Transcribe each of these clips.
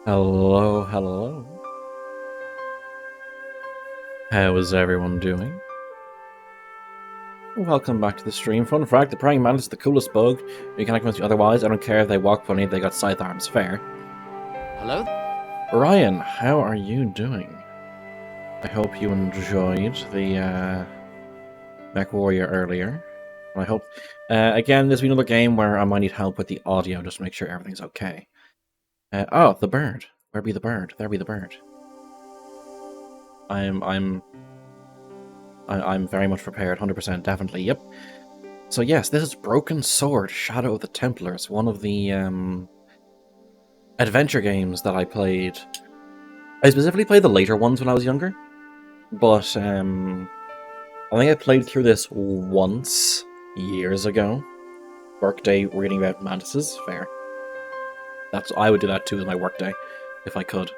Hello, hello. How is everyone doing? Welcome back to the stream. Fun fact, the praying mantis is the coolest bug. You can't convince me otherwise. I don't care if they walk funny, they got scythe arms. Fair. Hello? Ryan, how are you doing? I hope you enjoyed the Mech Warrior earlier. I hope... again, there's been another game where I might need help with the audio just to make sure everything's okay. Oh, the bird. Where be the bird? There be the bird. I'm very much prepared, 100%, definitely, yep. So yes, this is Broken Sword, Shadow of the Templars, one of the adventure games that I played. I specifically played the later ones when I was younger, but I think I played through this once, years ago. Workday reading about mantises, fair. I would do that too as my workday, if I could.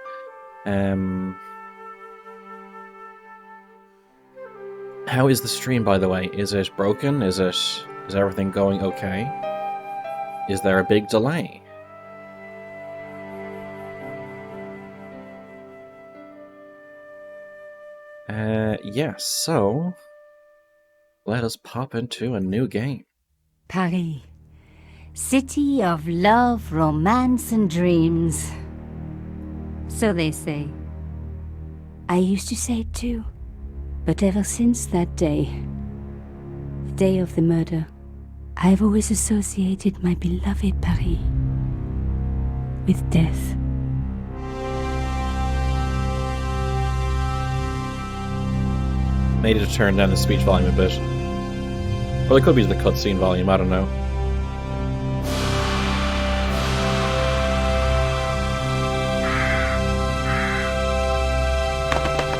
How is the stream, by the way? Is it broken? Is everything going okay? Is there a big delay? Yes, so let us pop into a new game. Paris, city of love, romance, and dreams. So they say. I used to say it too, but ever since that day, the day of the murder, I've always associated my beloved Paris with death. Made it to turn down the speech volume a bit. Well, it could be the cutscene volume, I don't know.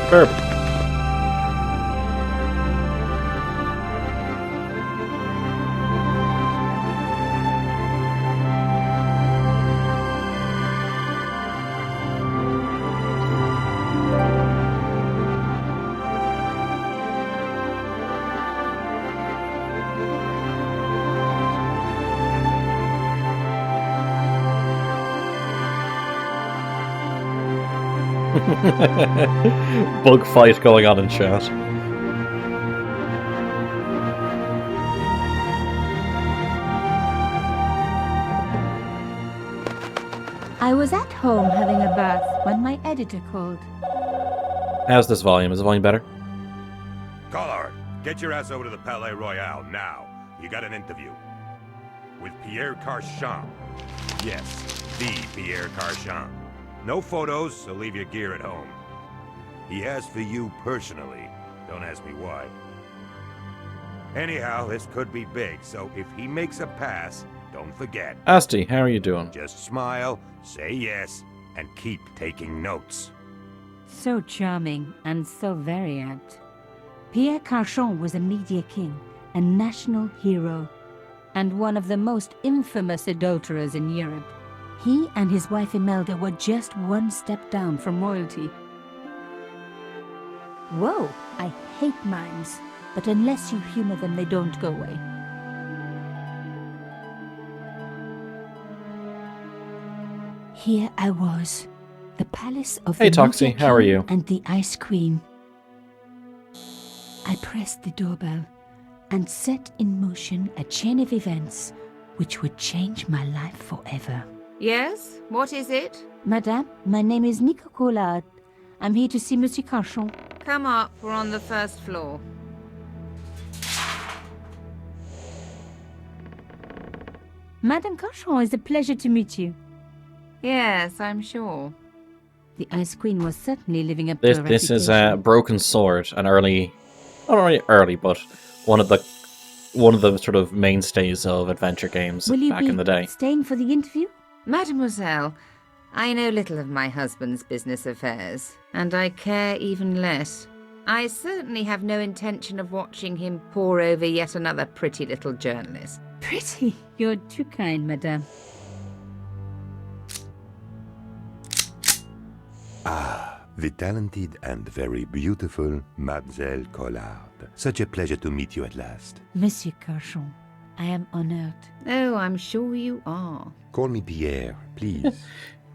Burp. Bug fight going on in chat. I was at home having a bath when my editor called. How's this volume? Is the volume better? Collard, get your ass over to the Palais Royal now. You got an interview. With Pierre Carchon. Yes, the Pierre Carchon. No photos, so leave your gear at home. He asked for you personally. Don't ask me why. Anyhow, this could be big, so if he makes a pass, don't forget. Asti, how are you doing? Just smile, say yes, and keep taking notes. So charming and so very apt. Pierre Carchon was a media king, a national hero, and one of the most infamous adulterers in Europe. He and his wife Imelda were just one step down from royalty. Whoa, I hate mimes, but unless you humor them, they don't go away. Here I was, the palace of Hey, the Toxie, media how are king you? and the ice queen. I pressed the doorbell and set in motion a chain of events which would change my life forever. Yes? What is it? Madame, my name is Nico Collard. I'm here to see Monsieur Carchon. Come up, we're on the first floor. Madame Carchon, it's a pleasure to meet you. Yes, I'm sure. The Ice Queen was certainly living up to her This is reputation. Broken Sword, an early, not really early, but one of the sort of mainstays of adventure games Will you back be in the day. staying for the interview? Mademoiselle, I know little of my husband's business affairs, and I care even less. I certainly have no intention of watching him pore over yet another pretty little journalist. Pretty. You're too kind, madame. The talented and very beautiful Mademoiselle Collard. Such a pleasure to meet you at last. Monsieur Carchon, I am honored. Oh, I'm sure you are. Call me Pierre, please.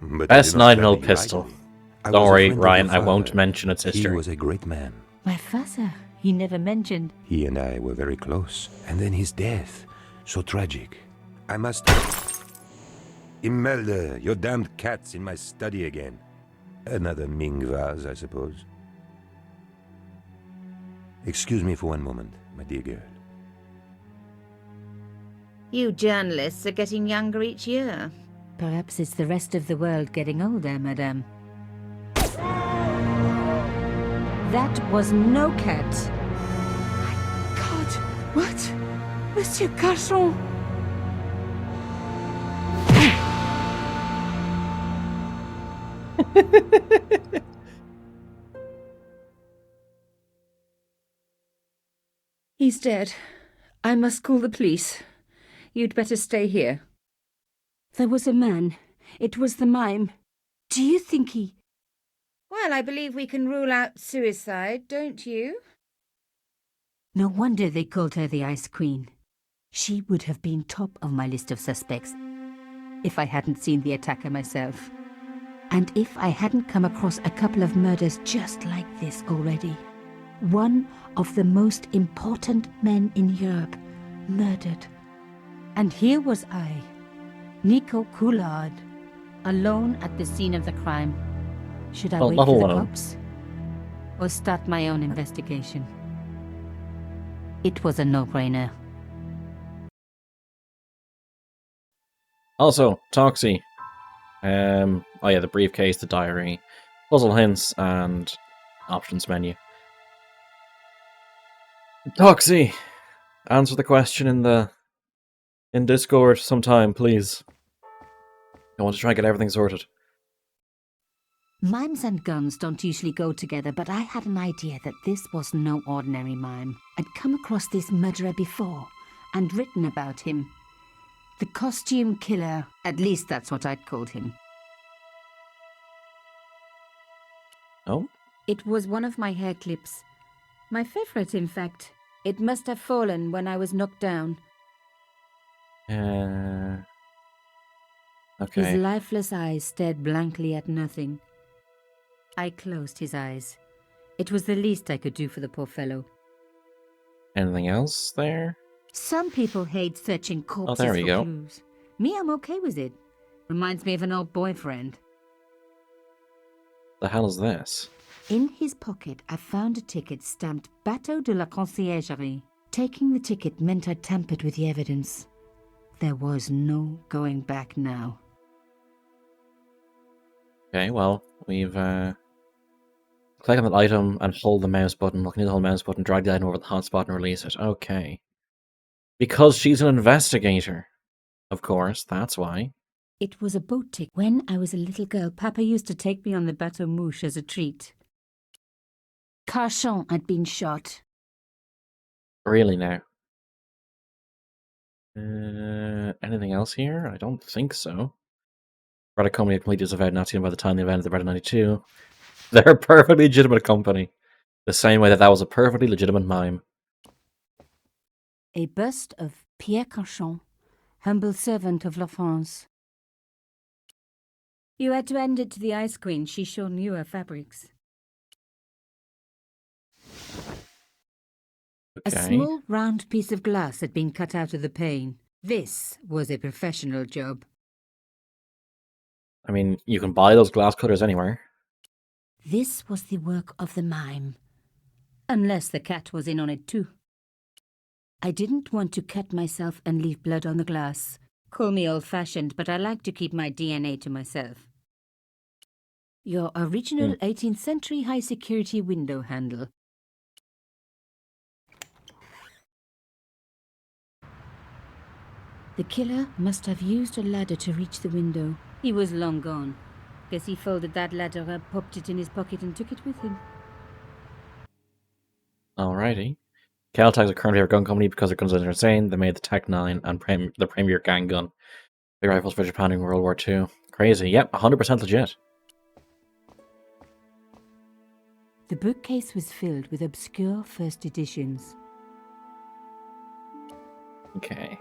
But I did not study S9mm pistol. writing. I Don't was a worry, friend of Ryan, your I won't father. mention its He history. was a great man. My father, he never mentioned. He and I were very close. And then his death. So tragic. I must... Imelda, your damned cat's in my study again. Another Ming vase, I suppose. Excuse me for one moment, my dear girl. You journalists are getting younger each year. Perhaps it's the rest of the world getting older, madame. That was no cat. God, what? Monsieur Garçon! He's dead. I must call the police. You'd better stay here. There was a man. It was the mime. Do you think he... Well, I believe we can rule out suicide, don't you? No wonder they called her the Ice Queen. She would have been top of my list of suspects if I hadn't seen the attacker myself. And if I hadn't come across a couple of murders just like this already. One of the most important men in Europe murdered. And here was I, Nico Coulard, alone at the scene of the crime. Should I Well, wait not for the alone. cops? Or start my own investigation? It was a no-brainer. Also, Toxie. Oh yeah, the briefcase, the diary, puzzle hints, and options menu. Toxie, answer the question in Discord sometime, please. I want to try and get everything sorted. Mimes and guns don't usually go together, but I had an idea that this was no ordinary mime. I'd come across this murderer before, and written about him. The costume killer, at least that's what I'd called him. Oh? It was one of my hair clips. My favorite, in fact. It must have fallen when I was knocked down. Okay. His lifeless eyes stared blankly at nothing. I closed his eyes. It was the least I could do for the poor fellow. Anything else there? Some people hate searching corpses there we for go. clues. Me, I'm okay with it. Reminds me of an old boyfriend. The hell is this? In his pocket, I found a ticket stamped Bateau de la Conciergerie. Taking the ticket meant I tampered with the evidence. There was no going back now. Okay, well, we've click on that item and hold the mouse button. Look near the hold mouse button, drag the item over the hotspot and release it. Okay. Because she's an investigator. Of course, that's why. It was a boat ticket. When I was a little girl, Papa used to take me on the Bateau Mouche as a treat. Carchon had been shot. Really now. Anything else here? I don't think so. Brother company had completely disavowed Nazi by the time they invented the Brother 92. They're a perfectly legitimate company. The same way that was a perfectly legitimate mime. A bust of Pierre Carchon, humble servant of La France. You had to end it to the Ice Queen. She sure knew her fabrics. A Okay. small round piece of glass had been cut out of the pane. This was a professional job. I mean, you can buy those glass cutters anywhere. This was the work of the mime. Unless the cat was in on it too. I didn't want to cut myself and leave blood on the glass. Call me old-fashioned, but I like to keep my DNA to myself. Your original 18th century high-security window handle. The killer must have used a ladder to reach the window. He was long gone. Guess he folded that ladder up, popped it in his pocket and took it with him. Alrighty. Caltech's a currently a gun company because their guns are insane. They made the Tech 9 and the Premier Gang gun. Big rifles for Japan in World War II. Crazy. Yep, 100% legit. The bookcase was filled with obscure first editions. Okay.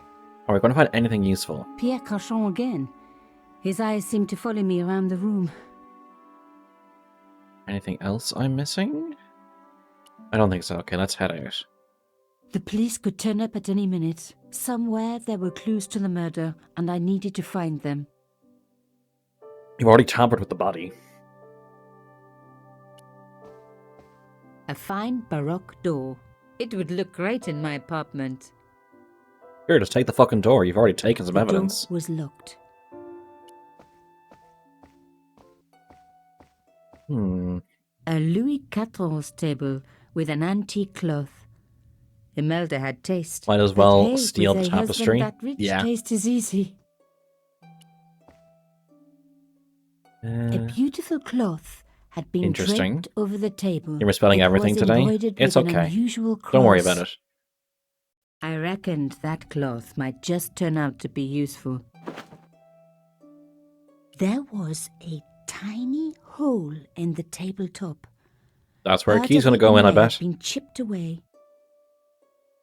Are we going to find anything useful? Pierre Carchon again. His eyes seem to follow me around the room. Anything else I'm missing? I don't think so. Okay, let's head out. The police could turn up at any minute. Somewhere there were clues to the murder, and I needed to find them. You've already tampered with the body. A fine Baroque door. It would look great in my apartment. Here, just take the fucking door. You've already taken some evidence. The door was locked. A Louis XIV table with an antique cloth. Imelda had taste. Might as But well hey, steal with the a husband tapestry. that rich, Yeah. taste is easy. A beautiful cloth had been Interesting. draped over the table. You're misspelling It everything was today? embroidered It's with an okay. unusual cross. Don't worry about it. I reckoned that cloth might just turn out to be useful. There was a tiny hole in the tabletop. That's where a Part key's of going to the go in, I inlay had bet. been chipped away.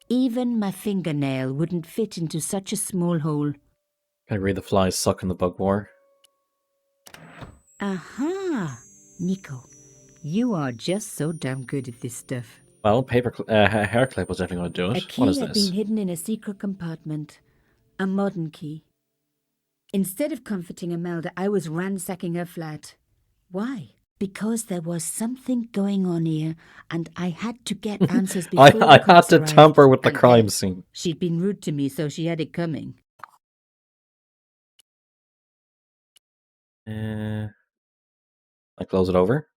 Even my fingernail wouldn't fit into such a small hole. Can I read the flies sucking the bug more? Aha! Nico, you are just so damn good at this stuff. Well, hair clip was definitely going to do A it. key What is had this? been hidden in a secret compartment. A modern key. Instead of comforting Imelda, I was ransacking her flat. Why? Because there was something going on here, and I had to get answers before I the had cops to arrived. tamper with the And crime then scene. she'd been rude to me, so she had it coming. I close it over,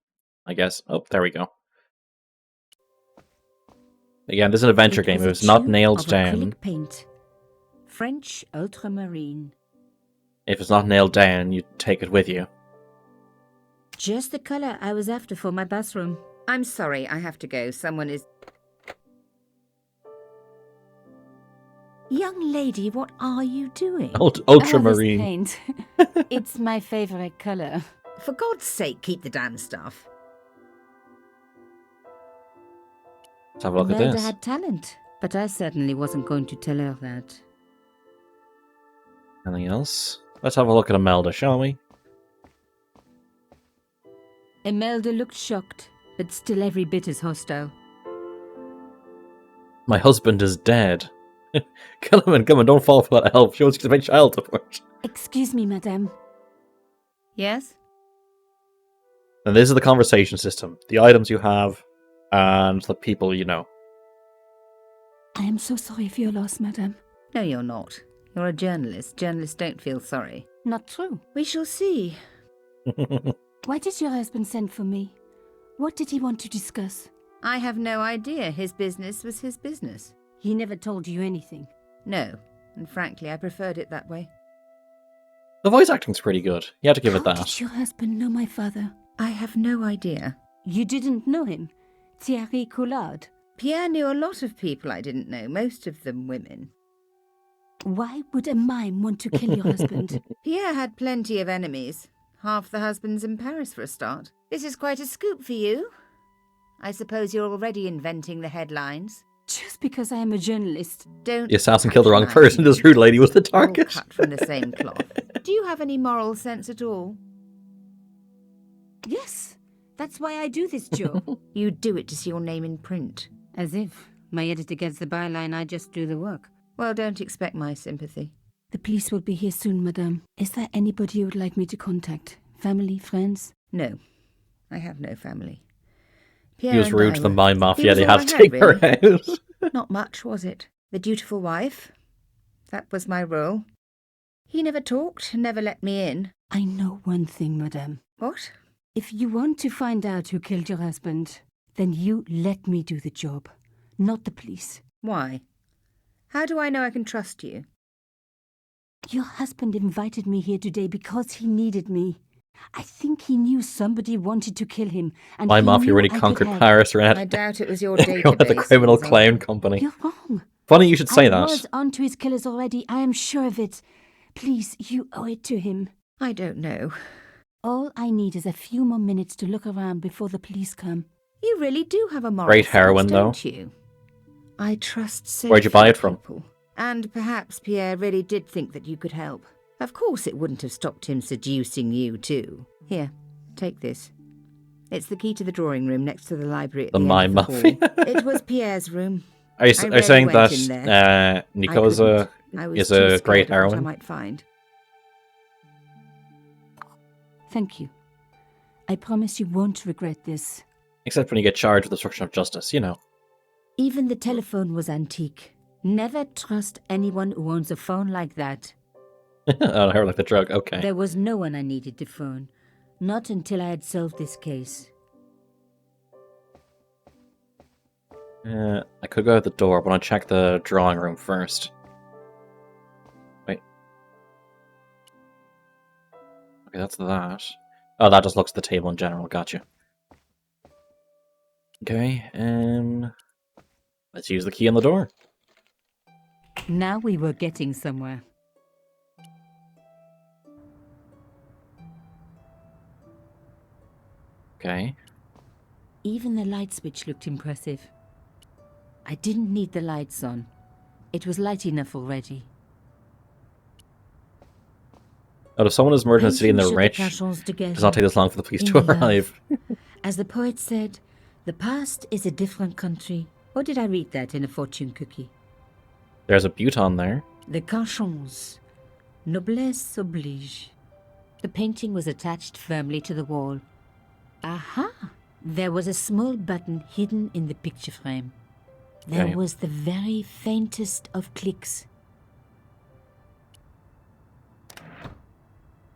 I guess. Oh, there we go. Again, this is an adventure game. If a it's not tube nailed of down, acrylic paint. French ultramarine. if it's not nailed down, you take it with you. Just the colour I was after for my bathroom. I'm sorry, I have to go. Someone is... Young lady, what are you doing? Ultramarine. Oh, this paint. It's my favourite colour. For God's sake, keep the damn stuff. Let's have a look at Imelda this. had talent, but I certainly wasn't going to tell her that. Anything else? Let's have a look at Imelda, shall we? Imelda looked shocked, but still every bit as hostile. My husband is dead. Come on, don't fall for that help. She wants you to make child support. Excuse me, madame. Yes? And this is the conversation system. The items you have, and the people you know. I am so sorry for your loss, madame. No, you're not. You're a journalist. Journalists don't feel sorry. Not true. We shall see. Why did your husband send for me? What did he want to discuss? I have no idea. His business was his business. He never told you anything. No, and frankly, I preferred it that way. The voice acting's pretty good. You have to give it How that. did your husband know my father? I have no idea. You didn't know him? Thierry Collard? Pierre knew a lot of people I didn't know, most of them women. Why would a mime want to kill your husband? Pierre had plenty of enemies. Half the husbands in Paris for a start. This is quite a scoop for you. I suppose you're already inventing the headlines. Just because I am a journalist. Don't... The assassin killed the wrong patronize person. me. This rude lady was the All target. cut from the same cloth. Do you have any moral sense at all? Yes, that's why I do this job. You do it to see your name in print. As if my editor gets the byline, I just do the work. Well, don't expect my sympathy. The police will be here soon, madame. Is there anybody you would like me to contact? Family, friends? No, I have no family. He was Pierre and rude I to the were- mime He mafia. was They all had I to had, take her really. out. Not much, was it? The dutiful wife. That was my role. He never talked, never let me in. I know one thing, madame. What? If you want to find out who killed your husband, then you let me do the job, not the police. Why? How do I know I can trust you? Your husband invited me here today because he needed me. I think he knew somebody wanted to kill him, and My he mafia knew really I could conquered help. Paris, I right? doubt it was your You're database. the criminal Lindsay. clown company. You're wrong. Funny you should say I that. was onto his killers already. I am sure of it. Please, you owe it to him. I don't know. All I need is a few more minutes to look around before the police come. You really do have a moral Great sense, heroin, though. don't you? I trust so Where'd you buy few it from? people. And perhaps Pierre really did think that you could help. Of course it wouldn't have stopped him seducing you too. Here, take this. It's the key to the drawing room next to the library at The the mime end of the muffin. hall. It was Pierre's room. Are you I saying rarely went in that there. Nico I is couldn't. I was is too a scared great of what I heroine? might find. Thank you. I promise you won't regret this. Except when you get charged with obstruction of justice, you know. Even the telephone was antique. Never trust anyone who owns a phone like that. Oh, her like the drug. Okay. There was no one I needed to phone. Not until I had solved this case. I could go out the door, but I'll check the drawing room first. Wait. Okay, that's that. Oh, that just looks at the table in general. Gotcha. Okay, let's use the key on the door. Now we were getting somewhere. Okay. Even the light switch looked impressive. I didn't need the lights on. It was light enough already. Out if someone is murdered in a city in the Painting rich, should the cachons it together does not take this long for the police in to love. arrive. As the poet said, the past is a different country. Or did I read that in a fortune cookie? There's a butte on there. The cachons. Noblesse oblige. The painting was attached firmly to the wall. Aha! There was a small button hidden in the picture frame. There Okay. was the very faintest of clicks.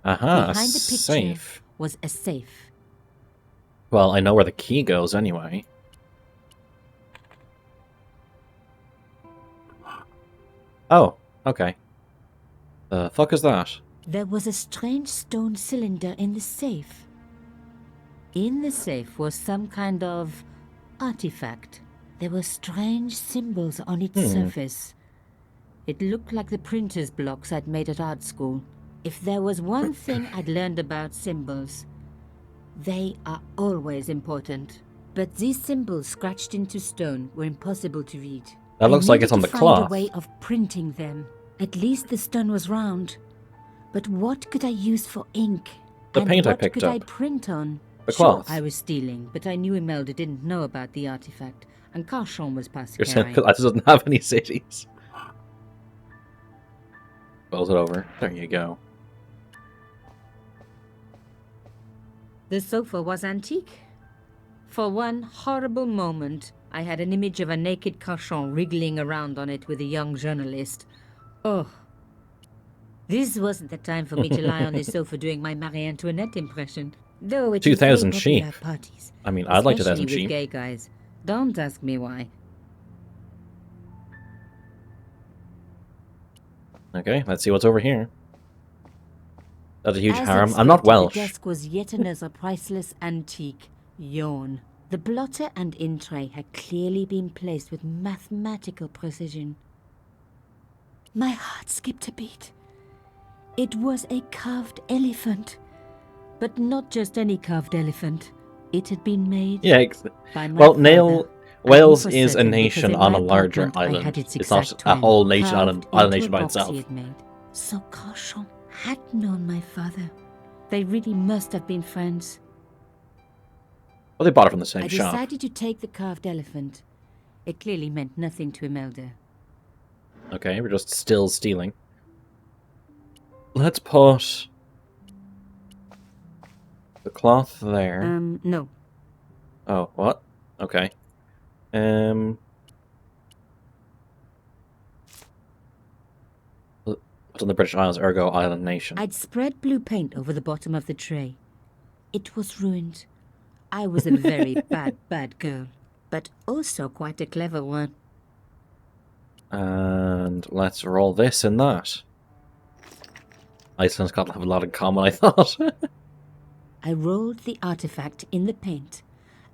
Aha, Behind the picture safe. was a safe. Well, I know where the key goes anyway. Oh, okay. The fuck is that? There was a strange stone cylinder in the safe. In the safe was some kind of artifact. There were strange symbols on its surface. It looked like the printer's blocks I'd made at art school. If there was one thing I'd learned about symbols, they are always important. But these symbols scratched into stone were impossible to read. That looks like it's on the I needed to cloth. find a way of printing them. At least the stone was round. But what could I use for ink? The And paint I what picked could up. I print on? The Sure, cloth. I was stealing, but I knew Imelda didn't know about the artifact, and Carchon was past You're saying caring. it doesn't have any cities. Close it over. There you go. The sofa was antique. For one horrible moment, I had an image of a naked Carchon wriggling around on it with a young journalist. Oh. This wasn't the time for me to lie on the sofa doing my Marie Antoinette impression. Though it 2,000 is very popular sheep. at parties. I mean, I'd like Especially 2,000 with sheep. gay guys. Don't ask me why. Okay, let's see what's over here. That's a huge As harem. I'm not expected, Welsh. The desk was yet another priceless antique. Yawn. The blotter and in tray had clearly been placed with mathematical precision. My heart skipped a beat. It was a carved elephant. But not just any carved elephant. It had been made Yeah, by my well, father. Wales I knew for is a certain because nation in on my a larger apartment I island. had its It's not exact a twin, whole nation carved island into nation a by box itself. he had made. So Carchon had known my father. They really must have been friends. Well, they bought it from the same I shop. decided to take the carved elephant. It clearly meant nothing to Imelda. Okay, we're just still stealing. Let's put the cloth there. No. Oh, what? Okay. What's on the British Isles, ergo island nation? I'd spread blue paint over the bottom of the tray. It was ruined. I was a very bad girl, but also quite a clever one. And let's roll this and that. Iceland's got to have a lot in common, I thought. I rolled the artifact in the paint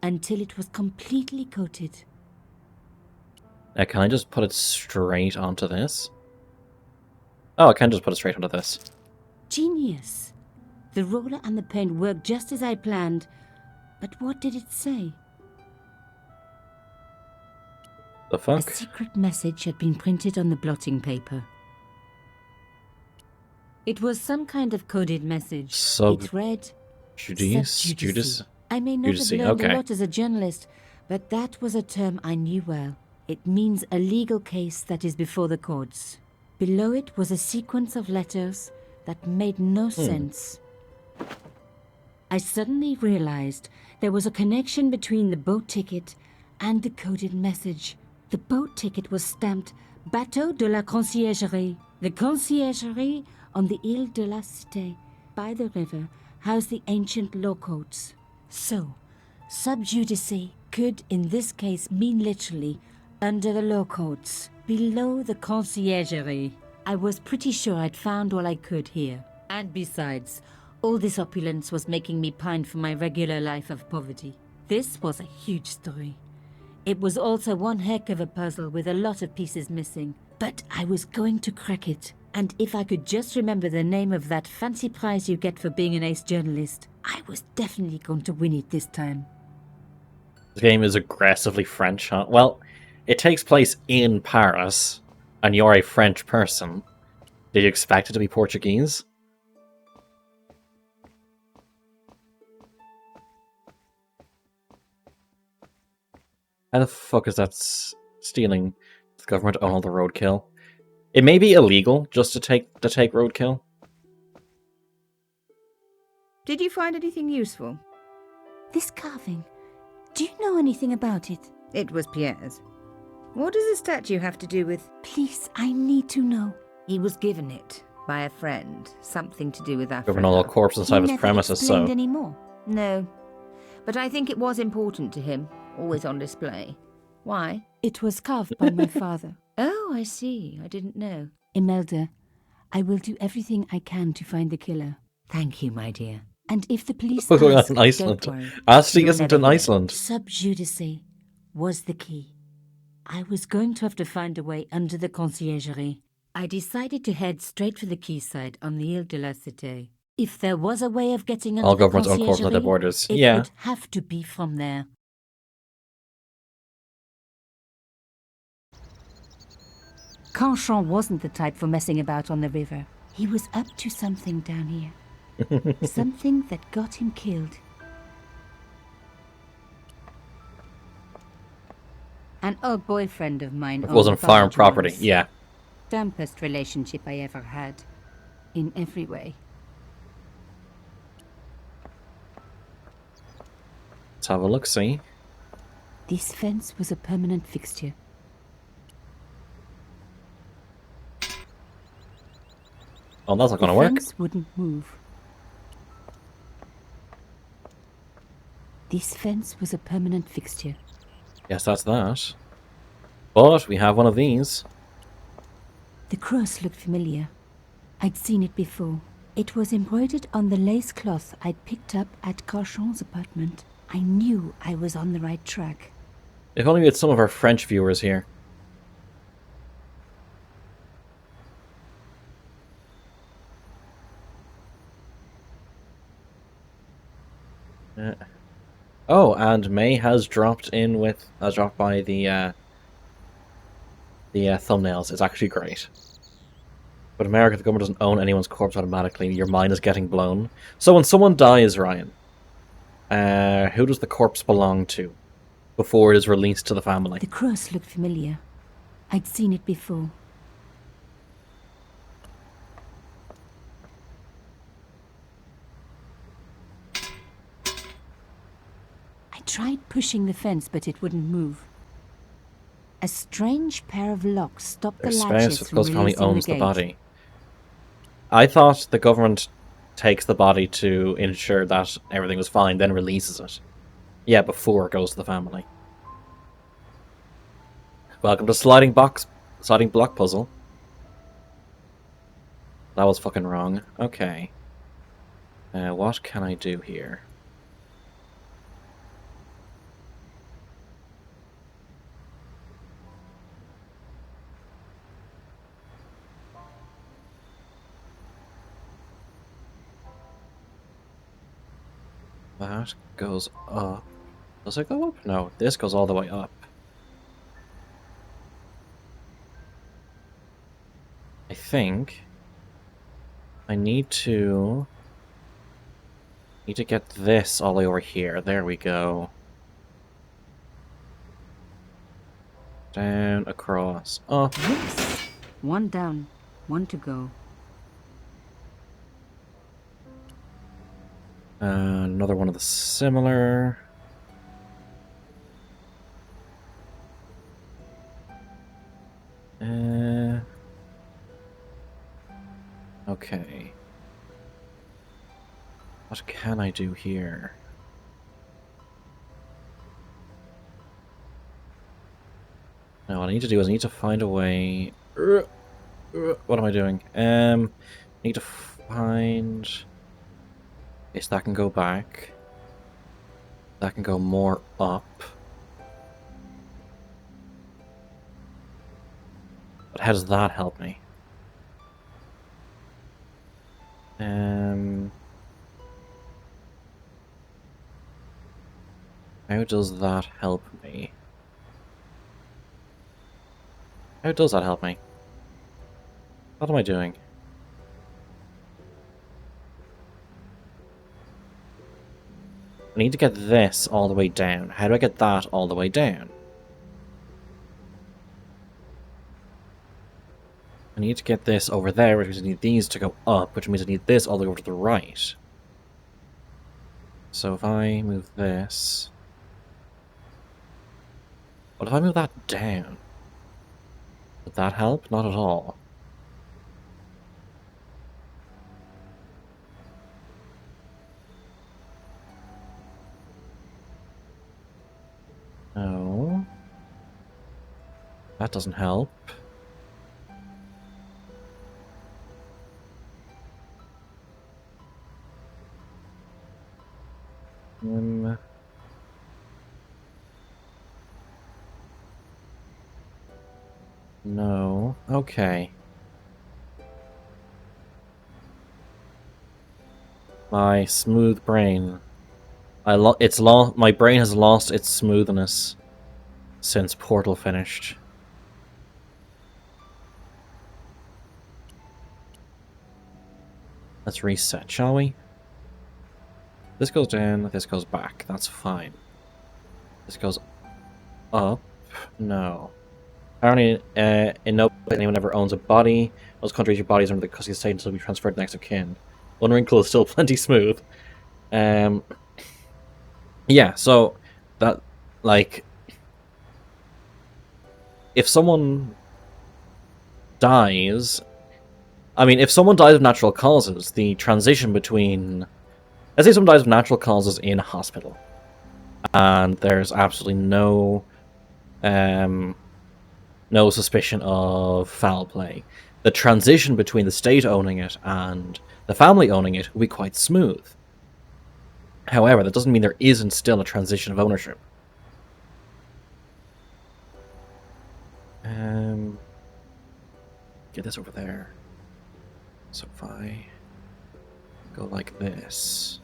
until it was completely coated. Can I just put it straight onto this? Oh, I can just put it straight onto this. Genius! The roller and the paint worked just as I planned, but what did it say? The A fuck? secret message had been printed on the blotting paper. It was some kind of coded message. Sub It read, Judice? "Sub-judice." I may not Judice, have learned okay. a lot as a journalist, but that was a term I knew well. It means a legal case that is before the courts. Below it was a sequence of letters that made no sense. I suddenly realized there was a connection between the boat ticket and the coded message. The boat ticket was stamped Bateau de la Conciergerie. The Conciergerie on the Ile de la Cité, by the river, housed the ancient law courts. So, sub judice could in this case mean literally under the law courts, below the Conciergerie. I was pretty sure I'd found all I could here. And besides, all this opulence was making me pine for my regular life of poverty. This was a huge story. It was also one heck of a puzzle with a lot of pieces missing. But I was going to crack it. And if I could just remember the name of that fancy prize you get for being an ace journalist, I was definitely going to win it this time. The game is aggressively French, huh? Well, it takes place in Paris, and you're a French person. Did you expect it to be Portuguese? How the fuck is that stealing? The government own all the roadkill. It may be illegal just to take roadkill. Did you find anything useful? This carving, do you know anything about it? It was Pierre's. What does the statue have to do with... Please, I need to know. He was given it by a friend. Something to do with Africa. Government all corpses inside of his premises, so... anymore. No. But I think it was important to him. Always on display. Why? It was carved by my father. Oh, I see. I didn't know. Imelda, I will do everything I can to find the killer. Thank you, my dear. And if the police What's going on ask, in Iceland? don't worry. Asti You'll isn't never in hear. Iceland. Sub judice was the key. I was going to have to find a way under the conciergerie. I decided to head straight for the quayside on the Ile de la Cité. If there was a way of getting under All the governments own corpses at their conciergerie, borders. it Yeah. would have to be from there. Canchon wasn't the type for messing about on the river. He was up to something down here. Something that got him killed. An old boyfriend of mine It wasn't owned a farm barge property. once. Yeah. Dampest relationship I ever had. In every way. Let's have a look, see. This fence was a permanent fixture. Oh, that's not going to The work. fence wouldn't move. This fence was a permanent fixture. Yes, that's that. But we have one of these. The cross looked familiar. I'd seen it before. It was embroidered on the lace cloth I'd picked up at Carchon's apartment. I knew I was on the right track. If only we had some of our French viewers here. Oh, and May has dropped by the thumbnails. It's actually great. But America, the government doesn't own anyone's corpse automatically. Your mind is getting blown. So when someone dies, Ryan, who does the corpse belong to before it is released to the family? The cross looked familiar. I'd seen it before. I tried pushing the fence, but it wouldn't move. A strange pair of locks stopped the Their latches spouse, of from course, family releasing owns the the gate. body. I thought the government takes the body to ensure that everything was fine, then releases it. Yeah, before it goes to the family. Welcome to sliding block puzzle. That was fucking wrong. Okay. What can I do here? That goes up. Does it go up? No, this goes all the way up. I think. I need to get this all the way over here. There we go. Down, across, up. Yes. One down, one to go. Another one of the similar. Okay. What can I do here? No, what I need to do is I need to find a way. What am I doing? I need to find. Okay, so that can go back. That can go more up. But how does that help me? How does that help me? How does that help me? What am I doing? I need to get this all the way down. How do I get that all the way down? I need to get this over there, which means I need these to go up, which means I need this all the way over to the right. So if I move this... What if I move that down? Would that help? Not at all. No. That doesn't help. No. Okay. My smooth brain. My brain has lost its smoothness since Portal finished. Let's reset, shall we? This goes down, this goes back. That's fine. This goes up. No. Apparently, in no place anyone ever owns a body. Most countries, your body is under the custody of the state until be transferred to next of kin. One wrinkle is still plenty smooth. Yeah, so that, like, if someone dies, I mean, if someone dies of natural causes, the transition between, let's say someone dies of natural causes in a hospital, and there's absolutely no suspicion of foul play. The transition between the state owning it and the family owning it will be quite smooth. However, that doesn't mean there isn't still a transition of ownership. Get this over there. So if I go like this...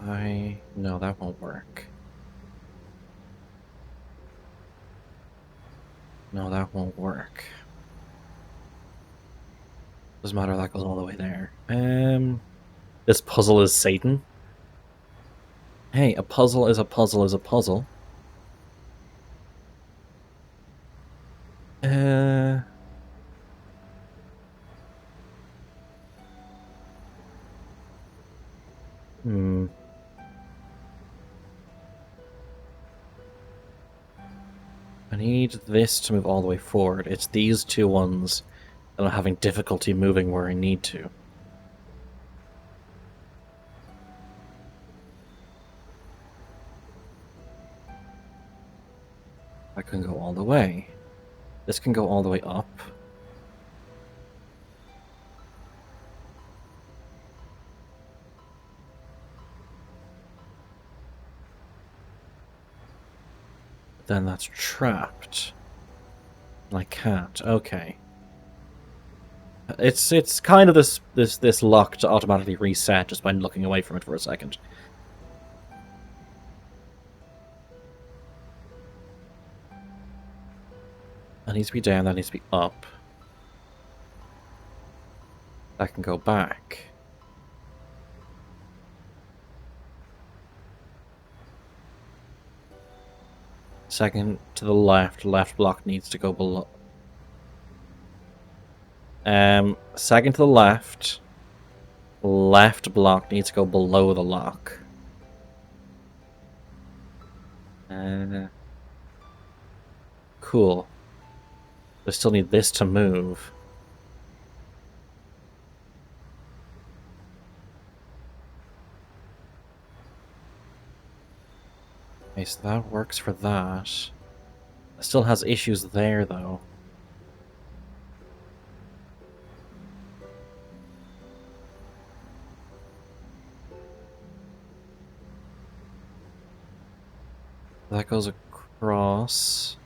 No, that won't work. No, that won't work. Doesn't matter, that goes all the way there. This puzzle is Satan. Hey, a puzzle is a puzzle is a puzzle. I need this to move all the way forward. It's these two ones that I'm having difficulty moving where I need to. I can go all the way. This can go all the way up. Then that's trapped. I can't. Okay. It's kind of this lock to automatically reset just by looking away from it for a second. That needs to be down, that needs to be up. That can go back. Second to the left. Left block needs to go below. Second to the left. Left block needs to go below the lock. Cool. We still need this to move. Okay, so that works for that. It still has issues there, though. That goes across.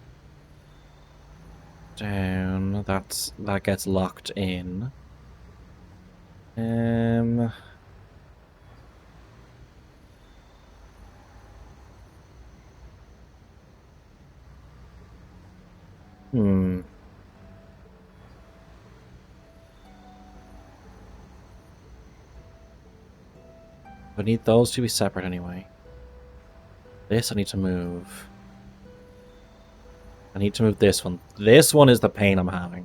Down. That gets locked in. Hmm. I need those to be separate anyway. This I need to move. I need to move this one. This one is the pain I'm having.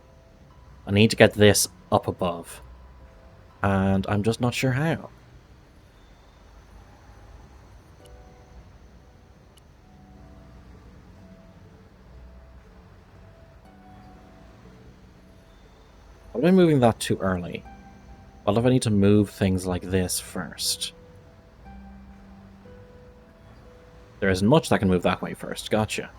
I need to get this up above. And I'm just not sure how. What am I moving that too early? What if I need to move things like this first? There isn't much that can move that way first. Gotcha.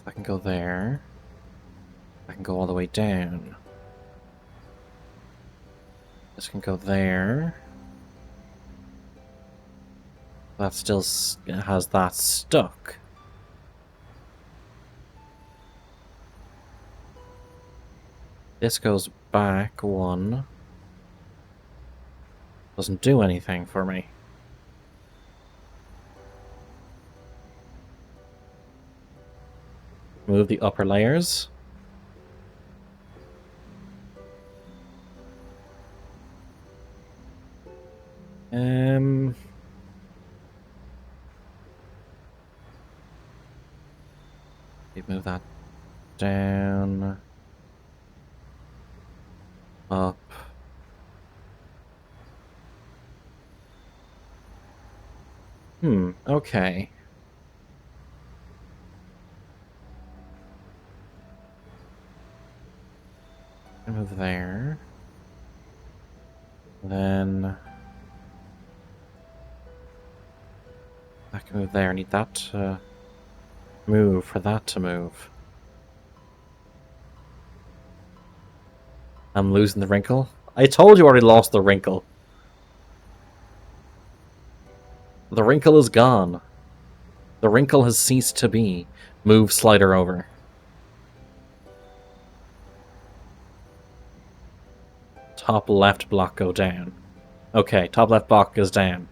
That can go there. That can go all the way down. This can go there. That still has that stuck. This goes back one. Doesn't do anything for me. Move the upper layers. Move that down. Up. Okay. Move there. Then I can move there. I need that to move for that to move. I'm losing the wrinkle. I told you I already lost the wrinkle. The wrinkle is gone. The wrinkle has ceased to be. Move slider over. Top left block go down. Okay, top left block goes down.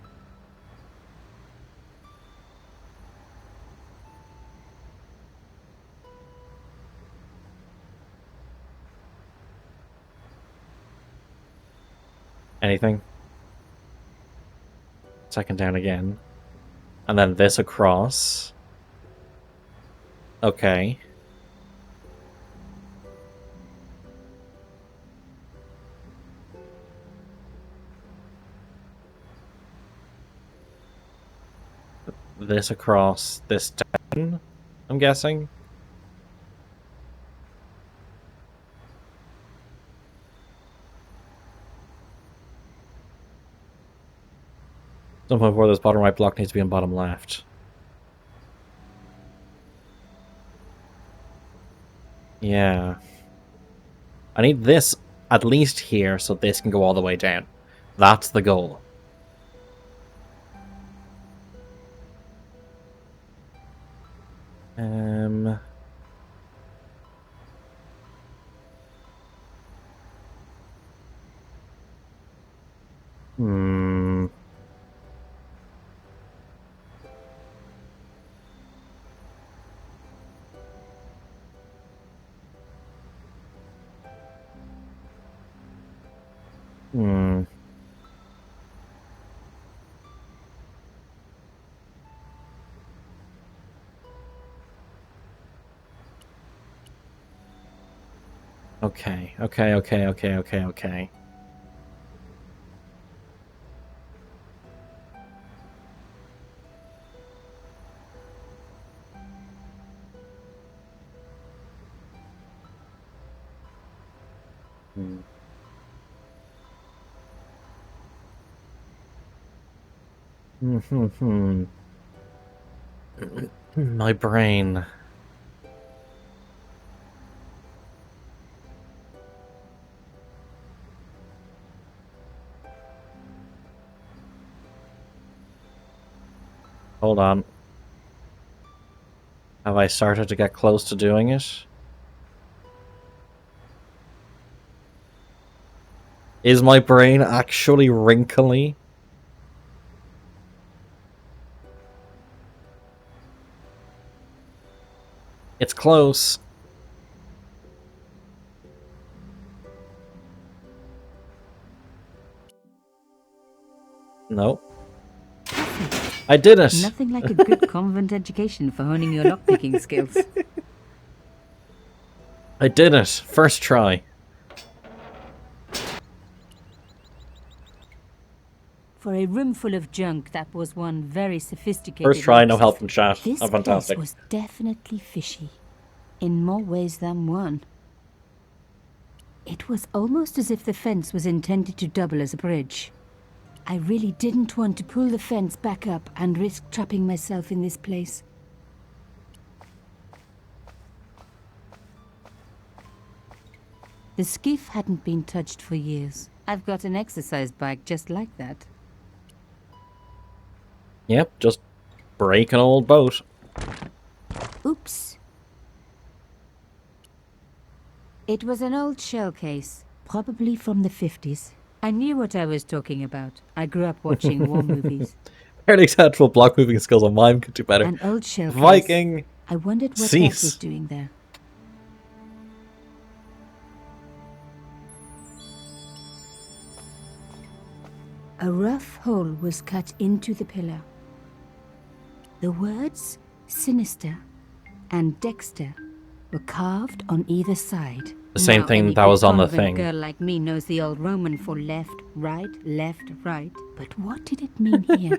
Anything? Second down again. And then this across. Okay. This across, this down, I'm guessing. Some point before this bottom right block needs to be on bottom left. Yeah. I need this at least here so this can go all the way down. That's the goal. Hmm. Okay. Hmm. Hmm. My brain. Hold on. Have I started to get close to doing it? Is my brain actually wrinkly? It's close. No. I did it! Nothing like a good convent education for honing your lockpicking skills. I did it! First try. For a room full of junk, that was one very sophisticated. First try, no locksmith. help from chat. This Oh, fantastic. place was definitely fishy, in more ways than one. It was almost as if the fence was intended to double as a bridge. I really didn't want to pull the fence back up and risk trapping myself in this place. The skiff hadn't been touched for years. I've got an exercise bike just like that. Yep, just break an old boat. Oops. It was an old shell case, probably from the 50s. I knew what I was talking about. I grew up watching war movies. Fairly acceptable block moving skills on mine could do better. An old shell case. Viking! I wondered what Cease. Ed was doing there. A rough hole was cut into the pillar. The words sinister and Dexter were carved on either side. The same Now, thing any that was good on the convent thing. girl like me knows the old Roman for left, right, left, right. But what did it mean here?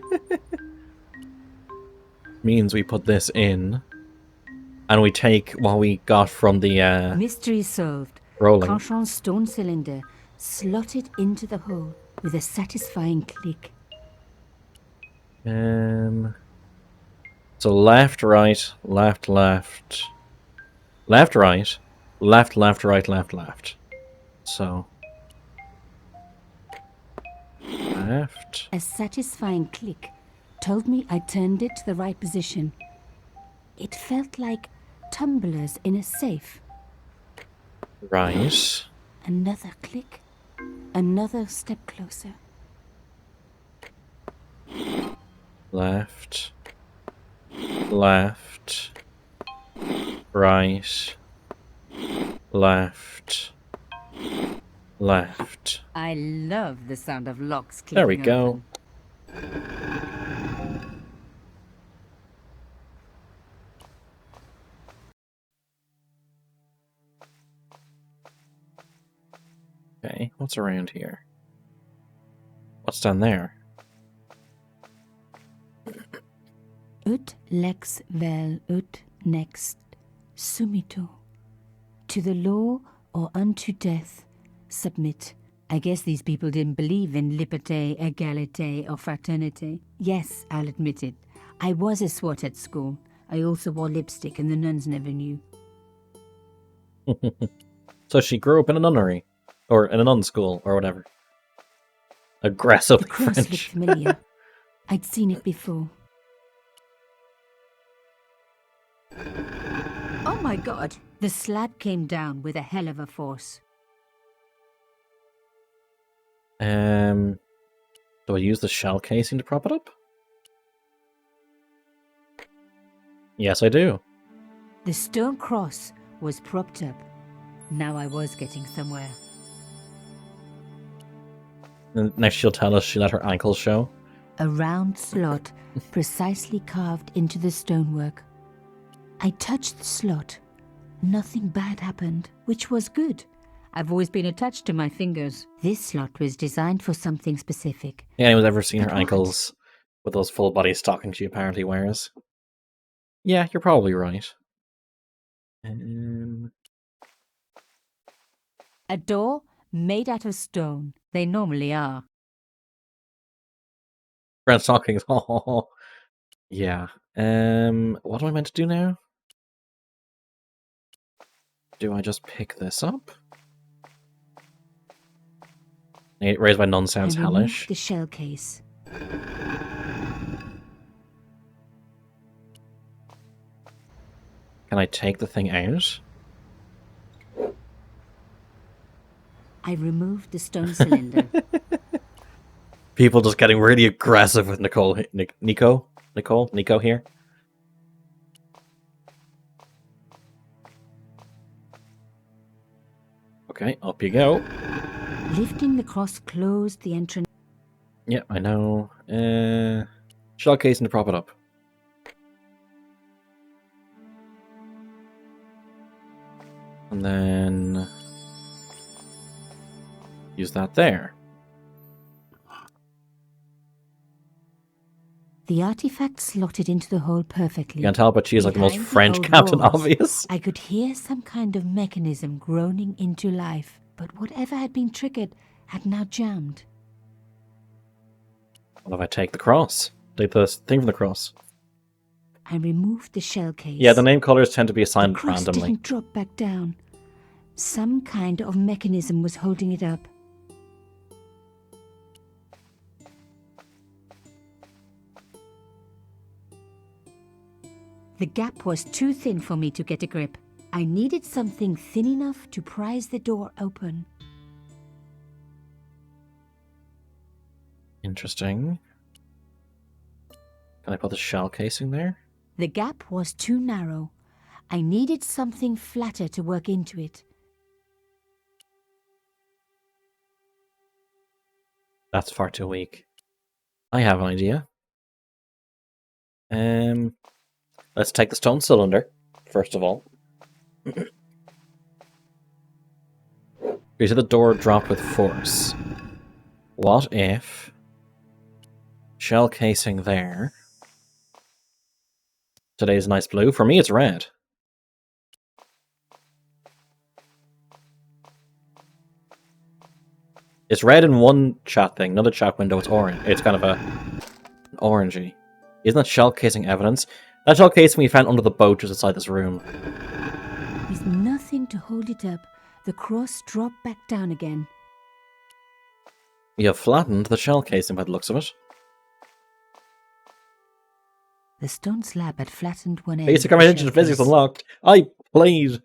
Means we put this in, and we take what we got from the Mystery solved. rolling. Canchon's stone cylinder slotted into the hole with a satisfying click. So left, right, left, left, left, right, left, left, right, left, left. So left. A satisfying click told me I turned it to the right position. It felt like tumblers in a safe. Right. Another click. Another step closer. Left. Left. Right. Left. Left. I love the sound of locks clicking. There we go. open. Okay, what's around here? What's down there? Ut lex vel ut next sumito. To the law or unto death submit. I guess these people didn't believe in liberté, égalité, or fraternité. Yes, I'll admit it. I was a swot at school. I also wore lipstick and the nuns never knew. So she grew up in a nunnery. Or in a nun school, or whatever. Aggressively The cross looked French. familiar. I'd seen it before. Oh my god! The slab came down with a hell of a force. Do I use the shell casing to prop it up? Yes, I do. The stone cross was propped up. Now I was getting somewhere. And next she'll tell us she let her ankles show. A round slot precisely carved into the stonework. I touched the slot. Nothing bad happened, which was good. I've always been attached to my fingers. This slot was designed for something specific. Yeah, anyone's ever seen her But what? ankles with those full body stockings she apparently wears? Yeah, you're probably right. A door made out of stone. They normally are. Red stockings. Oh, yeah. What am I meant to do now? Do I just pick this up? Raised by none sounds I removed hellish. the shell case. Can I take the thing out? I removed the stone cylinder. People just getting really aggressive with Nico here. Okay, up you go. Lifting the cross closed the entrance. Yep, I know. Shell casing to prop it up. And then use that there. The artifact slotted into the hole perfectly. You can tell, but she's like the most Behind the French old Captain walls, Obvious. I could hear some kind of mechanism groaning into life, but whatever had been triggered had now jammed. What if I take the cross? Take the thing from the cross. I removed the shell case. Yeah, the name colors tend to be The assigned cross randomly. didn't drop back down. Some kind of mechanism was holding it up. The gap was too thin for me to get a grip. I needed something thin enough to prise the door open. Interesting. Can I put the shell casing there? The gap was too narrow. I needed something flatter to work into it. That's far too weak. I have an idea. Let's take the stone cylinder, first of all. You see the door drop with force. What if shell casing there? Today's nice blue. For me, it's red. It's red in one chat thing, another chat window. It's orange. It's kind of an orangey. Isn't that shell casing evidence? That shell casing we found under the boat just outside this room. With nothing to hold it up, the cross dropped back down again. You have flattened the shell casing by the looks of it. The stone slab had flattened one end. Basic of the comprehension shell of physics case. unlocked. I played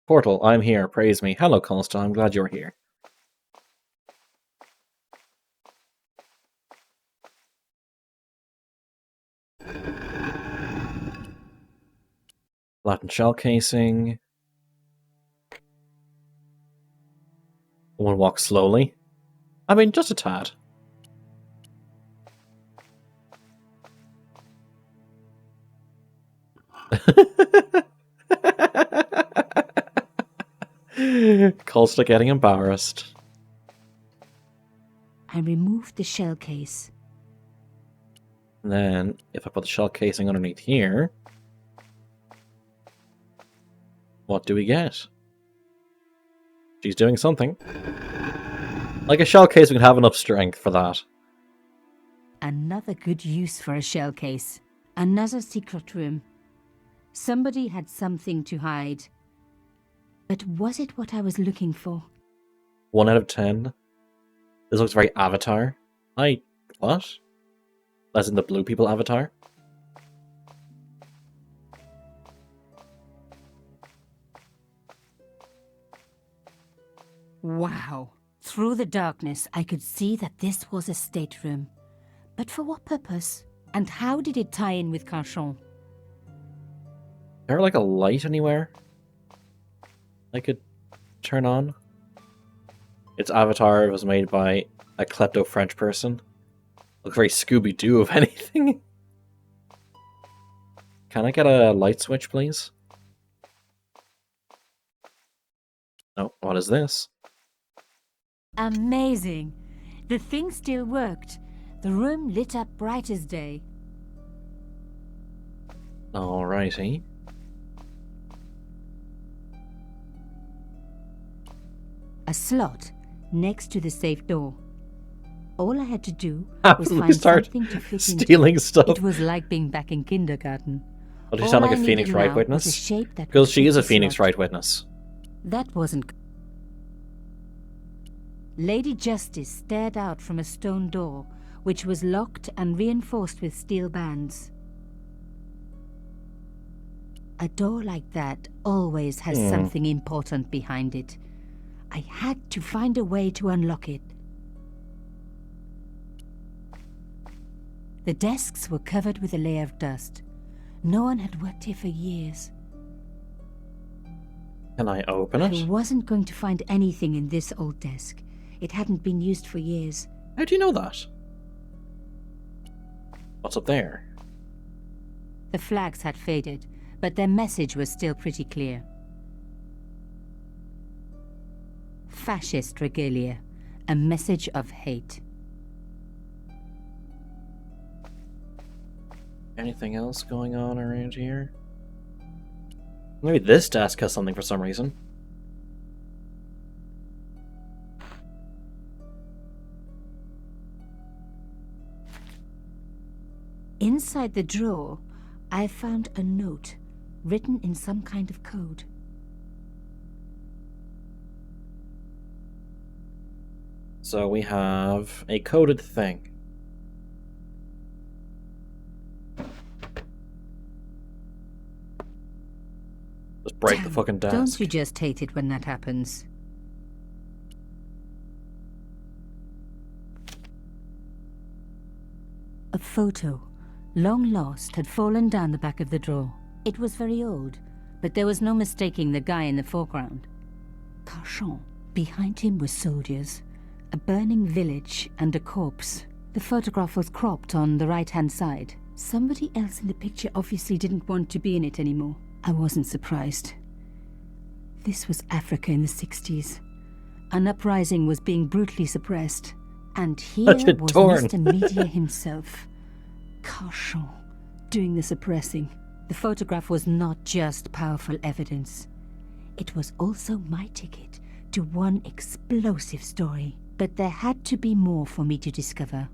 Portal. I'm here. Praise me. Hello, Costa. I'm glad you're here. Flattened shell casing. One walk slowly. I mean, just a tad. Costa getting embarrassed. I removed the shell case. And then, if I put the shell casing underneath here, what do we get? She's doing something. Like a shell case, we can have enough strength for that. Another good use for a shell case. Another secret room. Somebody had something to hide. But was it what I was looking for? 1 out of 10. This looks very Avatar. What? As in the blue people Avatar? Wow. Through the darkness, I could see that this was a stateroom. But for what purpose? And how did it tie in with Carchon? Is there like a light anywhere I could turn on? Its avatar was made by a klepto French person. Look very Scooby-Doo, if anything. Can I get a light switch, please? Oh, what is this? Amazing. The thing still worked. The room lit up bright as day. Alrighty. A slot next to the safe door. All I had to do was We find start something to fit stealing stuff. It was like being back in kindergarten. Well, does she All sound like I a Phoenix needed Wright now witness? was a shape that Because would she fit is a the Phoenix slot. Wright witness. That wasn't. Lady Justice stared out from a stone door, which was locked and reinforced with steel bands. A door like that always has something important behind it. I had to find a way to unlock it. The desks were covered with a layer of dust. No one had worked here for years. Can I open I it? wasn't going to find anything in this old desk. It hadn't been used for years. How do you know that? What's up there? The flags had faded, but their message was still pretty clear. Fascist regalia, a message of hate. Anything else going on around here? Maybe this desk has something for some reason. Inside the drawer, I found a note written in some kind of code. So we have a coded thing. Just break the Damn, fucking desk. Don't you just hate it when that happens? A photo, long lost, had fallen down the back of the drawer. It was very old, but there was no mistaking the guy in the foreground. Carchon. Behind him were soldiers, a burning village, and a corpse. The photograph was cropped on the right-hand side. Somebody else in the picture obviously didn't want to be in it anymore. I wasn't surprised. This was Africa in the 60s. An uprising was being brutally suppressed. And here was Mr. Media himself, Carchon, doing the suppressing. The photograph was not just powerful evidence. It was also my ticket to one explosive story. But there had to be more for me to discover.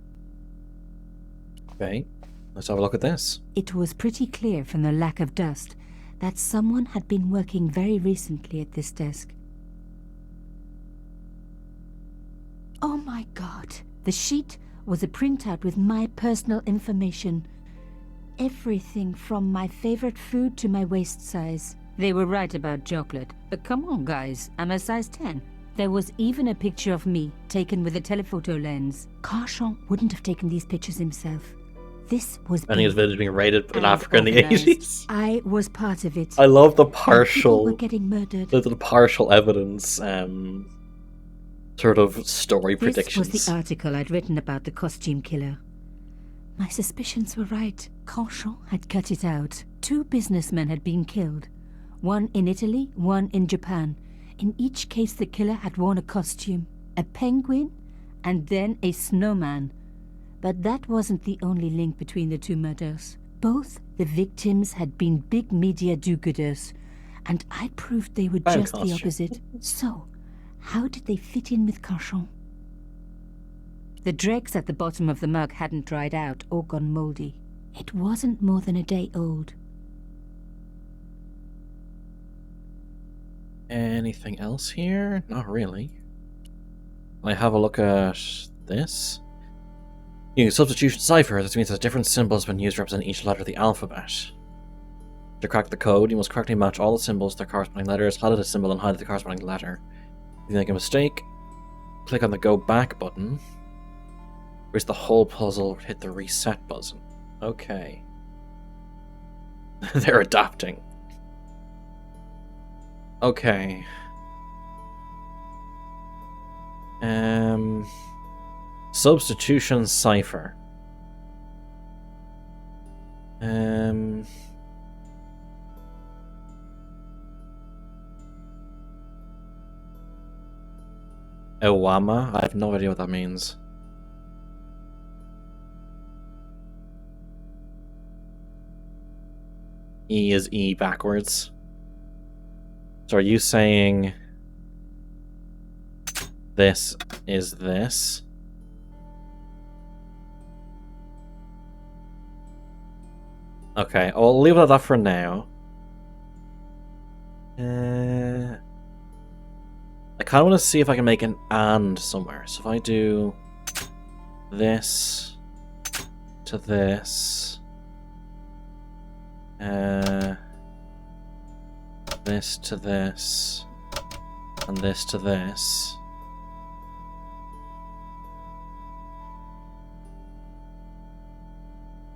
Okay, let's have a look at this. It was pretty clear from the lack of dust that someone had been working very recently at this desk. Oh my God! The sheet was a printout with my personal information. Everything from my favorite food to my waist size. They were right about chocolate, but come on guys, I'm a size 10. There was even a picture of me, taken with a telephoto lens. Carchon wouldn't have taken these pictures himself. This was And he was being raided in and Africa in the organized. 80s. I was part of it. I love the And people partial, were getting murdered. the partial evidence, sort of story This predictions. was the article I'd written about the costume killer. My suspicions were right. Carchon had cut it out. 2 businessmen had been killed. One in Italy, one in Japan. In each case, the killer had worn a costume. A penguin, and then a snowman. But that wasn't the only link between the 2 murders. Both the victims had been big media do-gooders, and I proved they were Bad just the costume. opposite. So, how did they fit in with Carchon? The dregs at the bottom of the mug hadn't dried out or gone mouldy. It wasn't more than a day old. Anything else here? Not really. I have a look at this. Using substitution cipher, this means that different symbols have been used to represent each letter of the alphabet. To crack the code, you must correctly match all the symbols to their corresponding letters, highlight a symbol and highlight the corresponding letter. If you make a mistake, click on the Go Back button. Erase the whole puzzle, hit the Reset button. Okay. They're adapting. Okay. Substitution cipher. Owama? I have no idea what that means. E is E backwards. So are you saying this is this? Okay, I'll leave it at that for now. I kind of want to see if I can make an and somewhere. So if I do this to this, this to this, and this to this.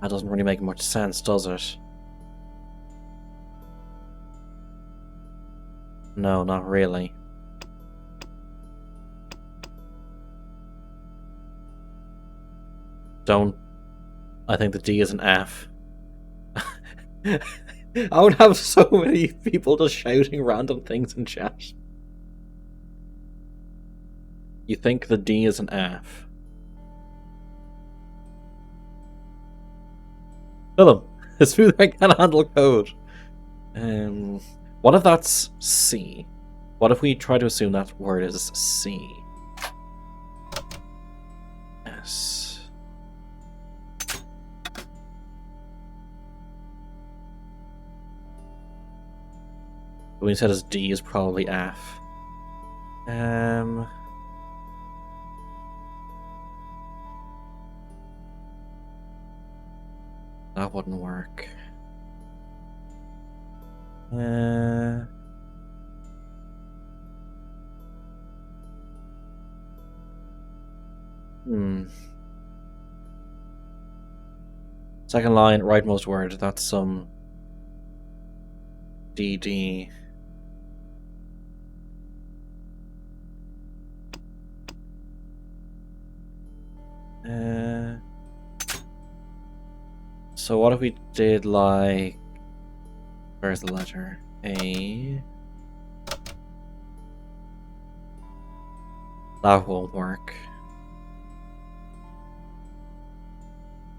That doesn't really make much sense, does it? No, not really. I think the D is an F. I would have so many people just shouting random things in chat. You think the D is an F? Philip, it's smooth I can handle code. What if that's C? What if we try to assume that word is C? S. When we said as D is probably F. That wouldn't work. Second line, rightmost word. That's some DD. So what if we did like, where's the letter? A. That won't work.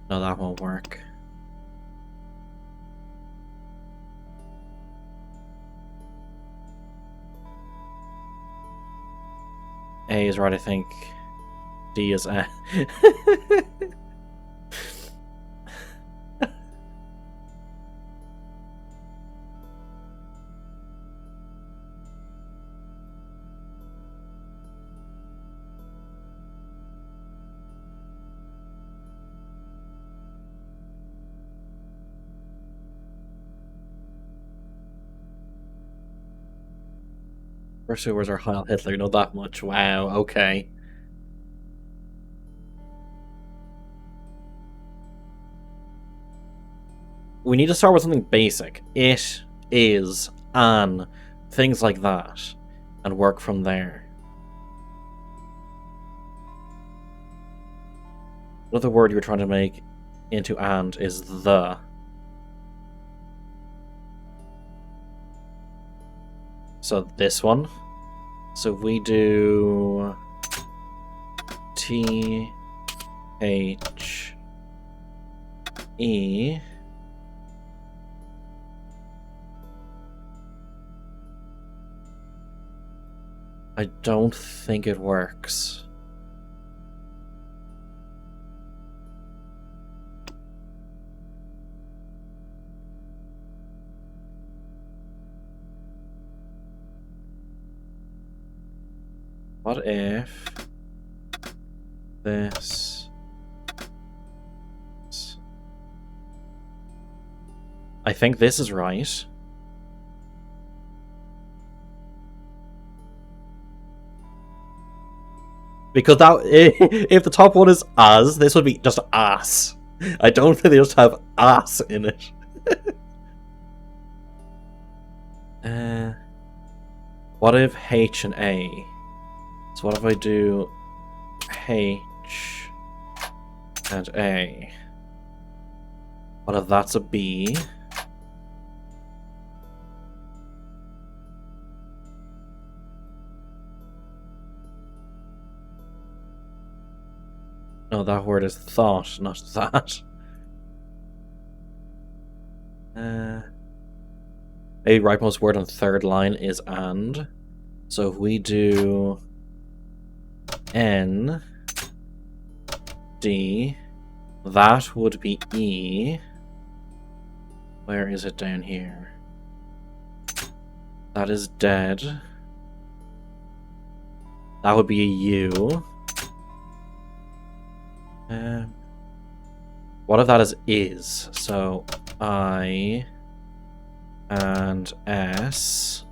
No, that won't work. A is right, I think. D is A. Pursuers are Heil Hitler, you know that much. Wow, okay. We need to start with something basic. It, is, an, things like that, and work from there. Another word you're trying to make into and is the. So this one. So we do T H E. I don't think it works. What if this? I think this is right. Because that, if the top one is as, this would be just ass. I don't think they just have ass in it. What if H and A? So what if I do H and A. What if that's a B? No, that word is thought, not that. Maybe rightmost word on third line is and. So if we do N, D, that would be E. Where is it down here? That is dead. That would be a U. What if that is? So I and S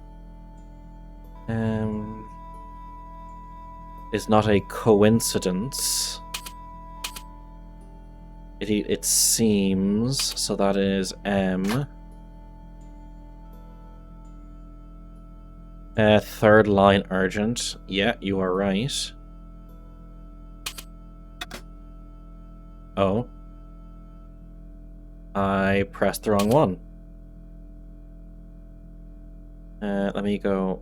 is not a coincidence. It seems, so that is M. Third line urgent. Yeah, you are right. Oh. I pressed the wrong one. Let me go.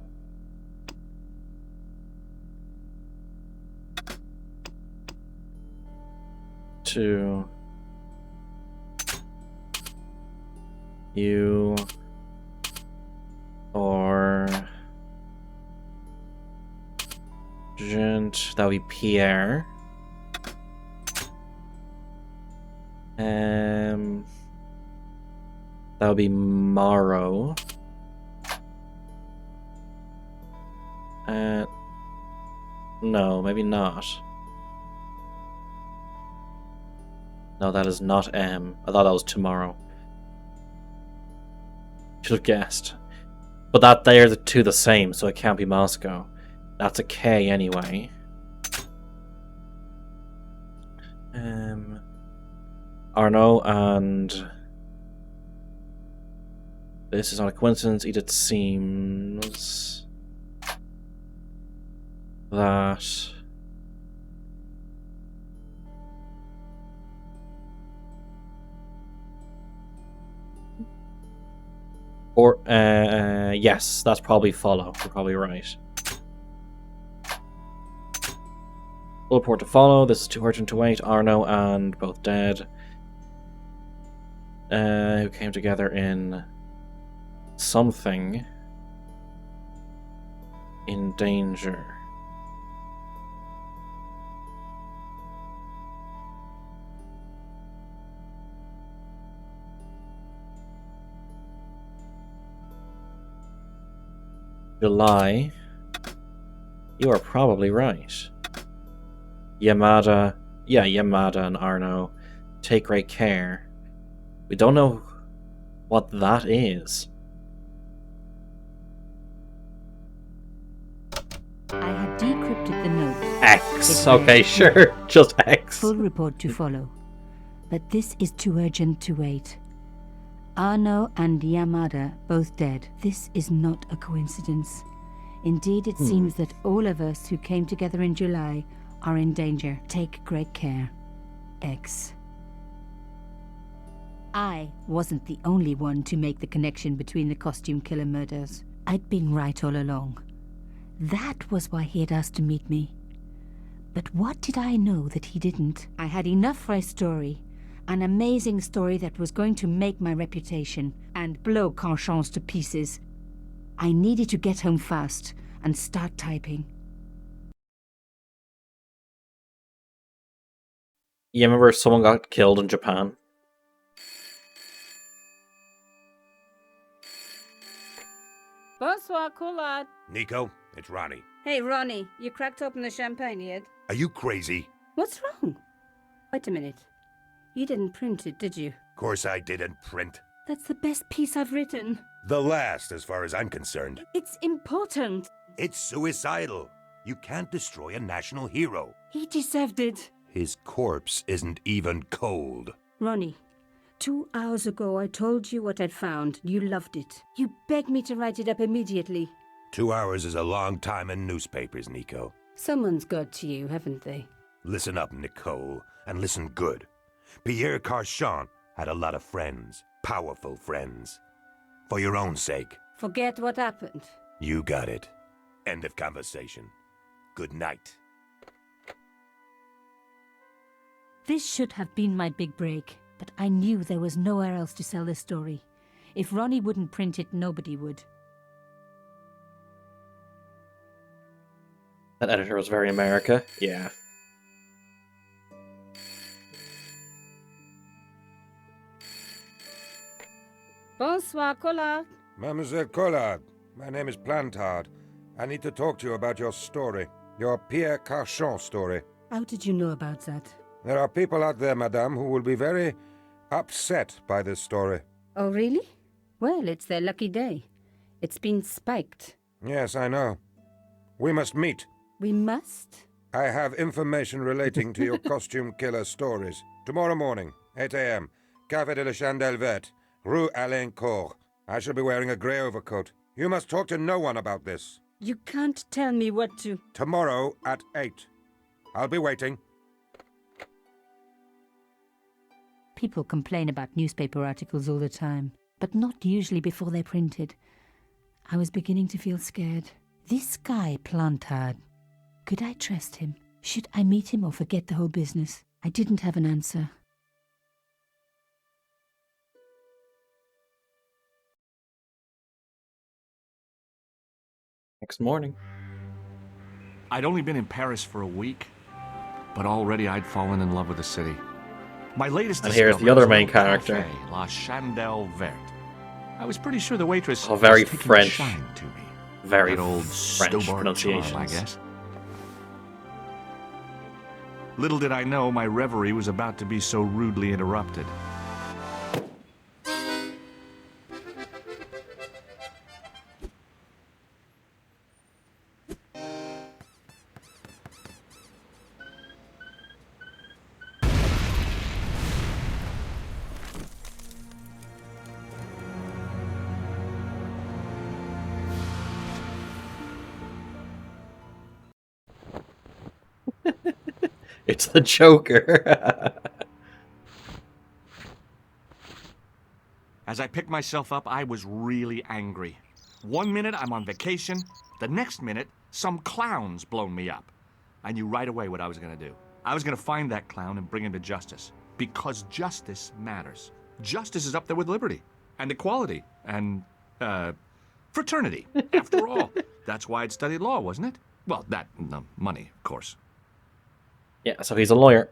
To you or Gent, that would be Pierre. That would be Morrow. No, maybe not. No, that is not M. I thought that was tomorrow. Should have guessed. But that they're the two the same, so it can't be Moscow. That's a K anyway. Arno and this is not a coincidence. It seems that or yes, that's probably follow. You're probably right. Full report to follow. This is too urgent to wait. Arno and both dead. Who came together in something in danger. July. You are probably right. Yamada. Yeah, Yamada and Arno. Take great care. We don't know what that is. I had decrypted the note. X. Okay, sure. Just X. Full report to follow. But this is too urgent to wait. Arno and Yamada both dead. This is not a coincidence. Indeed, it seems that all of us who came together in July are in danger. Take great care. X. I wasn't the only one to make the connection between the costume killer murders. I'd been right all along. That was why he had asked to meet me. But what did I know that he didn't? I had enough for a story. An amazing story that was going to make my reputation and blow Conchance to pieces. I needed to get home fast and start typing. You remember someone got killed in Japan? Bonsoir, Collard. Nico, it's Ronnie. Hey, Ronnie, you cracked open the champagne yet? Are you crazy? What's wrong? Wait a minute. You didn't print it, did you? Course I didn't print. That's the best piece I've written. The last, as far as I'm concerned. It's important. It's suicidal. You can't destroy a national hero. He deserved it. His corpse isn't even cold. Ronnie, 2 hours ago I told you what I'd found. You loved it. You begged me to write it up immediately. 2 hours is a long time in newspapers, Nico. Someone's got to you, haven't they? Listen up, Nicole. And listen good. Pierre Carchon had a lot of friends. Powerful friends. For your own sake. Forget what happened. You got it. End of conversation. Good night. This should have been my big break, but I knew there was nowhere else to sell this story. If Ronnie wouldn't print it, nobody would. That editor was very America. Yeah. Bonsoir, Collard. Mademoiselle Collard, my name is Plantard. I need to talk to you about your story. Your Pierre Carchon story. How did you know about that? There are people out there, madame, who will be very upset by this story. Oh, really? Well, it's their lucky day. It's been spiked. Yes, I know. We must meet. We must? I have information relating to your costume killer stories. Tomorrow morning, 8 a.m., Café de la Chandelle Verte, Rue Alain Court. I shall be wearing a grey overcoat. You must talk to no one about this. You can't tell me what to... Tomorrow at 8. I'll be waiting. People complain about newspaper articles all the time, but not usually before they're printed. I was beginning to feel scared. This guy, Plantard, could I trust him? Should I meet him or forget the whole business? I didn't have an answer. Next morning. I'd only been in Paris for a week, but already I'd fallen in love with the city. My latest And here's the discovery other was a main little character. cafe, La Chandelle Verte. I was pretty sure the waitress Oh, very was taking French. a shine to me. Very That old French Stobart charm, pronunciations. I guess. Little did I know my reverie was about to be so rudely interrupted. It's the Joker. As I picked myself up, I was really angry. One minute I'm on vacation, the next minute some clown's blown me up. I knew right away what I was going to do. I was going to find that clown and bring him to justice. Because justice matters. Justice is up there with liberty and equality and, fraternity. After all, that's why I'd studied law, wasn't it? Well, that and the money, of course. Yeah, so he's a lawyer.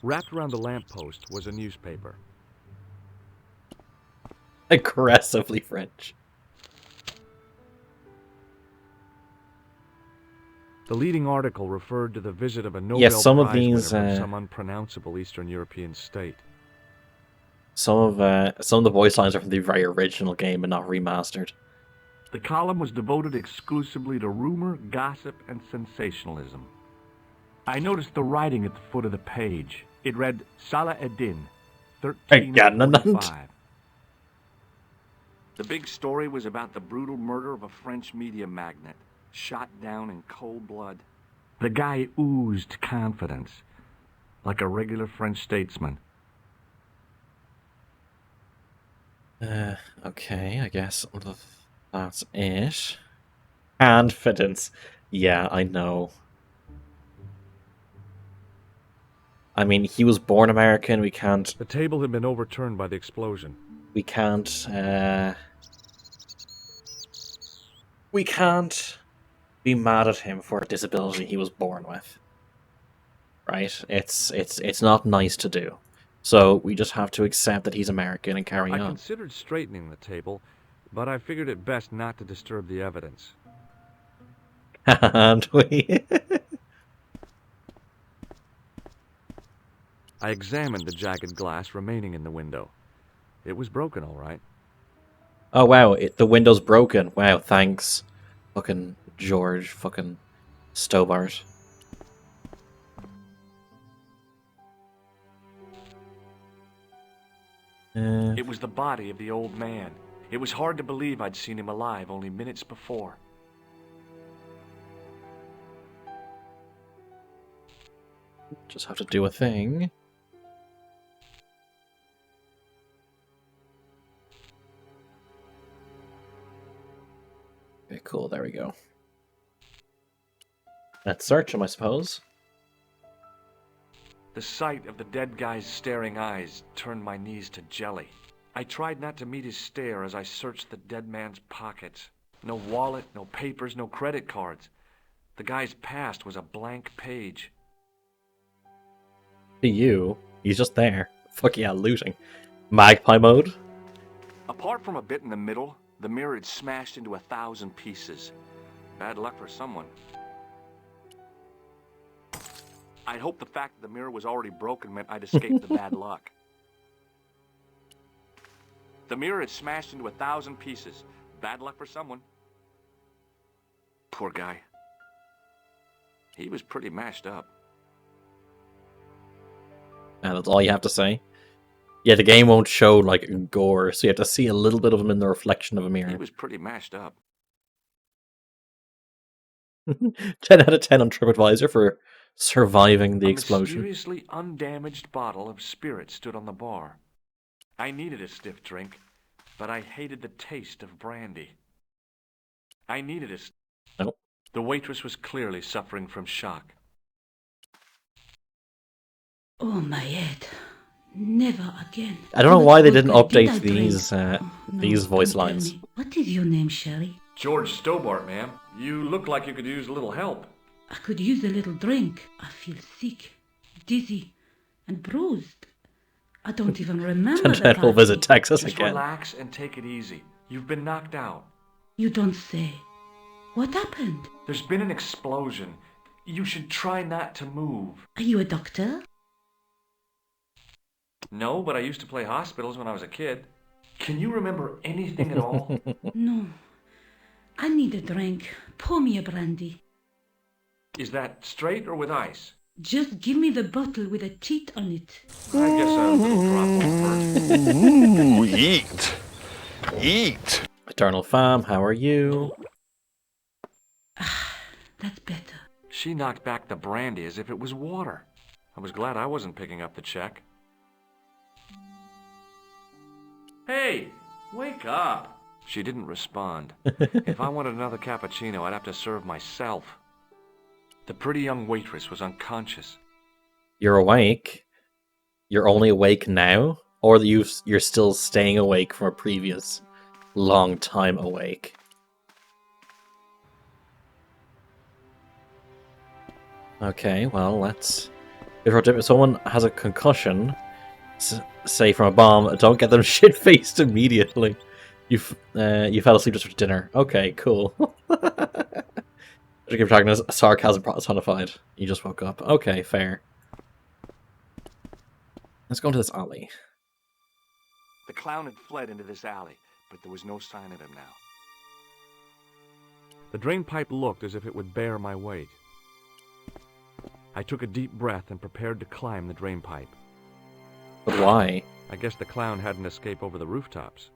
Wrapped around the lamppost was a newspaper. Aggressively French. The leading article referred to the visit of a Nobel Yes, some of Prize winner these, from some unpronounceable Eastern European state. Some of the voice lines are from the very original game and not remastered. The column was devoted exclusively to rumor, gossip, and sensationalism. I noticed the writing at the foot of the page. It read, Salah Eddin, 1345. The big story was about the brutal murder of a French media magnate, shot down in cold blood. The guy oozed confidence, like a regular French statesman. Okay, I guess that's it. Confidence. Yeah, I know. I mean, he was born American. We can't. The table had been overturned by the explosion. We can't. We can't be mad at him for a disability he was born with. Right? It's not nice to do. So we just have to accept that he's American and carry I on. considered straightening the table, but I figured it best not to disturb the evidence. And we. I examined the jagged glass remaining in the window. It was broken, all right. Oh wow, the window's broken. Wow, thanks. Fucking George, fucking Stobart. It was the body of the old man. It was hard to believe I'd seen him alive only minutes before. Just have to do a thing. Okay, cool. There we go. Let's search him, I suppose. The sight of the dead guy's staring eyes turned my knees to jelly. I tried not to meet his stare as I searched the dead man's pockets. No wallet, no papers, no credit cards. The guy's past was a blank page. To you, he's just there. Fuck yeah, looting. Magpie mode? Apart from a bit in the middle, the mirror had smashed into 1,000 pieces. Bad luck for someone. I'd hoped the fact that the mirror was already broken meant I'd escaped the bad luck. The mirror had smashed into 1,000 pieces. Bad luck for someone. Poor guy. He was pretty mashed up. And that's all you have to say. Yeah, the game won't show, like, gore, so you have to see a little bit of him in the reflection of a mirror. He was pretty mashed up. 10 out of 10 on TripAdvisor for surviving the explosion. A mysteriously undamaged bottle of spirit stood on the bar. I needed a stiff drink, but I hated the taste of brandy. I needed a... Nope. The waitress was clearly suffering from shock. Oh, my head. Never again. I don't know What why they vodka didn't did update I these drink? these No, voice don't tell lines. me. What is your name, Shelley? George Stobart, ma'am. You look like you could use a little help. I could use a little drink. I feel sick, dizzy, and bruised. I don't even remember And the then we'll party. visit Texas Just again. relax and take it easy. You've been knocked out. You don't say. What happened? There's been an explosion. You should try not to move. Are you a doctor? No, but I used to play hospitals when I was a kid. Can you remember anything at all? No. I need a drink. Pour me a brandy. Is that straight or with ice? Just give me the bottle with a teat on it. I guess a little drop won't hurt. Ooh, eat. Eat. Eternal Fam, how are you? That's better. She knocked back the brandy as if it was water. I was glad I wasn't picking up the check. Hey, wake up! She didn't respond. If I wanted another cappuccino, I'd have to serve myself. The pretty young waitress was unconscious. You're awake? You're only awake now? Or you're still staying awake from a previous long time awake? Okay, well, let's... If someone has a concussion, say from a bomb, don't get them shit-faced immediately. You fell asleep just for dinner. Okay, cool. Your protagonist, sarcasm personified. You just woke up. Okay, fair. Let's go into this alley. The clown had fled into this alley, but there was no sign of him now. The drain pipe looked as if it would bear my weight. I took a deep breath and prepared to climb the drain pipe. But why? I guess the clown hadn't escaped over the rooftops.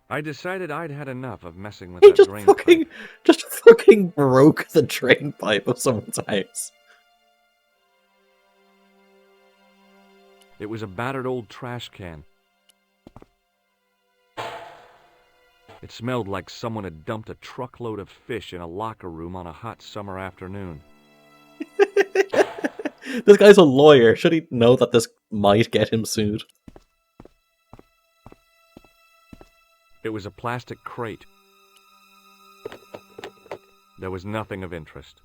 I decided I'd had enough of messing with He that just drain fucking, pipe. just fucking broke the drain pipe of someone's house. It was a battered old trash can. It smelled like someone had dumped a truckload of fish in a locker room on a hot summer afternoon. This guy's a lawyer. Should he know that this might get him sued? It was a plastic crate. There was nothing of interest.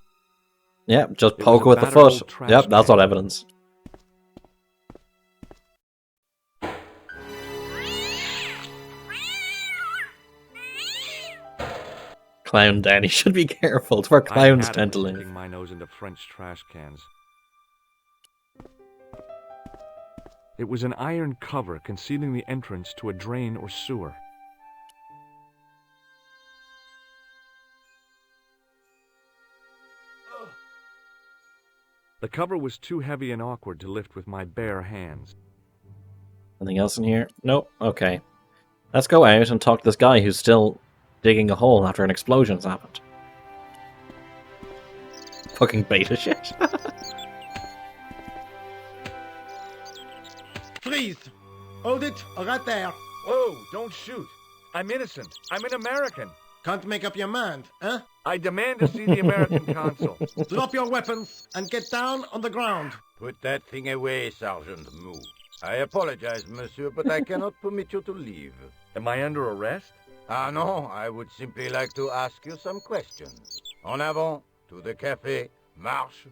Yep, just It poke was a with the battered foot. old trash Yep, that's can. not evidence. Clown den. He should be careful. It's where clowns I had tend to sticking live. my nose into French trash cans. It was an iron cover concealing the entrance to a drain or sewer. The cover was too heavy and awkward to lift with my bare hands. Anything else in here? Nope. Okay. Let's go out and talk to this guy who's still digging a hole after an explosion's happened. Fucking beta shit. Freeze! Hold it, right there. Whoa, don't shoot. I'm innocent. I'm an American. Can't make up your mind, huh? I demand to see the American consul. Drop your weapons and get down on the ground. Put that thing away, Sergeant Moo. I apologize, monsieur, but I cannot permit you to leave. Am I under arrest? Ah, no, I would simply like to ask you some questions. En avant, to the café, marche.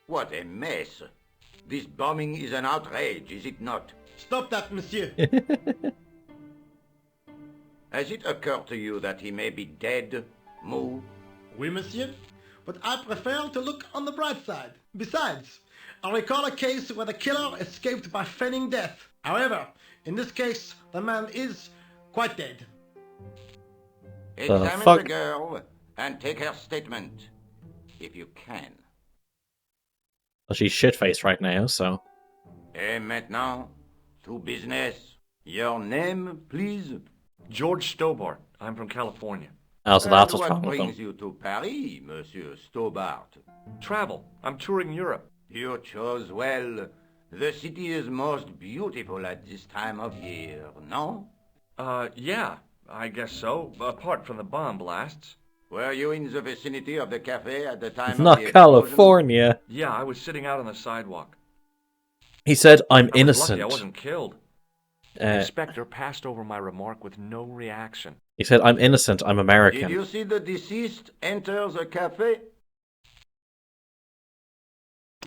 What a mess. This bombing is an outrage, is it not? Stop that, monsieur. Has it occurred to you that he may be dead, Moo? Oui, monsieur. But I prefer to look on the bright side. Besides, I recall a case where the killer escaped by feigning death. However, in this case, the man is quite dead. Examine the girl and take her statement, if you can. Well, she's shit-faced right now, so... Et maintenant, to business. Your name, please? George Stobart. I'm from California. Oh, so that's And what's wrong what with them. brings you to Paris, Monsieur Stobart? Travel. I'm touring Europe. You chose well. The city is most beautiful at this time of year, no? Yeah, I guess so. Apart from the bomb blasts. Were you in the vicinity of the cafe at the time It's of not the explosion? California. Yeah, I was sitting out on the sidewalk. He said, I'm I was innocent. lucky I wasn't killed. The inspector passed over my remark with no reaction. He said, I'm innocent, I'm American. Did you see the deceased enter the cafe?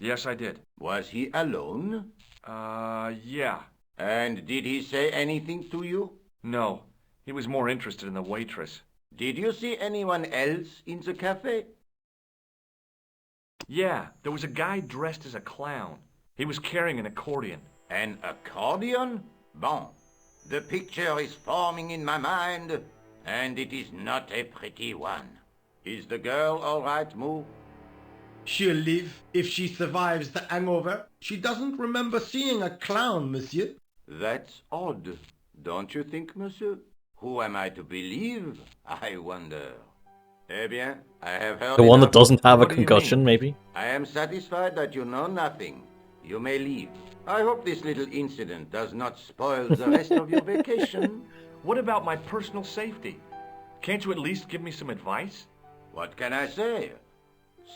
Yes, I did. Was he alone? Yeah. And did he say anything to you? No. He was more interested in the waitress. Did you see anyone else in the cafe? Yeah, there was a guy dressed as a clown. He was carrying an accordion. An accordion? Bon. The picture is forming in my mind, and it is not a pretty one. Is the girl all right, Moo? She'll live if she survives the hangover. She doesn't remember seeing a clown, monsieur. That's odd, don't you think, monsieur? Who am I to believe, I wonder? Eh bien, I have heard The one that enough. doesn't have a What do you concussion, mean? maybe? I am satisfied that you know nothing. You may leave. I hope this little incident does not spoil the rest of your vacation. What about my personal safety? Can't you at least give me some advice? What can I say?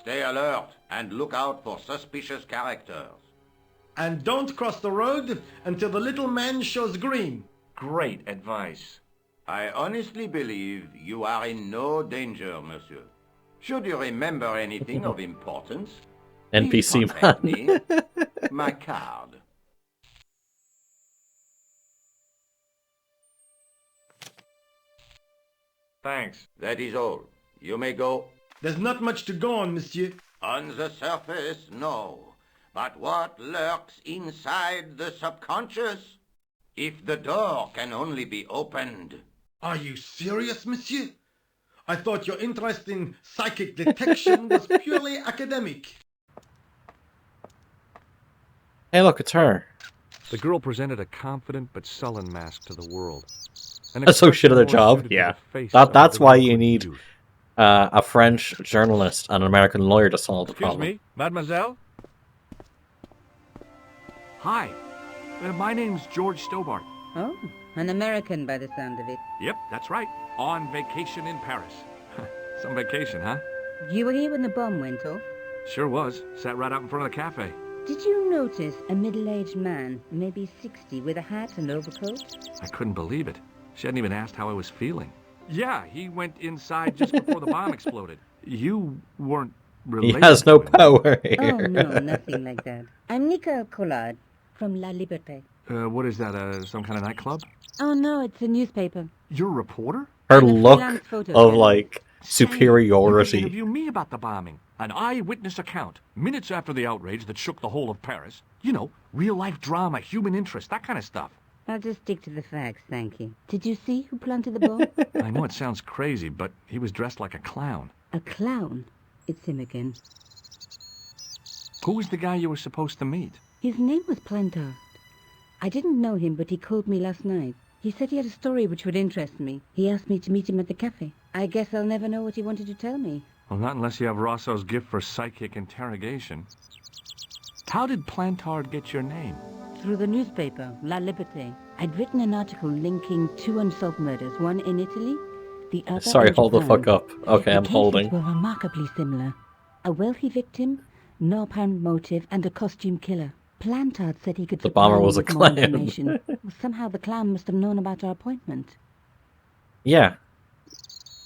Stay alert and look out for suspicious characters. And don't cross the road until the little man shows green. Great advice. I honestly believe you are in no danger, monsieur. Should you remember anything of importance, please NPC contact man. me. My card. Thanks. That is all. You may go. There's not much to go on, monsieur. On the surface, no. But what lurks inside the subconscious? If the door can only be opened. Are you serious, monsieur? I thought your interest in psychic detection was purely academic. Hey, look, it's her. The girl presented a confident but sullen mask to the world. That's so shit at their job. Yeah. That's why you need a French journalist and an American lawyer to solve the Excuse problem. me, mademoiselle? Hi. My name's George Stobart. Oh, an American by the sound of it. Yep, that's right. On vacation in Paris. Some vacation, huh? You were here when the bomb went off? Sure was. Sat right out in front of the cafe. Did you notice a middle-aged man, maybe 60, with a hat and overcoat? I couldn't believe it. She hadn't even asked how I was feeling. Yeah, he went inside just before the bomb exploded. You weren't He related has no to him. power Oh, here. no, nothing like that. I'm Nicole Collard from La Liberté. What is that, some kind of nightclub? Oh, no, it's a newspaper. You're a reporter? Her I'm a look freelance photo of, editor. like, You could superiority. interview me about the bombing. An eyewitness account, minutes after the outrage that shook the whole of Paris. You know, real-life drama, human interest, that kind of stuff. I'll just stick to the facts, thank you. Did you see who planted the bomb? I know it sounds crazy, but he was dressed like a clown. A clown? It's him again. Who was the guy you were supposed to meet? His name was Plantard. I didn't know him, but he called me last night. He said he had a story which would interest me. He asked me to meet him at the cafe. I guess I'll never know what he wanted to tell me. Well, not unless you have Rosso's gift for psychic interrogation. How did Plantard get your name? Through the newspaper, La Liberté. I'd written an article linking 2 unsolved murders, one in Italy, the other Sorry, in hold the Japan. fuck up. Okay, The I'm holding. cases were remarkably similar. A wealthy victim, no apparent motive, and a costume killer. Plantard said he could The supply bomber me was a with more clown. information. Somehow the clown must have known about our appointment. Yeah.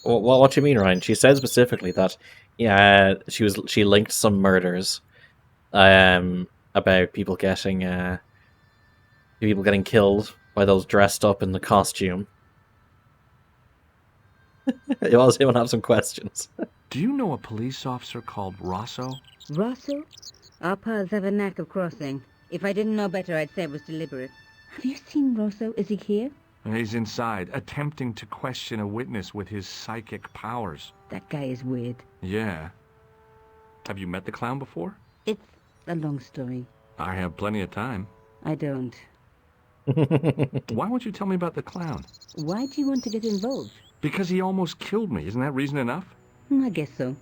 Well, what do you mean, Ryan? She said specifically that, yeah, she linked some murders, about people getting killed by those dressed up in the costume. You always want to have some questions. Do you know a police officer called Rosso? Rosso? Our paths have a knack of crossing. If I didn't know better, I'd say it was deliberate. Have you seen Rosso? Is he here? He's inside, attempting to question a witness with his psychic powers. That guy is weird. Yeah. Have you met the clown before? It's a long story. I have plenty of time. I don't. Why won't you tell me about the clown? Why do you want to get involved? Because he almost killed me. Isn't that reason enough? I guess so.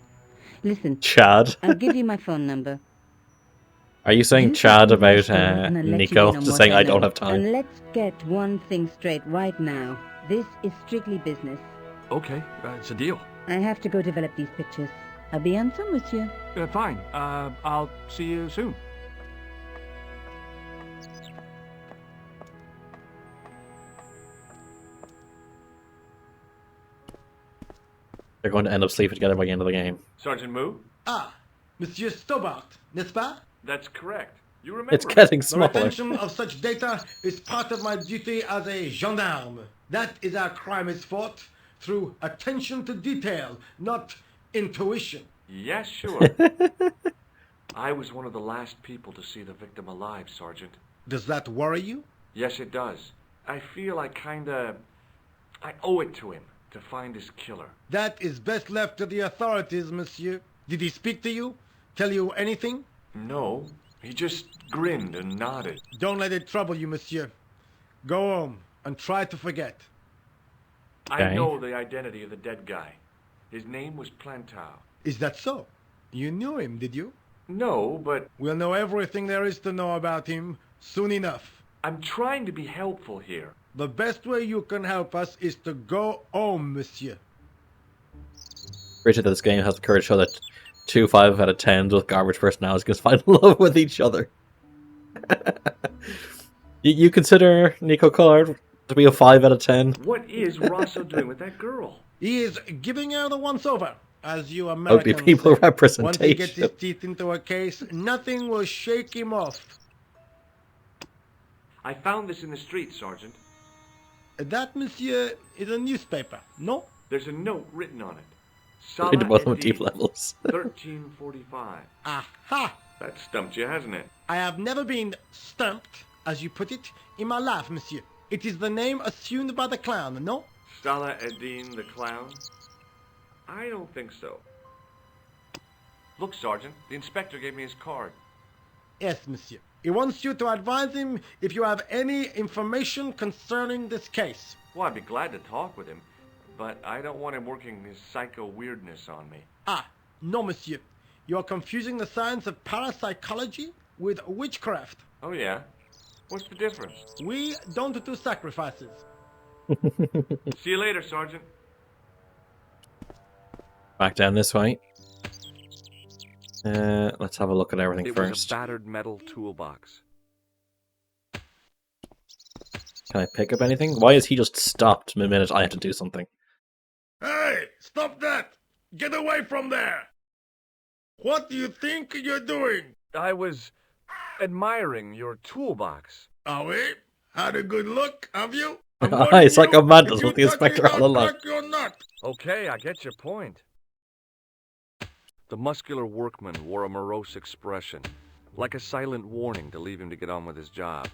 Listen, Chad. I'll give you my phone number. Are you saying You Chad send me about the story and I'll let you Nico? in on Just what saying I know. don't have time. And let's get one thing straight right now. This is strictly business. Okay, it's a deal. I have to go develop these pictures. I'll be on some with you. Fine. I'll see you soon. They're going to end up sleeping together by the end of the game. Sergeant Moo? Ah, Monsieur Stobart, n'est-ce pas? That's correct. You remember. It's getting The smaller. retention of such data is part of my duty as a gendarme. That is how crime is fought, through attention to detail, not intuition. Yes, sure. I was one of the last people to see the victim alive, Sergeant. Does that worry you? Yes, it does. I feel I owe it to him to find his killer. That is best left to the authorities, monsieur. Did he speak to you? Tell you anything? No, he just grinned and nodded. Don't let it trouble you, monsieur. Go home and try to forget. I Okay. know the identity of the dead guy. His name was Plantard. Is that so? You knew him, did you? No, but We'll know everything there is to know about him soon enough. I'm trying to be helpful here. The best way you can help us is to go home, monsieur. Appreciate that this game has the courage to show that 2 5 out of 10s with garbage personalities can find love with each other. You consider Nico Collard to be a 5 out of 10? What is Rosso doing with that girl? He is giving her the once-over, as you Americans Ugly people say. representation. Once he gets his teeth into a case, nothing will shake him off. I found this in the street, Sergeant. That, monsieur, is a newspaper, no? There's a note written on it. Read Salah both with Eddin, deep levels. 1345. Aha! That stumped you, hasn't it? I have never been stumped, as you put it, in my life, monsieur. It is the name assumed by the clown, no? Salah Eddin the clown? I don't think so. Look, Sergeant, the inspector gave me his card. Yes, monsieur. He wants you to advise him if you have any information concerning this case. Well, I'd be glad to talk with him, but I don't want him working his psycho weirdness on me. Ah, no, monsieur. You are confusing the science of parapsychology with witchcraft. Oh, yeah? What's the difference? We don't do sacrifices. See you later, Sergeant. Back down this way. Let's have a look at everything It was first. a battered metal toolbox. Can I pick up anything? Why is he just stopped the minute I have to do something? Hey, stop that! Get away from there! What do you think you're doing? I was admiring your toolbox. Are we? Had a good look, have you? It's like a man does with the inspector all along. You're not. Okay, I get your point. The muscular workman wore a morose expression, like a silent warning to leave him to get on with his job.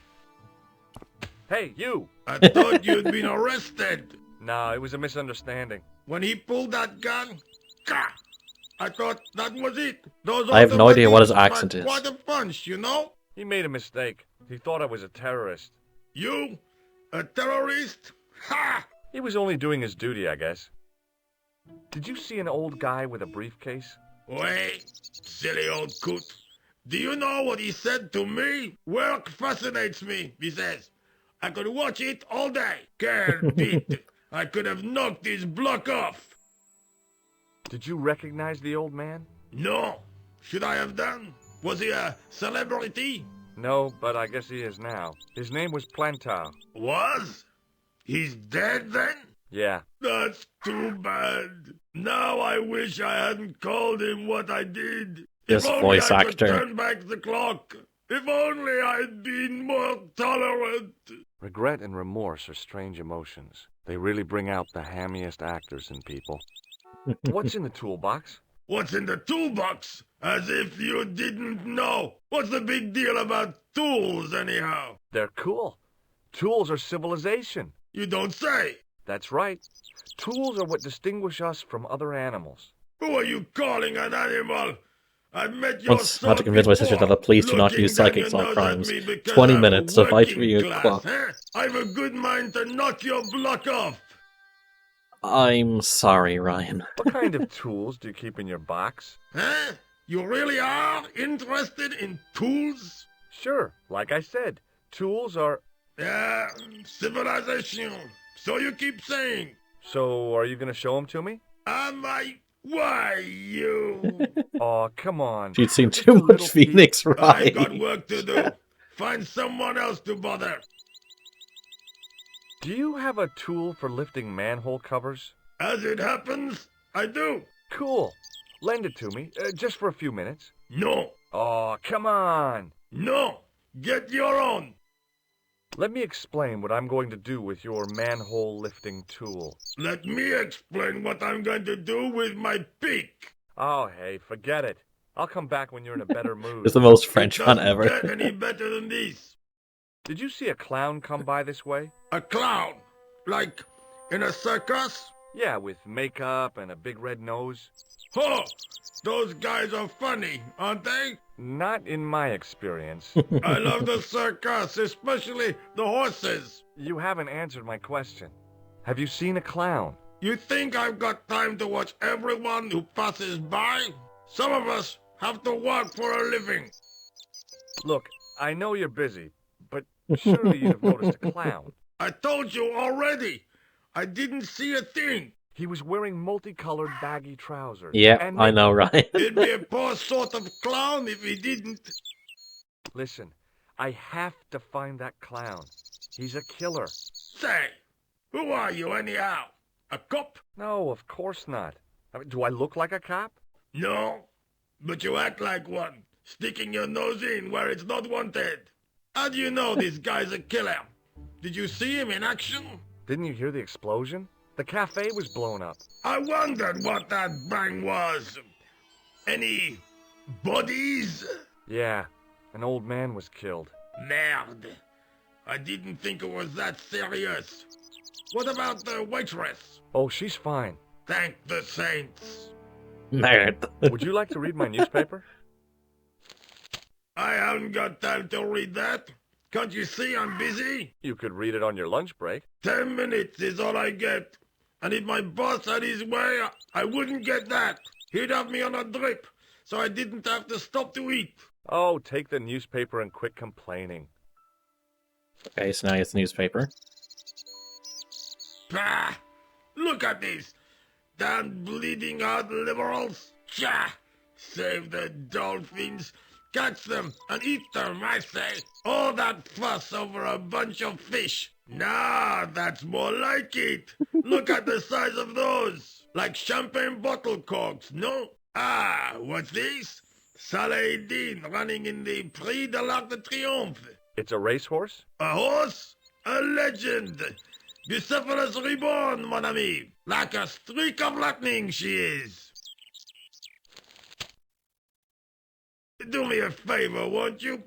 Hey, you! I thought you'd been arrested. No, it was a misunderstanding. When he pulled that gun, gah, I thought that was it. Those I have other no idea what his weapons accent were is. Quite a punch, you know? He made a mistake. He thought I was a terrorist. You? A terrorist? Ha! He was only doing his duty, I guess. Did you see an old guy with a briefcase? Wait, silly old coot. Do you know what he said to me? Work fascinates me, he says. I could watch it all day. Quelle bite. I could have knocked his block off. Did you recognize the old man? No. Should I have done? Was he a celebrity? No, but I guess he is now. His name was Plantar. Was? He's dead then? Yeah. That's too bad. Now I wish I hadn't called him what I did. This if only voice I could actor. turn back the clock. If only I'd been more tolerant. Regret and remorse are strange emotions. They really bring out the hammiest actors in people. What's in the toolbox? What's in the toolbox? As if you didn't know. What's the big deal about tools, anyhow? They're cool. Tools are civilization. You don't say. That's right. Tools are what distinguish us from other animals. Who are you calling an animal? I've met your Once I had to convince my sister that the police do not use psychics on crimes. 20 minutes to fight for your clock. Huh? I've a good mind to knock your block off. I'm sorry, Ryan. What kind of tools do you keep in your box? Huh? You really are interested in tools? Sure, like I said, tools are... Yeah, civilization. So you keep saying. So, are you going to show them to me? Am I? Why, you? Aw, come on. She'd seen Just too a much little Phoenix peek. Wright. I've got work to do. Find someone else to bother. Do you have a tool for lifting manhole covers? As it happens, I do. Cool. Lend it to me, just for a few minutes. No. Aw, come on. No. Get your own. Let me explain what I'm going to do with your manhole lifting tool. Let me explain what I'm going to do with my pick. Oh, hey, forget it. I'll come back when you're in a better mood. It's the most French It one doesn't ever. get any better than this. Did you see a clown come by this way? A clown? Like in a circus? Yeah, with makeup and a big red nose. Oh, those guys are funny, aren't they? Not in my experience. I love the circus, especially the horses. You haven't answered my question. Have you seen a clown? You think I've got time to watch everyone who passes by? Some of us have to work for a living. Look, I know you're busy, but surely you'd have noticed a clown. I told you already. I didn't see a thing. He was wearing multicolored baggy trousers. Yeah, and I know, Ryan. He'd be a poor sort of clown if he didn't. Listen, I have to find that clown. He's a killer. Say, who are you anyhow? A cop? No, of course not. I mean, do I look like a cop? No, but you act like one, sticking your nose in where it's not wanted. How do you know this guy's a killer? Did you see him in action? Didn't you hear the explosion? The cafe was blown up. I wondered what that bang was. Any bodies? Yeah, an old man was killed. Merde. I didn't think it was that serious. What about the waitress? Oh, she's fine. Thank the saints. Nerd. Would you like to read my newspaper? I haven't got time to read that. Can't you see I'm busy? You could read it on your lunch break. 10 minutes is all I get. And if my boss had his way, I wouldn't get that. He'd have me on a drip, so I didn't have to stop to eat. Oh, take the newspaper and quit complaining. Okay, so now it's the newspaper. Pah! Look at this. Damn bleeding heart liberals. Tcha! Save the dolphins. Catch them and eat them, I say. All that fuss over a bunch of fish. Nah, that's more like it. Look at the size of those. Like champagne bottle corks, no? Ah, what's this? Salah-ed-Din running in the Prix de l'Arc de Triomphe. It's a racehorse? A horse? A legend. Bucephalus reborn, mon ami. Like a streak of lightning she is. Do me a favor, won't you?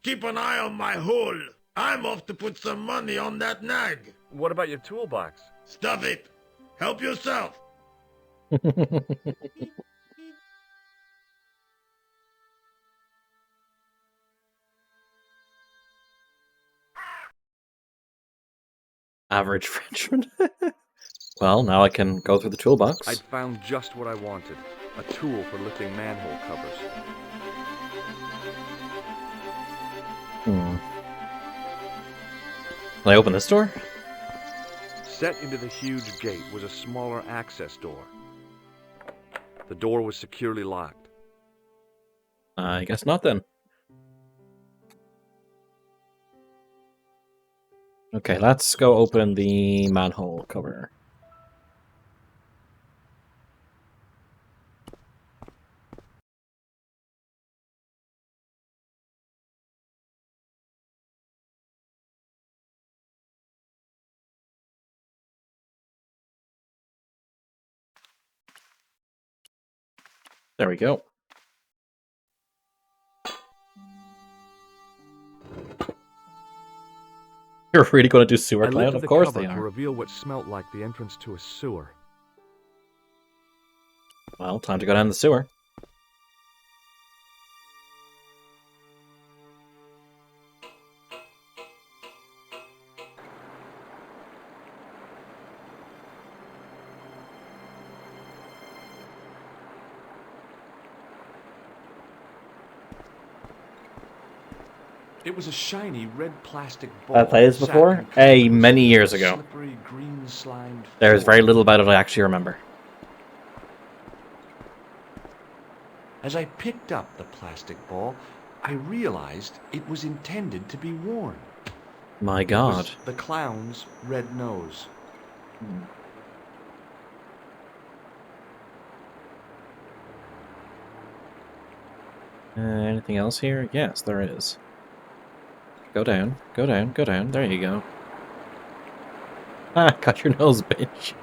Keep an eye on my hole. I'm off to put some money on that nag. What about your toolbox? Stuff it. Help yourself. Average Frenchman. Well, now I can go through the toolbox. I'd found just what I wanted. A tool for lifting manhole covers. Can I open this door? Set into the huge gate was a smaller access door. The door was securely locked. I guess not then. Okay, let's go open the manhole cover. There we go. You're really going to do sewer I clown? lifted Of the course cover they to are. reveal what smelt like the entrance to a sewer. Well, time to go down the sewer. It was a shiny red plastic ball. I played this before? Many years ago. Slippery, green slimed There's floor. very little about it I actually remember. As I picked up the plastic ball, I realized it was intended to be worn. My It god. was the clown's red nose. Anything else here? Yes, there is. Go down, go down, go down. There you go. Ah, cut your nose, bitch.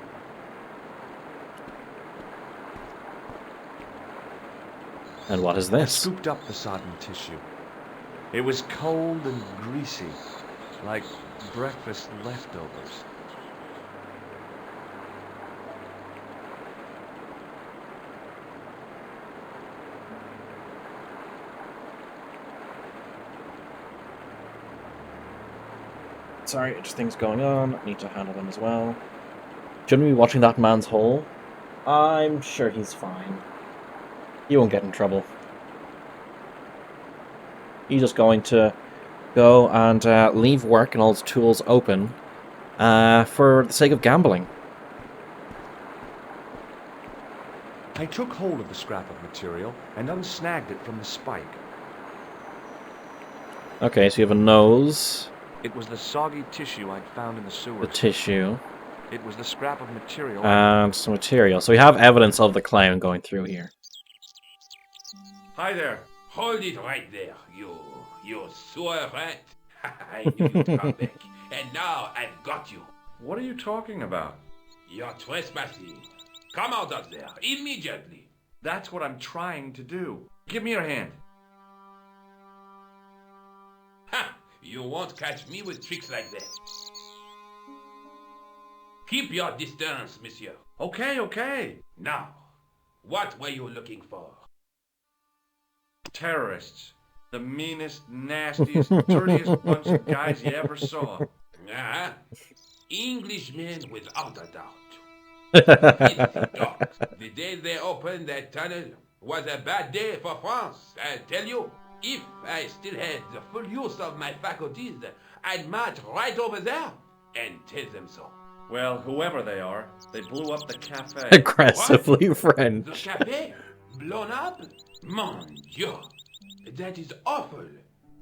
And what is I this? scooped up the sodden tissue. It was cold and greasy, like breakfast leftovers. Sorry, just things going on. Need to handle them as well. Shouldn't we be watching that man's hole? I'm sure he's fine. He won't get in trouble. He's just going to go and leave work and all his tools open for the sake of gambling. I took hold of the scrap of material and unsnagged it from the spike. Okay, so you have a nose, It was the soggy tissue I'd found in the sewers. the tissue, It was the scrap of material. and some material. So we have evidence of the clown going through here. Hi there. Hold it right there, you sewer rat. I knew you'd come back. And now I've got you. What are you talking about? You're trespassing. Come out of there, immediately. That's what I'm trying to do. Give me your hand. Ha! You won't catch me with tricks like that. Keep your distance, monsieur. Okay, okay. Now, what were you looking for? Terrorists. The meanest, nastiest, dirtiest bunch of guys you ever saw. Uh-huh. Englishmen without a doubt. Filthy dogs. The day they opened that tunnel was a bad day for France, I tell you. If I still had the full use of my faculties, I'd march right over there and tell them so. Well, whoever they are, they blew up the cafe. Aggressively The French. cafe? Blown up? Mon Dieu. That is awful.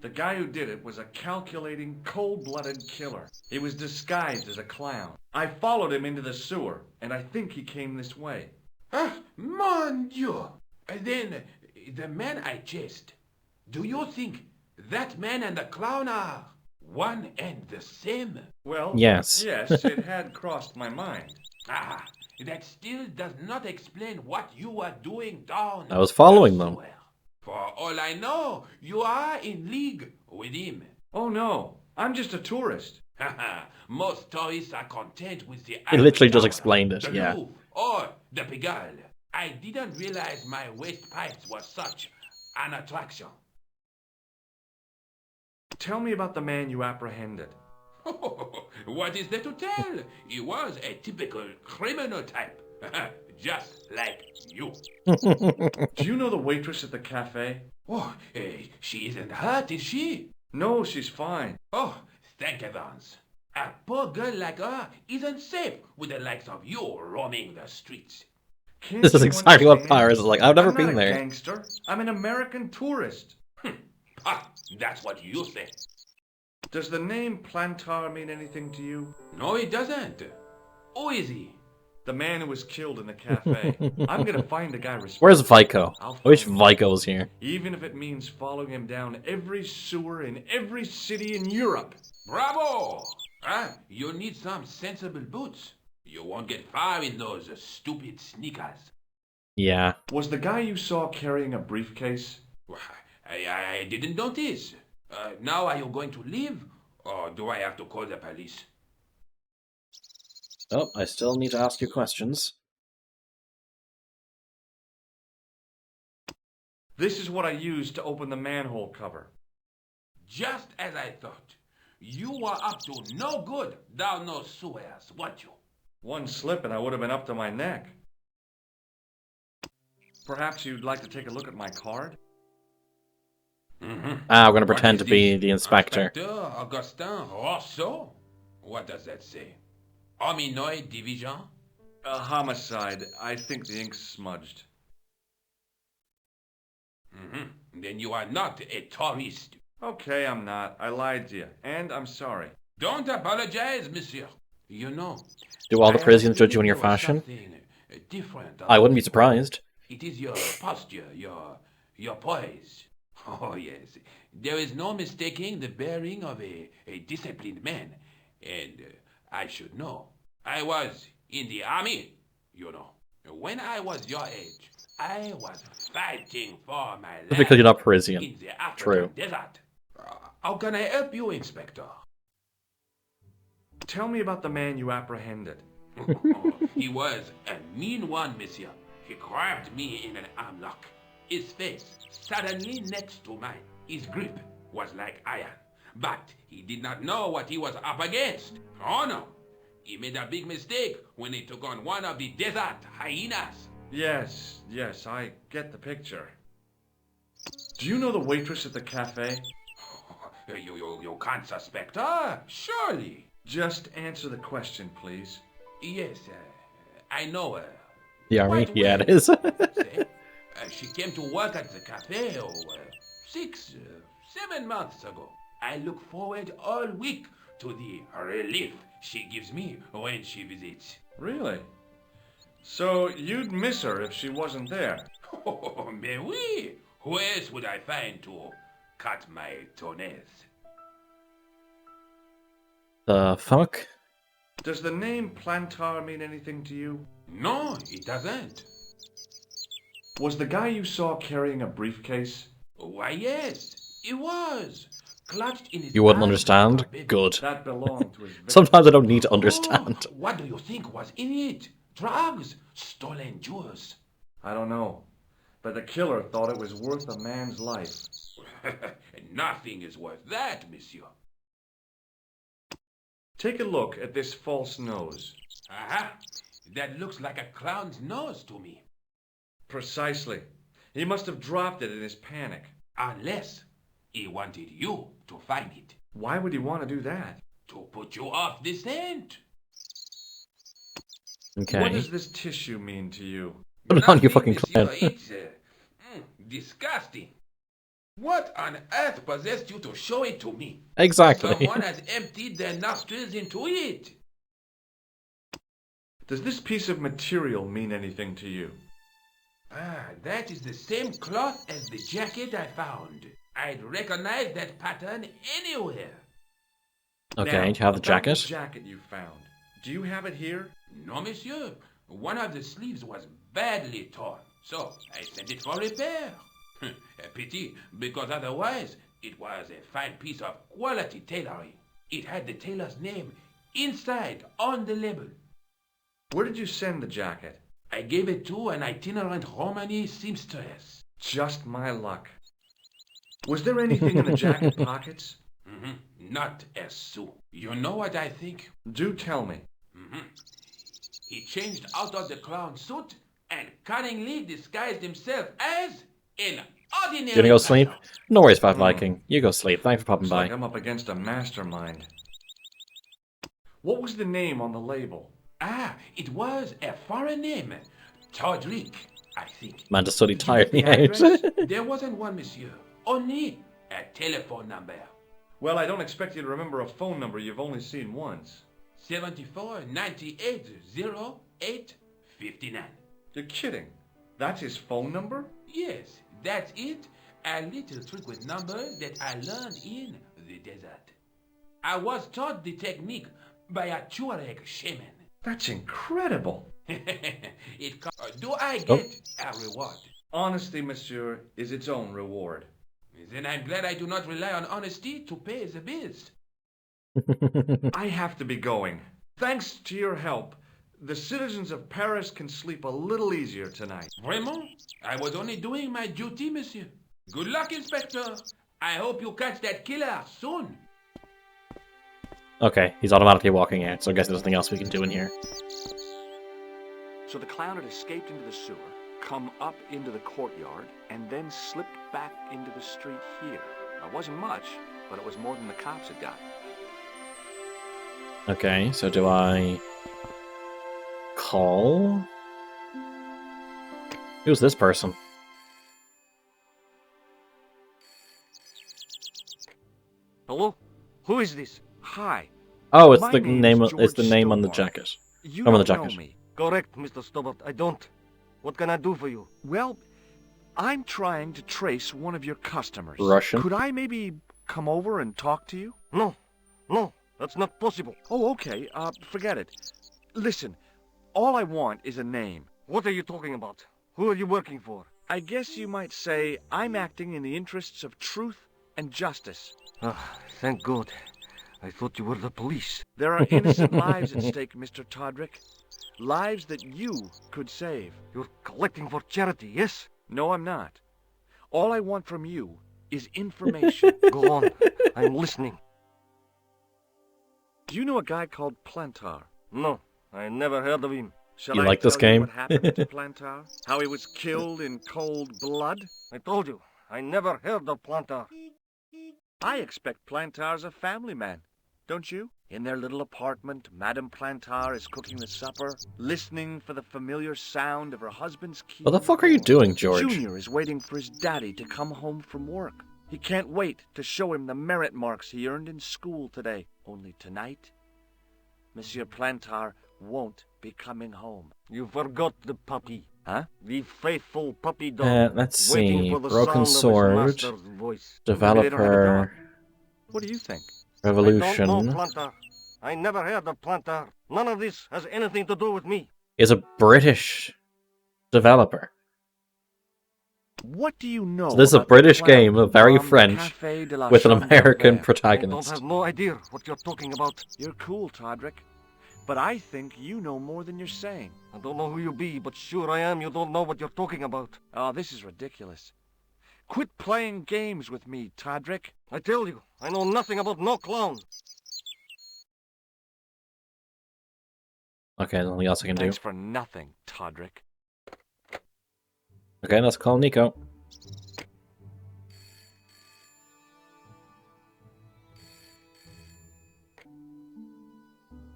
The guy who did it was a calculating, cold-blooded killer. He was disguised as a clown. I followed him into the sewer, and I think he came this way. Ah, mon Dieu. Then, the man I chased, do you think that man and the clown are one and the same? Well, Yes. Yes, it had crossed my mind. Ah, that still does not explain what you were doing down. I was following them. elsewhere. For all I know, you are in league with him. Oh no, I'm just a tourist. Haha, most tourists are content with the He literally just Eiffel explained Tower, it, the yeah. Louvre, or the Pigalle. I didn't realize my waste pipes were such an attraction. Tell me about the man you apprehended. What is there to tell? He was a typical criminal type. Just like you. Do you know the waitress at the cafe? Oh, she isn't hurt, is she? No, she's fine. Oh, thank heavens. A poor girl like her isn't safe with the likes of you roaming the streets. Can't This is you exactly what understand? Pyres is like. I've never I'm been not a there. gangster. I'm an American tourist. Ah, that's what you say. Does the name Plantar mean anything to you? No, it doesn't. Who is he? The man who was killed in the cafe. I'm gonna find the guy responsible. Where's Vico? I'll I wish find him. Vico was here. Even if it means following him down every sewer in every city in Europe. Bravo! You need some sensible boots. You won't get far in those stupid sneakers. Yeah. Was the guy you saw carrying a briefcase? I didn't notice. Now are you going to leave? Or do I have to call the police? Oh, I still need to ask you questions. This is what I used to open the manhole cover. Just as I thought. You were up to no good down those sewers, weren't you? One slip and I would have been up to my neck. Perhaps you'd like to take a look at my card? Mm-hmm. I'm going to pretend to be the inspector. Inspector Augustin Rousseau? What does that say? Hominoid Division? A homicide. I think the ink's smudged. Mm-hmm. Then you are not a tourist. Okay, I'm not. I lied to you. And I'm sorry. Don't apologize, monsieur. You know... Do all the Parisians judge you on your fashion? Different. I wouldn't be surprised. It is your posture, your poise. Oh, yes. There is no mistaking the bearing of a disciplined man. And I should know. I was in the army, you know. When I was your age, I was fighting for my life. Because you're not Parisian. In the African True. desert. How can I help you, Inspector? Tell me about the man you apprehended. He was a mean one, monsieur. He grabbed me in an armlock. His face suddenly next to mine. His grip was like iron. But he did not know what he was up against. Oh no! He made a big mistake when he took on one of the desert hyenas. Yes, I get the picture. Do you know the waitress at the cafe? You can't suspect her, surely. Just answer the question, please. Yes, I know her. The army? Quite Yeah, well, it is. She came to work at the cafe 6, 7 months ago. I look forward all week to the relief she gives me when she visits. Really? So you'd miss her if she wasn't there? Oh, mais oui. Who else would I find to cut my toenails? The fuck? Does the name Plantar mean anything to you? No, it doesn't. Was the guy you saw carrying a briefcase? Why, yes, it was. Clutched in his You wouldn't hand understand? was a baby. Good. That belonged to his victim. Sometimes I don't need to understand. Oh, what do you think was in it? Drugs? Stolen jewels? I don't know. But the killer thought it was worth a man's life. Nothing is worth that, monsieur. Take a look at this false nose. Aha! That looks like a clown's nose to me. Precisely. He must have dropped it in his panic. Unless he wanted you to find it. Why would he want to do that? To put you off the scent. Okay. What does this tissue mean to you? Put it on, you fucking Monsieur, clown. it's disgusting. What on earth possessed you to show it to me? Exactly. Someone has emptied their nostrils into it. Does this piece of material mean anything to you? That is the same cloth as the jacket I found. I'd recognize that pattern anywhere. Okay, Now, you have the about jacket. The jacket you found. Do you have it here? No, monsieur. One of the sleeves was badly torn, so I sent it for repair. A pity, because otherwise it was a fine piece of quality tailoring. It had the tailor's name inside on the label. Where did you send the jacket? I gave it to an itinerant Romani seamstress. Just my luck. Was there anything in the jacket pockets? Not a sou. You know what I think? Do tell me. He changed out of the clown suit and cunningly disguised himself as an ordinary You gonna go sleep? person. No worries, Fat Viking. You go sleep. Thanks for popping Looks by. like I'm up against a mastermind. What was the name on the label? It was a foreign name. Todrick, I think. Man, just study tired me The out. address? There wasn't one, monsieur. Only a telephone number. Well, I don't expect you to remember a phone number you've only seen once. 74 98 08 59. You're kidding. That's his phone number? Yes, that's it. A little trick with numbers that I learned in the desert. I was taught the technique by a Tuareg shaman. That's incredible. Do I get a reward? Honesty, monsieur, is its own reward. Then I'm glad I do not rely on honesty to pay the bills. I have to be going. Thanks to your help, the citizens of Paris can sleep a little easier tonight. Vraiment? I was only doing my duty, monsieur. Good luck, Inspector. I hope you catch that killer soon. Okay, he's automatically walking out, so I guess there's nothing else we can do in here. So the clown had escaped into the sewer, come up into the courtyard, and then slipped back into the street here. It wasn't much, but it was more than the cops had got. Okay, so do I call? Who's this person? Hello? Who is this? Hi. Oh, it's My the name's name. George It's the name on the Stobart. jacket. You On the don't jacket. know me. Correct, Mr. Stobart. I don't. What can I do for you? Well, I'm trying to trace one of your customers. Russian? Could I maybe come over and talk to you? No. No, that's not possible. Oh, okay. Forget it. Listen, all I want is a name. What are you talking about? Who are you working for? I guess you might say I'm acting in the interests of truth and justice. Ah, thank God. I thought you were the police. There are innocent lives at stake, Mr. Todrick. Lives that you could save. You're collecting for charity, yes? No, I'm not. All I want from you is information. Go on. I'm listening. Do you know a guy called Plantar? No, I never heard of him. Shall You I like this tell you game? what happened to Plantar? How he was killed in cold blood? I told you, I never heard of Plantar. I expect Plantar's a family man, don't you? In their little apartment, Madame Plantar is cooking the supper, listening for the familiar sound of her husband's key. What the fuck are you doing, George? Junior is waiting for his daddy to come home from work. He can't wait to show him the merit marks he earned in school today. Only tonight, Monsieur Plantar won't be coming home. You forgot the puppy. Huh? The faithful puppy dog. Let's waiting see. for the Broken sound of his Sword. master's voice. They don't have a Developer. dog. What do you think? I Revolution. don't know Plantar. I never heard of Plantar. None of this has anything to do with me. Is a British developer. What do you know? So this is a about the British clown game, very from French, Café de la with an Chambre American d'Albert? I protagonist. don't have no idea what you're talking about. You're cool, Todrick. But I think you know more than you're saying. I don't know who you be, but sure I am you don't know what you're talking about. Oh, this is ridiculous. Quit playing games with me, Todrick. I tell you, I know nothing about no clown. Okay, nothing else I can do. Thanks for nothing, Todrick. Okay, let's call Nico.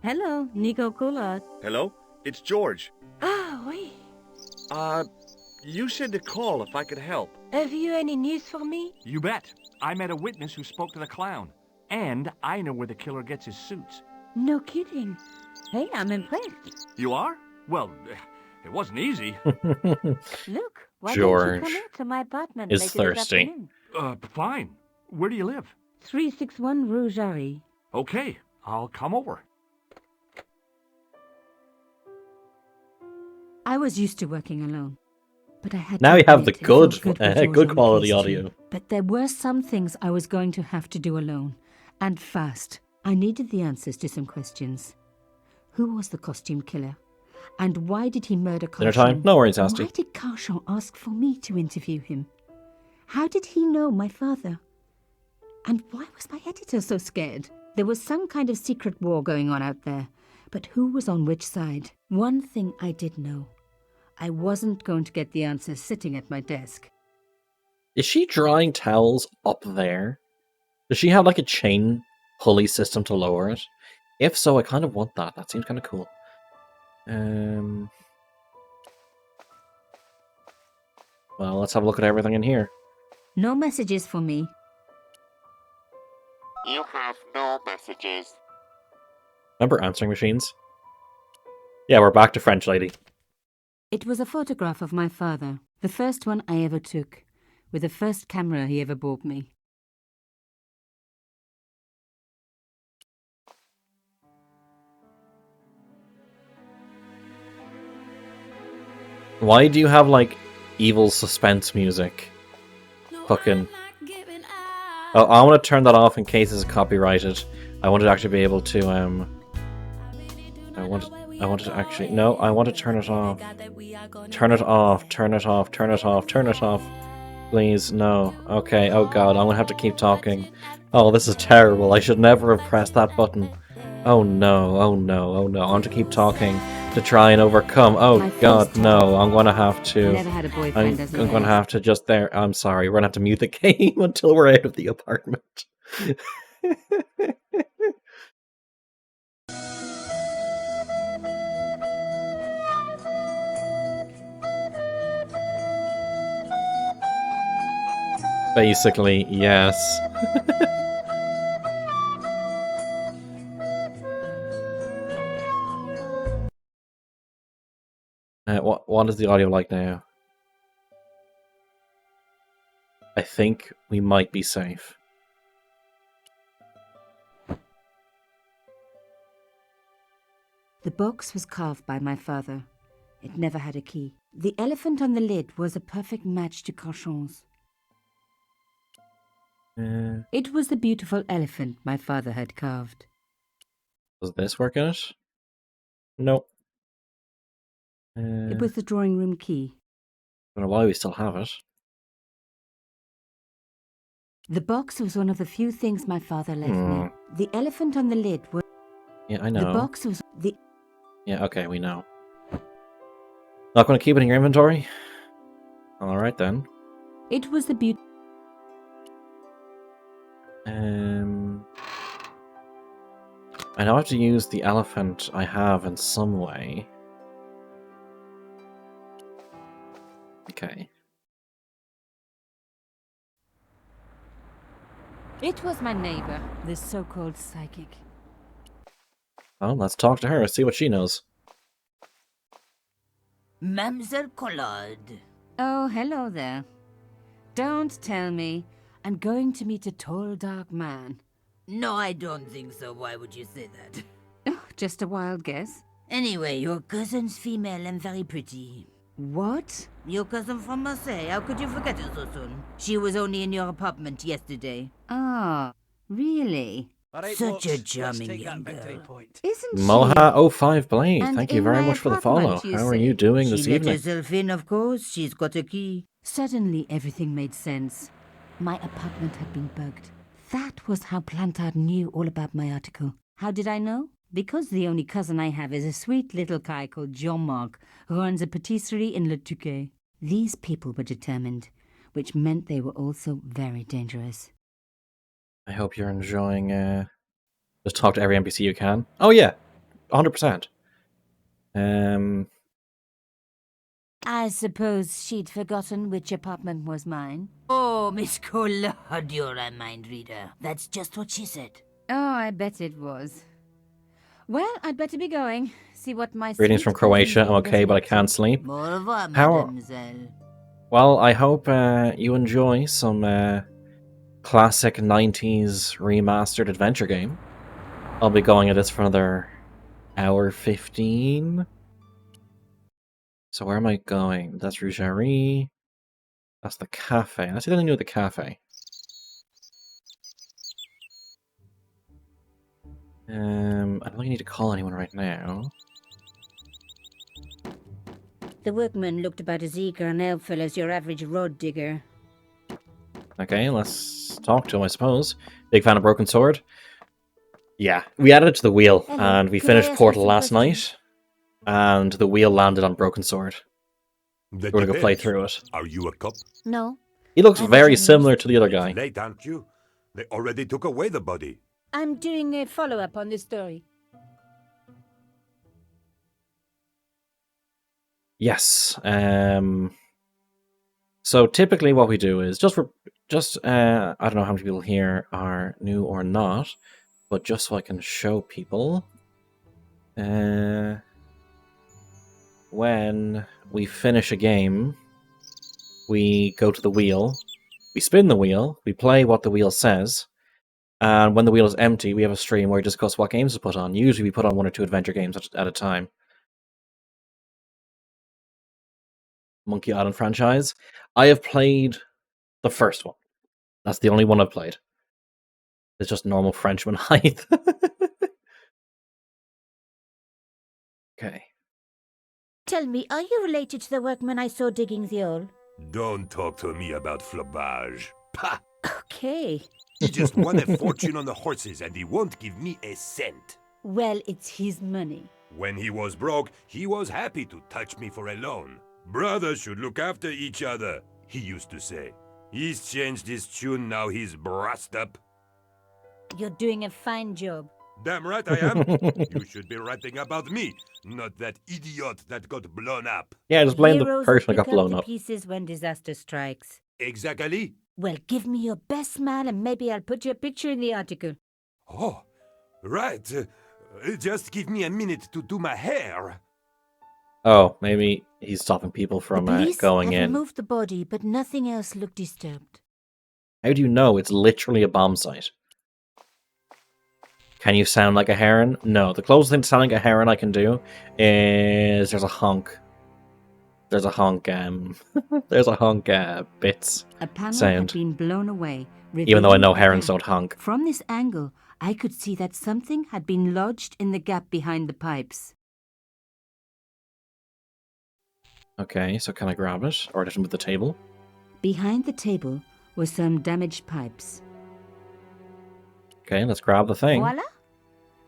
Hello, Nico Coulard. Hello? It's George. Ah, oui. You said to call if I could help. Have you any news for me? You bet. I met a witness who spoke to the clown. And I know where the killer gets his suits. No kidding. Hey, I'm impressed. You are? Well, it wasn't easy. Look, why don't George you come out to my apartment is later thirsty. this afternoon? Fine. Where do you live? 361 Rue Jarry. Okay, I'll come over. I was used to working alone, but I had Now to you have the admit it felt good, when George good on the quality case audio. too. But there were some things I was going to have to do alone, and fast. I needed the answers to some questions. Who was the costume killer? And why did he murder Carchon? Dinner time? No worries, Asti. Why did Carchon ask for me to interview him? How did he know my father? And why was my editor so scared? There was some kind of secret war going on out there. But who was on which side? One thing I did know. I wasn't going to get the answer sitting at my desk. Is she drying towels up there? Does she have like a chain pulley system to lower it? If so, I kind of want that. That seems kind of cool. Well, let's have a look at everything in here. No messages for me. You have no messages. Remember answering machines? Yeah, we're back to French lady. It was a photograph of my father, the first one I ever took, with the first camera he ever bought me. Why do you have, like, evil suspense music? Fucking... Oh, I want to turn that off in case it's copyrighted. I want to actually be able to, I want to actually... No, I want to turn it off. Turn it off, turn it off, turn it off, turn it off. Please, no. Okay, oh god, I'm gonna have to keep talking. Oh, this is terrible. I should never have pressed that button. Oh no, oh no, oh no. I want to keep talking to try and overcome. Oh god, no. I'm gonna have to... Never had a boyfriend as a I'm gonna have to just there... I'm sorry, we're gonna have to mute the game until we're out of the apartment. Basically, yes. What is the audio like now? I think we might be safe. The box was carved by my father. It never had a key. The elephant on the lid was a perfect match to Carchon's. It was the beautiful elephant my father had carved. Does this work in it? Nope. It was the drawing room key. I don't know why we still have it. The box was one of the few things my father left me. The elephant on the lid was... Yeah, I know. The box was... the... Yeah, okay, we know. Not going to keep it in your inventory? Alright then. It was the beauty... I know I have to use the elephant I have in some way. Okay. It was my neighbor, the so-called psychic. Well, let's talk to her, see what she knows. Mademoiselle Collard. Oh, hello there. Don't tell me. I'm going to meet a tall, dark man. No, I don't think so. Why would you say that? Oh, just a wild guess. Anyway, your cousin's female and very pretty. What? Your cousin from Marseille. How could you forget her so soon? She was only in your apartment yesterday. Ah, really? Such a charming young girl. Isn't she? Moha05 Blade, And thank you in very my much for the follow. apartment, you How are say? you doing this She let evening? herself in, of course. She's got a key. Suddenly, everything made sense. My apartment had been bugged. That was how Plantard knew all about my article. How did I know? Because the only cousin I have is a sweet little guy called Jean-Marc, who runs a patisserie in Le Touquet. These people were determined, which meant they were also very dangerous. I hope you're enjoying, just talk to every NPC you can. Oh yeah, 100%. I suppose she'd forgotten which apartment was mine. Oh, Miss Collard, you're a mind reader. That's just what she said. Oh, I bet it was. Well, I'd better be going. See what my... Greetings from Croatia. I'm okay, but I can't sleep. Au revoir, How... mademoiselle. Well, I hope you enjoy some classic 90s remastered adventure game. I'll be going at this for another hour 15. So where am I going? That's Rougerie. That's the cafe. Let's see what I do at the cafe. I don't think I need to call anyone right now. The workman looked about as eager and helpful as your average road digger. Okay, let's talk to him, I suppose. Big fan of Broken Sword. Yeah, we added it to the wheel, Hello, and we could I finished ask you Portal some last questions? night, and the wheel landed on Broken Sword. That We're gonna go play depends. through it. Are you a cop? No. He looks I'm a very journalist. similar to the other guy. Late, aren't you? They already took away the body. I'm doing a follow-up on this story. Yes. So typically, what we do is I don't know how many people here are new or not, but just so I can show people, when we finish a game, we go to the wheel, we spin the wheel, we play what the wheel says, and when the wheel is empty, we have a stream where we discuss what games to put on. Usually, we put on 1 or 2 adventure games at a time. Monkey Island franchise. I have played the first one. That's the only one I've played. It's just normal Frenchman height. Okay. Tell me, are you related to the workman I saw digging the hole? Don't talk to me about flobage. Pah! Okay. He just won a fortune on the horses and he won't give me a cent. Well, it's his money. When he was broke, he was happy to touch me for a loan. Brothers should look after each other, he used to say. He's changed his tune, now he's brassed up. You're doing a fine job. Damn right I am. You should be writing about me, not that idiot that got blown up. Yeah, just blame the Heroes person that pick got blown the up. pieces when disaster strikes. Exactly. Well, give me your best smile and maybe I'll put your picture in the article. Oh, right. Just give me a minute to do my hair. Oh, maybe he's stopping people The from police going have in. removed the body, but nothing else looked disturbed. How do you know it's literally a bomb site? Can you sound like a heron? No. The closest thing to sounding like a heron I can do is there's a honk. There's a honk. There's a honk. Bits A panel sound. had been blown away, Even though I know revealing a herons gap. don't honk. From this angle, I could see that something had been lodged in the gap behind the pipes. Okay, so can I grab it or just move the table? Behind the table were some damaged pipes. Okay, let's grab the thing. Voila!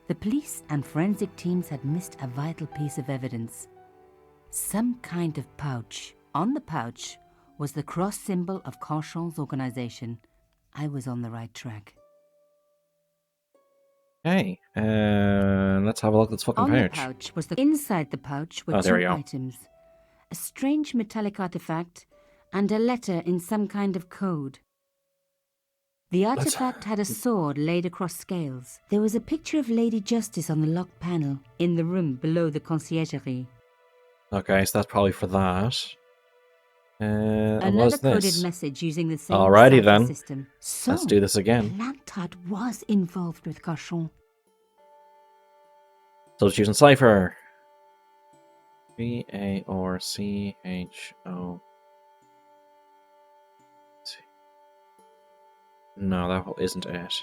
The police and forensic teams had missed a vital piece of evidence. Some kind of pouch. On the pouch was the cross symbol of Carchon's organization. I was on the right track. Okay, let's have a look at this fucking On the pouch. pouch was inside the pouch were Oh, there we two go. items. A strange metallic artifact and a letter in some kind of code. The artifact had a sword laid across scales. There was a picture of Lady Justice on the locked panel in the room below the conciergerie. Okay, so that's probably for that. And Another what's coded this? message using the same Alrighty cipher then. system. So, Let's do this again. Lantard was involved with Carchon. Substitution cipher. V-A or C-H-O. No, that isn't it.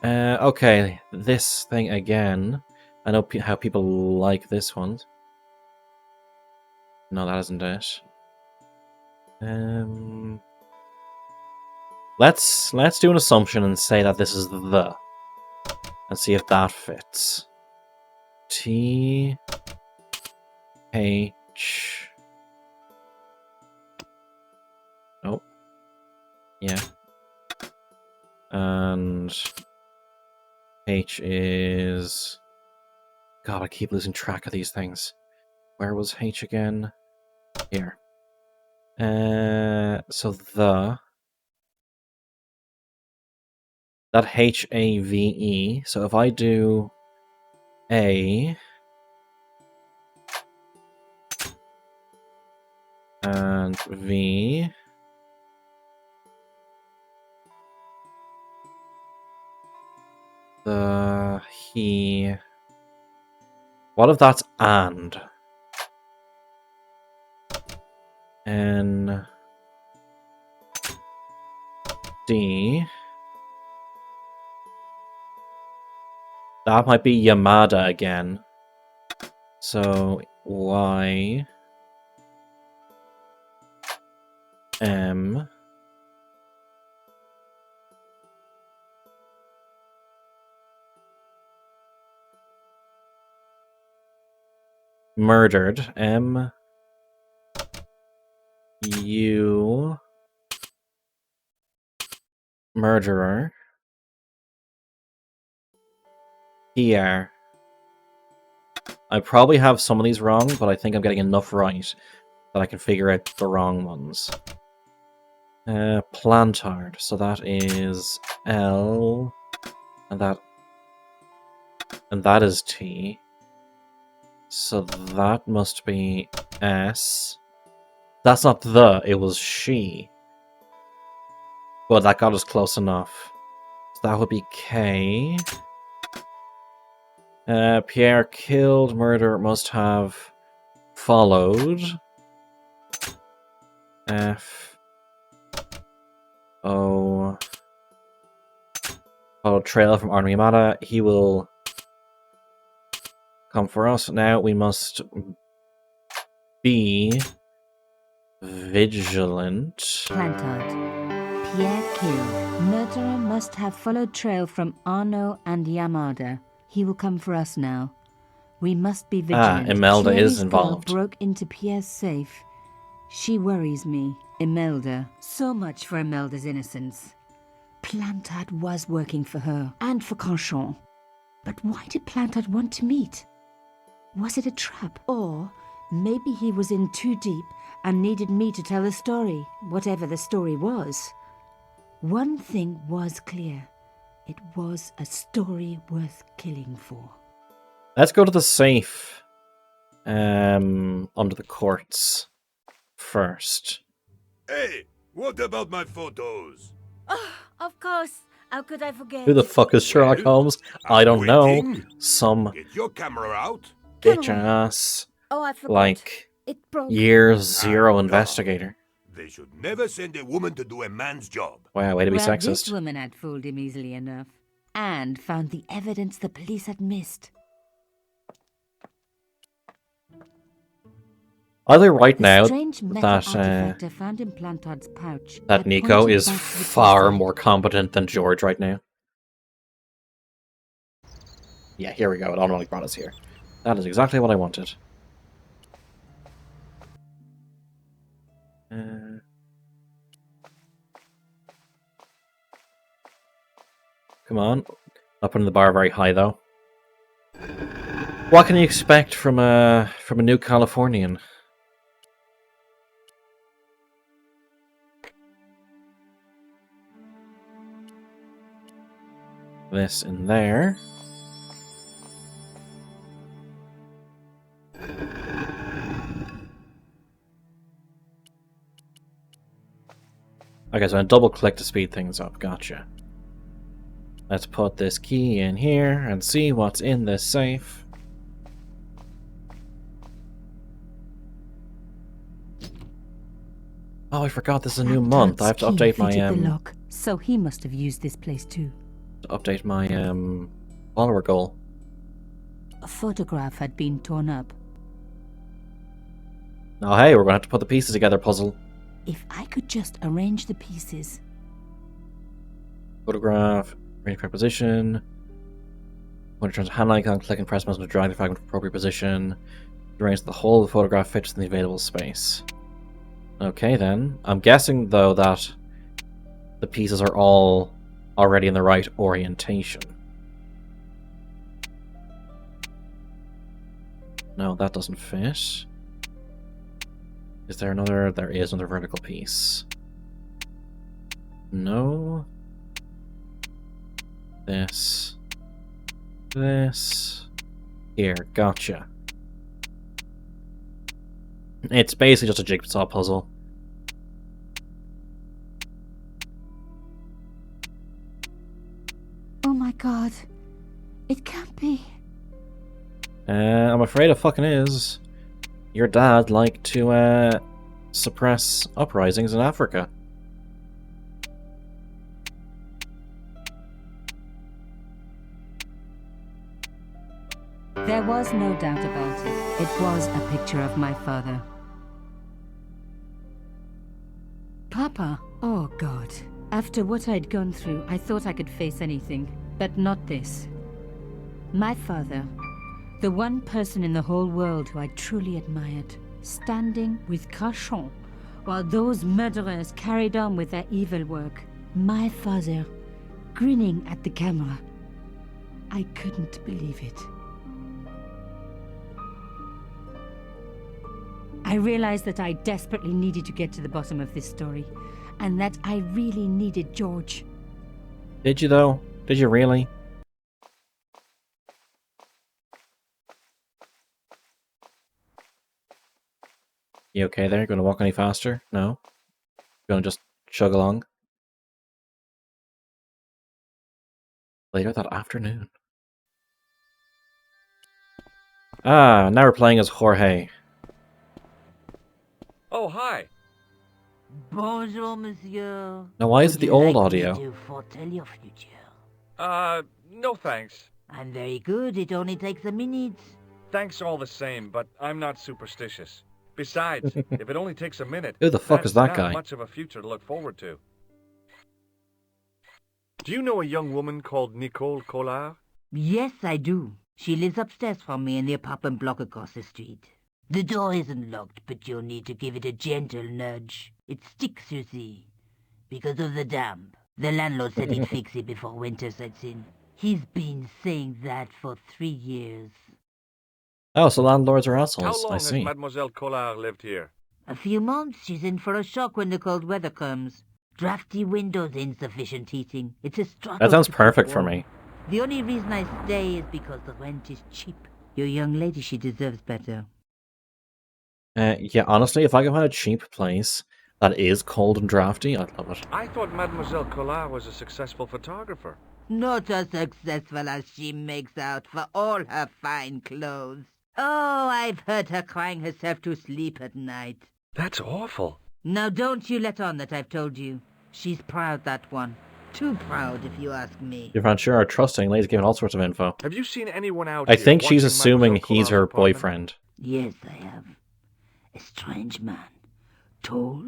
Okay, this thing again. I know how people like this one. No, that isn't it. Let's do an assumption and say that this is the, and see if that fits. T H. Oh, yeah. And H is. God, I keep losing track of these things. Where was H again? Here. So that H-A-V-E. So if I do A and V, the he. What if that's and? N D. That might be Yamada again. So Y M murdered. You murderer. Here. I probably have some of these wrong, but I think I'm getting enough right that I can figure out the wrong ones. Plantard. So that is L, and that is T. So that must be S. That's not the, it was she. But that got us close enough. So that would be K. Pierre killed, murder must have followed. F. O. Followed trail from Arno Yamada. He will come for us. Now we must be vigilant. Plantard. Pierre killed. Murderer must have followed trail from Arno and Yamada. He will come for us now. We must be vigilant. Imelda Thierry's is involved. girl broke into Pierre's safe. She worries me. Imelda. So much for Imelda's innocence. Plantard was working for her and for Canchon. But why did Plantard want to meet? Was it a trap? Or maybe he was in too deep and needed me to tell a story, whatever the story was. One thing was clear. It was a story worth killing for. Let's go to the safe. Under the courts first. Hey, what about my photos? Oh, of course. How could I forget? Who the fuck is Sherlock Holmes? I don't know. waiting. Some Get your camera out. bitch ass, Oh, I forgot. like, It broke. year zero investigator. They should never send a woman to do a man's job. Wow, way to be Well, sexist. this woman had fooled him easily enough. And found the evidence the police had missed. Are they right now Strange metal that artifact I found in Plantard's pouch that had Nico pointed is back to the far prison. more competent than George right now? Yeah, here we go. It automatically brought us here. That is exactly what I wanted. Come on. Not putting the bar very high, though. What can you expect from a new Californian? This in there. Okay, so I double click to speed things up. Gotcha. Let's put this key in here and see what's in this safe. Oh, I forgot this is a new month. I have to update my The lock, so he must have used this place too. follower goal. A photograph had been torn up. Oh, hey, we're gonna have to put the pieces together puzzle. If I could just arrange the pieces. Photograph, arrange correct position. When it turns a hand icon, click and press mouse to drag the fragment to appropriate position. Arrange the whole of the photograph fits in the available space. Okay then. I'm guessing though that the pieces are all already in the right orientation. No, that doesn't fit. Is there another? There is another vertical piece. No. This. Here, gotcha. It's basically just a jigsaw puzzle. Oh my god. It can't be. I'm afraid it fucking is. Your dad liked to, suppress uprisings in Africa. There was no doubt about it. It was a picture of my father. Papa? Oh God. After what I'd gone through, I thought I could face anything, but not this. My father, The one person in the whole world who I truly admired, standing with Crachon while those murderers carried on with their evil work. My father, grinning at the camera. I couldn't believe it. I realized that I desperately needed to get to the bottom of this story, and that I really needed George. Did you, though? Did you really? You okay there? Gonna walk any faster? No? Gonna just chug along? Later that afternoon. Ah, now we're playing as Jorge. Oh, hi. Bonjour, monsieur. Now, why is it Would the you old like audio? Me to foretell your future? No thanks. I'm very good. It only takes a minute. Thanks all the same, but I'm not superstitious. Besides, if it only takes a minute, Who the fuck that's is that not guy? much of a future to look forward to. Do you know a young woman called Nicole Collard? Yes, I do. She lives upstairs from me in the apartment block across the street. The door isn't locked, but you'll need to give it a gentle nudge. It sticks, you see, because of the damp. The landlord said he'd fix it before winter sets in. He's been saying that for 3 years. Oh, so landlords are How assholes. long I has see. Mademoiselle Collard lived here? A few months. She's in for a shock when the cold weather comes. Drafty windows, insufficient heating. It's a struggle. That sounds to keep perfect for warm. me. The only reason I stay is because the rent is cheap. Your young lady, she deserves better. Yeah, honestly, if I could find a cheap place that is cold and drafty, I'd love it. I thought Mademoiselle Collard was a successful photographer. Not as successful as she makes out for all her fine clothes. Oh, I've heard her crying herself to sleep at night. That's awful. Now don't you let on that I've told you. She's proud, that one. Too proud, if you ask me. Your friends sure are trusting. Lady's giving all sorts of info. Have you seen anyone out I here think she's watching assuming Mademoiselle he's her Collard's apartment? boyfriend. Yes, I have. A strange man. Tall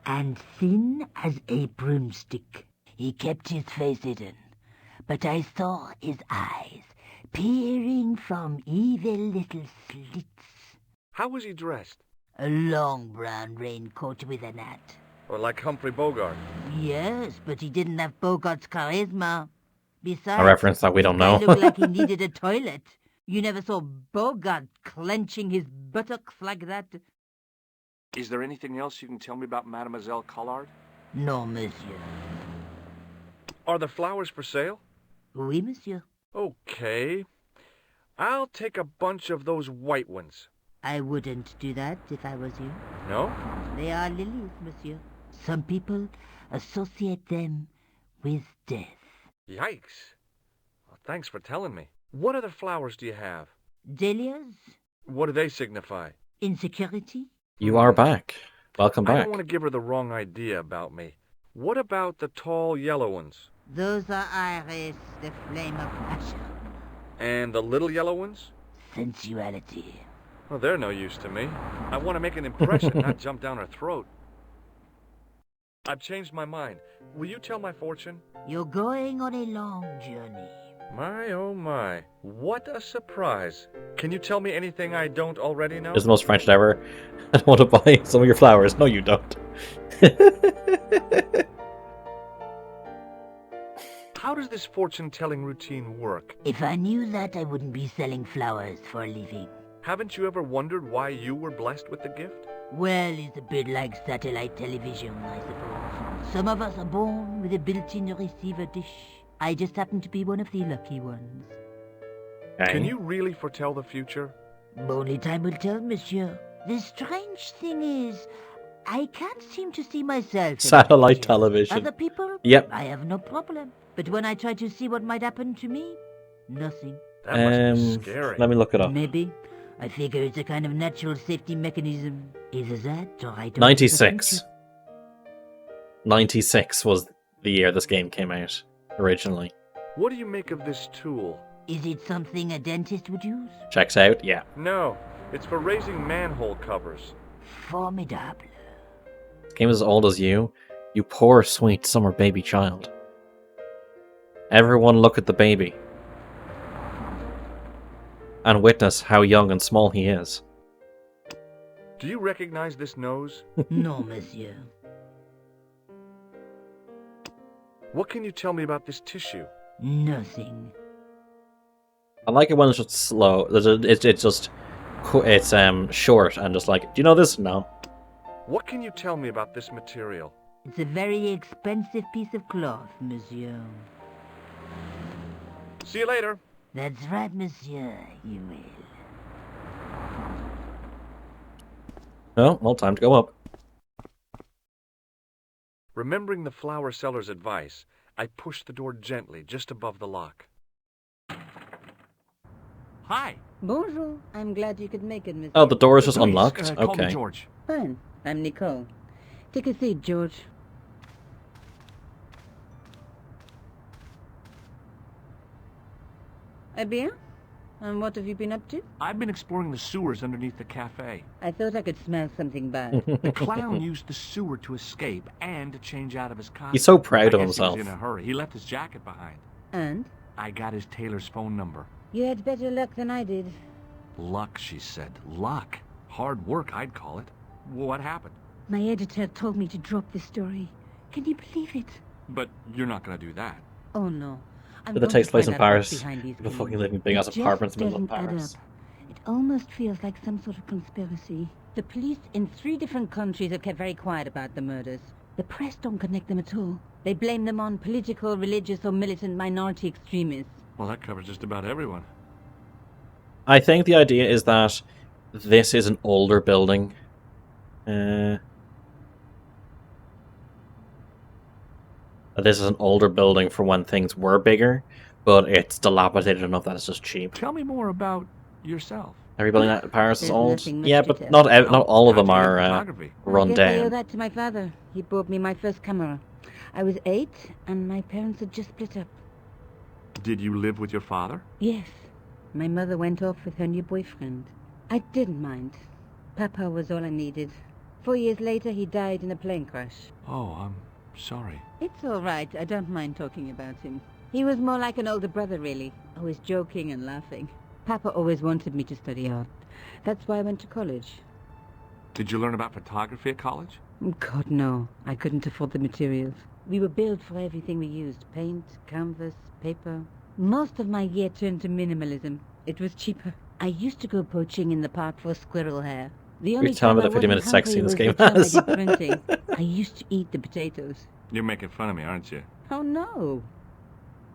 and thin as a broomstick. He kept his face hidden, but I saw his eyes peering from evil little slits. How was he dressed? A long brown raincoat with an hat. Or like Humphrey Bogart? Yes, but he didn't have Bogart's charisma. Besides, A reference that we don't know. He looked like he needed a toilet. You never saw Bogart clenching his buttocks like that. Is there anything else you can tell me about Mademoiselle Collard? No, monsieur. Are the flowers for sale? Oui, monsieur. Okay. I'll take a bunch of those white ones. I wouldn't do that if I was you. No? They are lilies, monsieur. Some people associate them with death. Yikes. Well, thanks for telling me. What other flowers do you have? Dahlias? What do they signify? Insecurity? You are back. Welcome I back. don't want to give her the wrong idea about me. What about the tall yellow ones? Those are iris, the flame of passion. And the little yellow ones? Sensuality. Well, they're no use to me. I want to make an impression, not jump down her throat. I've changed my mind. Will you tell my fortune? You're going on a long journey. My, oh my. What a surprise. Can you tell me anything I don't already know? It's the most French ever. I don't want to buy some of your flowers. No, you don't. How does this fortune-telling routine work? If I knew that, I wouldn't be selling flowers for a living. Haven't you ever wondered why you were blessed with the gift? Well, it's a bit like satellite television, I suppose. Some of us are born with a built-in receiver dish. I just happen to be one of the lucky ones. Okay. Can you really foretell the future? Only time will tell, monsieur. The strange thing is, I can't seem to see myself in the Satellite future. television. Other people? Yep. I have no problem. But when I try to see what might happen to me, nothing. That must be scary. Let me look it up. Maybe. I figure it's a kind of natural safety mechanism. Either that or I don't. 96. 96 was the year this game came out, originally. What do you make of this tool? Is it something a dentist would use? Checks out, yeah. No, it's for raising manhole covers. Formidable. This game is as old as you poor, sweet summer baby child. Everyone look at the baby. and witness how young and small he is. Do you recognize this nose? No, monsieur. What can you tell me about this tissue? Nothing. I like it when it's just slow. It's just short and just like, do you know this? No. What can you tell me about this material? It's a very expensive piece of cloth, monsieur. See you later. That's right, monsieur. You will. Oh, well, time to go up. Remembering the flower seller's advice, I pushed the door gently just above the lock. Hi. Bonjour. I'm glad you could make it, monsieur. Oh, the door is just Please, unlocked? call me Okay. George. Fine. I'm Nicole. Take a seat, George. Eh bien? And what have you been up to? I've been exploring the sewers underneath the cafe. I thought I could smell something bad. The clown used the sewer to escape and to change out of his costume. He's so proud of I guess himself. He was in a hurry. He left his jacket behind. And? I got his tailor's phone number. You had better luck than I did. Luck, she said. Luck. Hard work, I'd call it. What happened? My editor told me to drop this story. Can you believe it? But you're not going to do that. Oh, no. But it takes place in Paris. People fucking live in big ass apartments in the middle of Paris. It almost feels like some sort of conspiracy. The police in 3 different countries have kept very quiet about the murders. The press don't connect them at all. They blame them on political, religious, or militant minority extremists. Well, that covers just about everyone. I think the idea is that this is an older building. This is an older building for when things were bigger, but it's dilapidated enough that it's just cheap. Tell me more about yourself. Every building in Paris is There's old. nothing much Yeah, to but tell. not all of them How'd you get are photography? run I guess I owe down. that to my father. He bought me my first camera. I was 8, and my parents had just split up. Did you live with your father? Yes. My mother went off with her new boyfriend. I didn't mind. Papa was all I needed. 4 years later, he died in a plane crash. Oh, I'm sorry. It's all right. I don't mind talking about him. He was more like an older brother, really. Always joking and laughing. Papa always wanted me to study art. That's why I went to college. Did you learn about photography at college? God, no. I couldn't afford the materials. We were billed for everything we used. Paint, canvas, paper. Most of my year turned to minimalism. It was cheaper. I used to go poaching in the park for squirrel hair. The only telling me time the I 50-minute wasn't sex scene hungry this game was the time I has. did printing. I used to eat the potatoes. You're making fun of me, aren't you? Oh, no.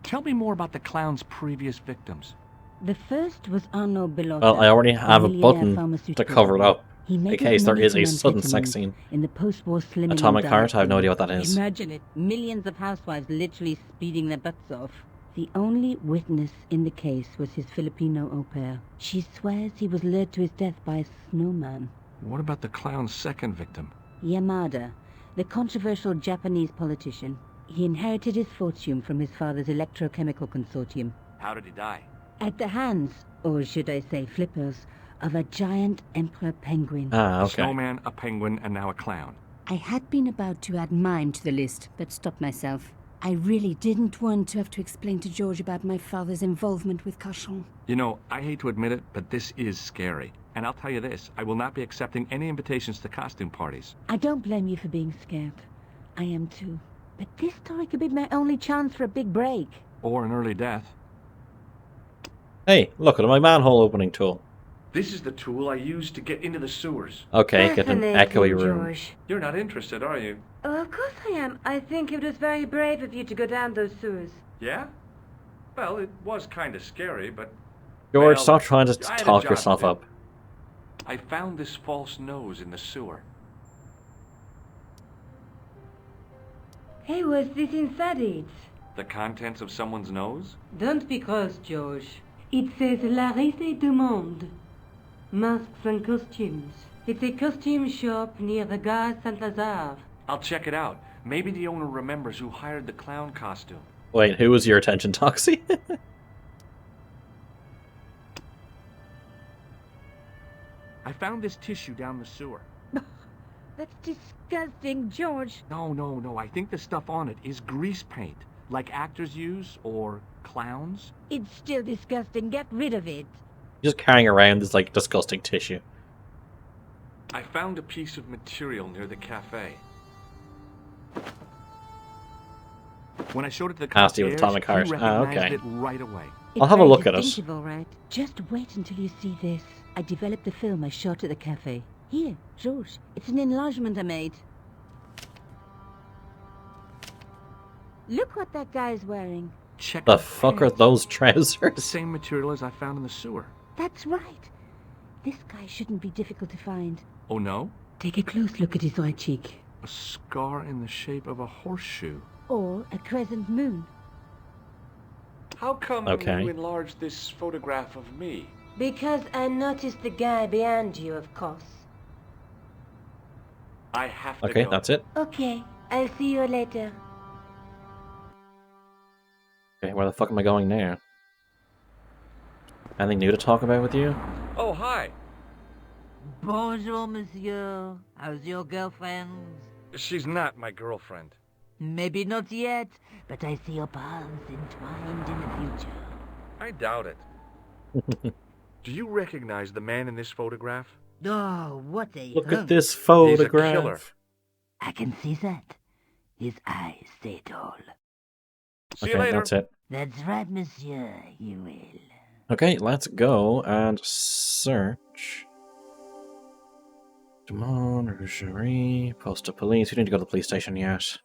Tell me more about the clown's previous victims. The first was Arno Bellotta. Well, I already have a millionaire button to pharmaceutical cover it up. He made In case his there money is from a sudden sex amphetamines scene. in the post-war slimming Atomic and Heart, I have no dieting. idea what that is. Imagine it. Millions of housewives literally speeding their butts off. The only witness in the case was his Filipino au pair. She swears he was lured to his death by a snowman. What about the clown's second victim? Yamada, the controversial Japanese politician. He inherited his fortune from his father's electrochemical consortium. How did he die? At the hands, or should I say flippers, of a giant emperor penguin. Ah, A okay. snowman, a penguin, and now a clown. I had been about to add mine to the list, but stopped myself. I really didn't want to have to explain to George about my father's involvement with Cachon. You know, I hate to admit it, but this is scary. And I'll tell you this, I will not be accepting any invitations to costume parties. I don't blame you for being scared. I am too. But this story could be my only chance for a big break. Or an early death. Hey, look at my manhole opening tool. This is the tool I used to get into the sewers. Okay, get an echoey room. George. You're not interested, are you? Oh, of course I am. I think it was very brave of you to go down those sewers. Yeah? Well, it was kind of scary, but... George, well, stop trying to I had a talk job yourself to do. up. I found this false nose in the sewer. Hey, what's this inside it? The contents of someone's nose? Don't be cross, George. It says La Risée du Monde. Masks and costumes. It's a costume shop near the Gare Saint-Lazare. I'll check it out. Maybe the owner remembers who hired the clown costume. Wait, who was your attention, Toxie? I found this tissue down the sewer. That's disgusting, George. No. I think the stuff on it is grease paint, like actors use, or clowns. It's still disgusting. Get rid of it. Just carrying around this, like, disgusting tissue. I found a piece of material near the cafe. When I showed it to the Nasty with concierge, atomic he heart. recognized Okay. it right away. I'll have a look at it. Distinctive, all right. Just wait until you see this. I developed the film I shot at the cafe. Here, George. It's an enlargement I made. Look what that guy's wearing. Check The fuck are those trousers? The same material as I found in the sewer. That's right. This guy shouldn't be difficult to find. Oh no? Take a close look at his right cheek. A scar in the shape of a horseshoe. Or a crescent moon. How come Okay. you enlarged this photograph of me? Because I noticed the guy behind you, of course. I have to Okay, go. that's it. Okay, I'll see you later. Okay, where the fuck am I going now? Anything new to talk about with you? Oh, hi. Bonjour, monsieur. How's your girlfriend? She's not my girlfriend. Maybe not yet, but I see your paths entwined in the future. I doubt it. Do you recognize the man in this photograph? Oh, what a Look hunk. at this He's a killer. photograph. I can see that. His eyes say it all. See you Okay, later. that's it. That's right, monsieur. You will. Okay, let's go and search. Dumont, Rougerie, post of police. We need to go to the police station yet.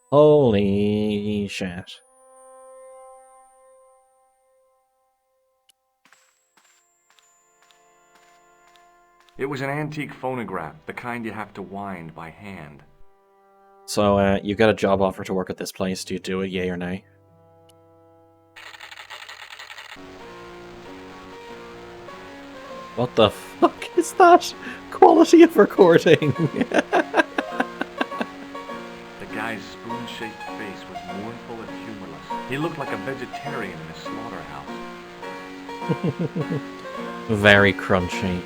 Holy shit. It was an antique phonograph, the kind you have to wind by hand. So, you got a job offer to work at this place. Do you do it, yay or nay? What the fuck is that? Quality of recording! The guy's spoon-shaped face was mournful and humorless. He looked like a vegetarian in a slaughterhouse. Very crunchy.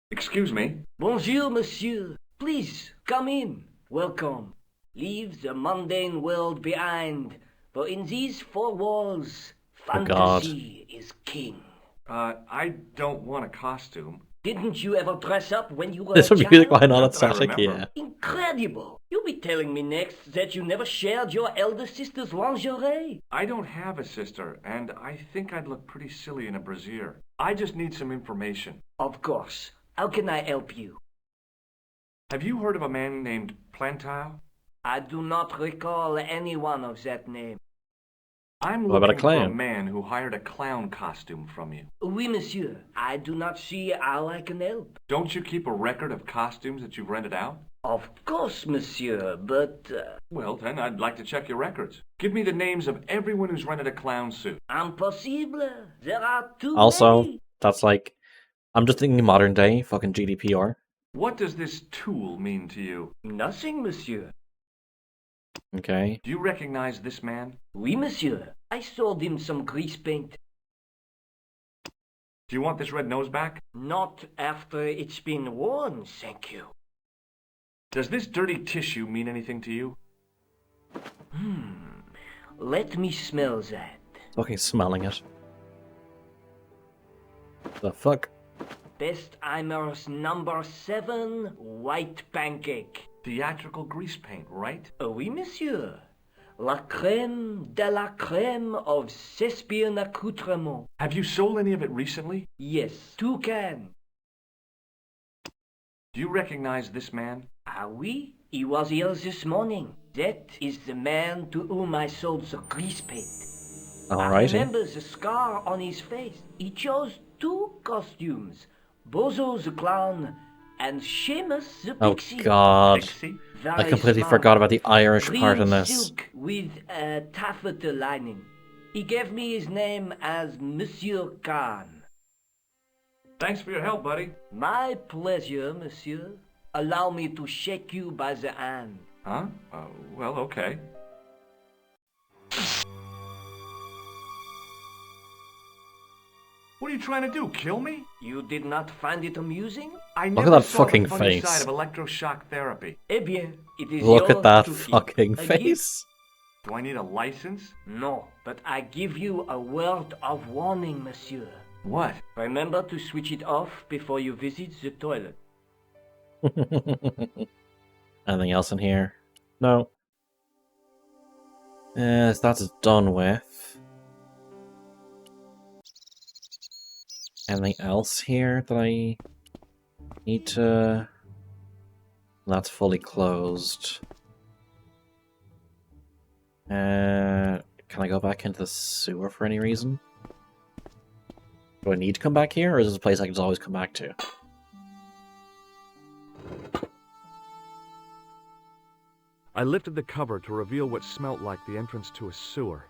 Excuse me? Bonjour, monsieur. Please, come in. Welcome. Leave the mundane world behind, for in these four walls, Oh, God. fantasy is king. I don't want a costume. Didn't you ever dress up when you were There's a some music child? behind all that Not that I static, remember. yeah. Incredible! You'll be telling me next that you never shared your elder sister's lingerie. I don't have a sister, and I think I'd look pretty silly in a brassiere. I just need some information. Of course. How can I help you? Have you heard of a man named Plantile? I do not recall anyone of that name. I'm What about a looking for a clown? man who hired a clown costume from you. Oui, monsieur. I do not see how I can help. Don't you keep a record of costumes that you've rented out? Of course, monsieur, but... Well, then, I'd like to check your records. Give me the names of everyone who's rented a clown suit. Impossible. There are too Also, many. that's like... I'm just thinking modern day, fucking GDPR. What does this tool mean to you? Nothing, monsieur. Okay. Do you recognize this man? Oui, monsieur. I sold him some grease paint. Do you want this red nose back? Not after it's been worn, thank you. Does this dirty tissue mean anything to you? Let me smell that. Fucking smelling it. The fuck? Bestheimer's number 7 white pancake. Theatrical grease paint, right? Oui, monsieur. La crème de la crème of Thespian accoutrement. Have you sold any of it recently? Yes, 2 cans. Do you recognize this man? Ah oui, he was here this morning. That is the man to whom I sold the grease paint. I Alrighty. remember the scar on his face. He chose 2 costumes. Bozo the clown and Seamus the Oh pixie. god. Pixie? I Very completely smart. forgot about the Irish Green part in this. silk with a taffeta lining. He gave me his name as Monsieur Khan. Thanks for your help, buddy. My pleasure, monsieur. Allow me to shake you by the hand. Huh? Well, okay. What are you trying to do, kill me? You did not find it amusing? I Look never at that saw fucking the funny face. side of electroshock therapy. Eh bien, it is Look yours at that to keep. fucking A gift. face. Do I need a license? No, but I give you a word of warning, monsieur. What? Remember to switch it off before you visit the toilet. Anything else in here? No. So that's done with. Anything else here that I need to... That's fully closed. Can I go back into the sewer for any reason? Do I need to come back here, or is this a place I can just always come back to? I lifted the cover to reveal what smelt like the entrance to a sewer.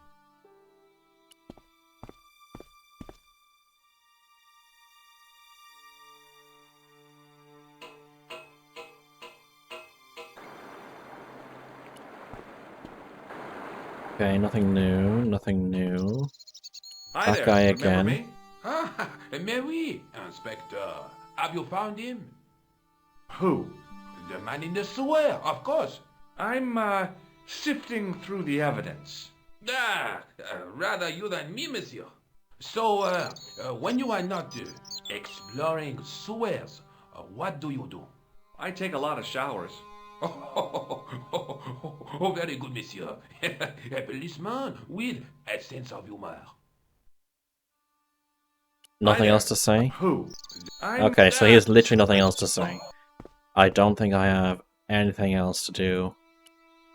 Okay, nothing new, nothing new. Hi That there, guy remember again. me? Ah, mais oui, Inspector. Have you found him? Who? The man in the sewer, of course. I'm, sifting through the evidence. Rather you than me, monsieur. So, when you are not exploring sewers, what do you do? I take a lot of showers. Oh, very good, monsieur. A policeman with a sense of humor. Nothing else to say? Who? Okay, so he has literally nothing else to say. I don't think I have anything else to do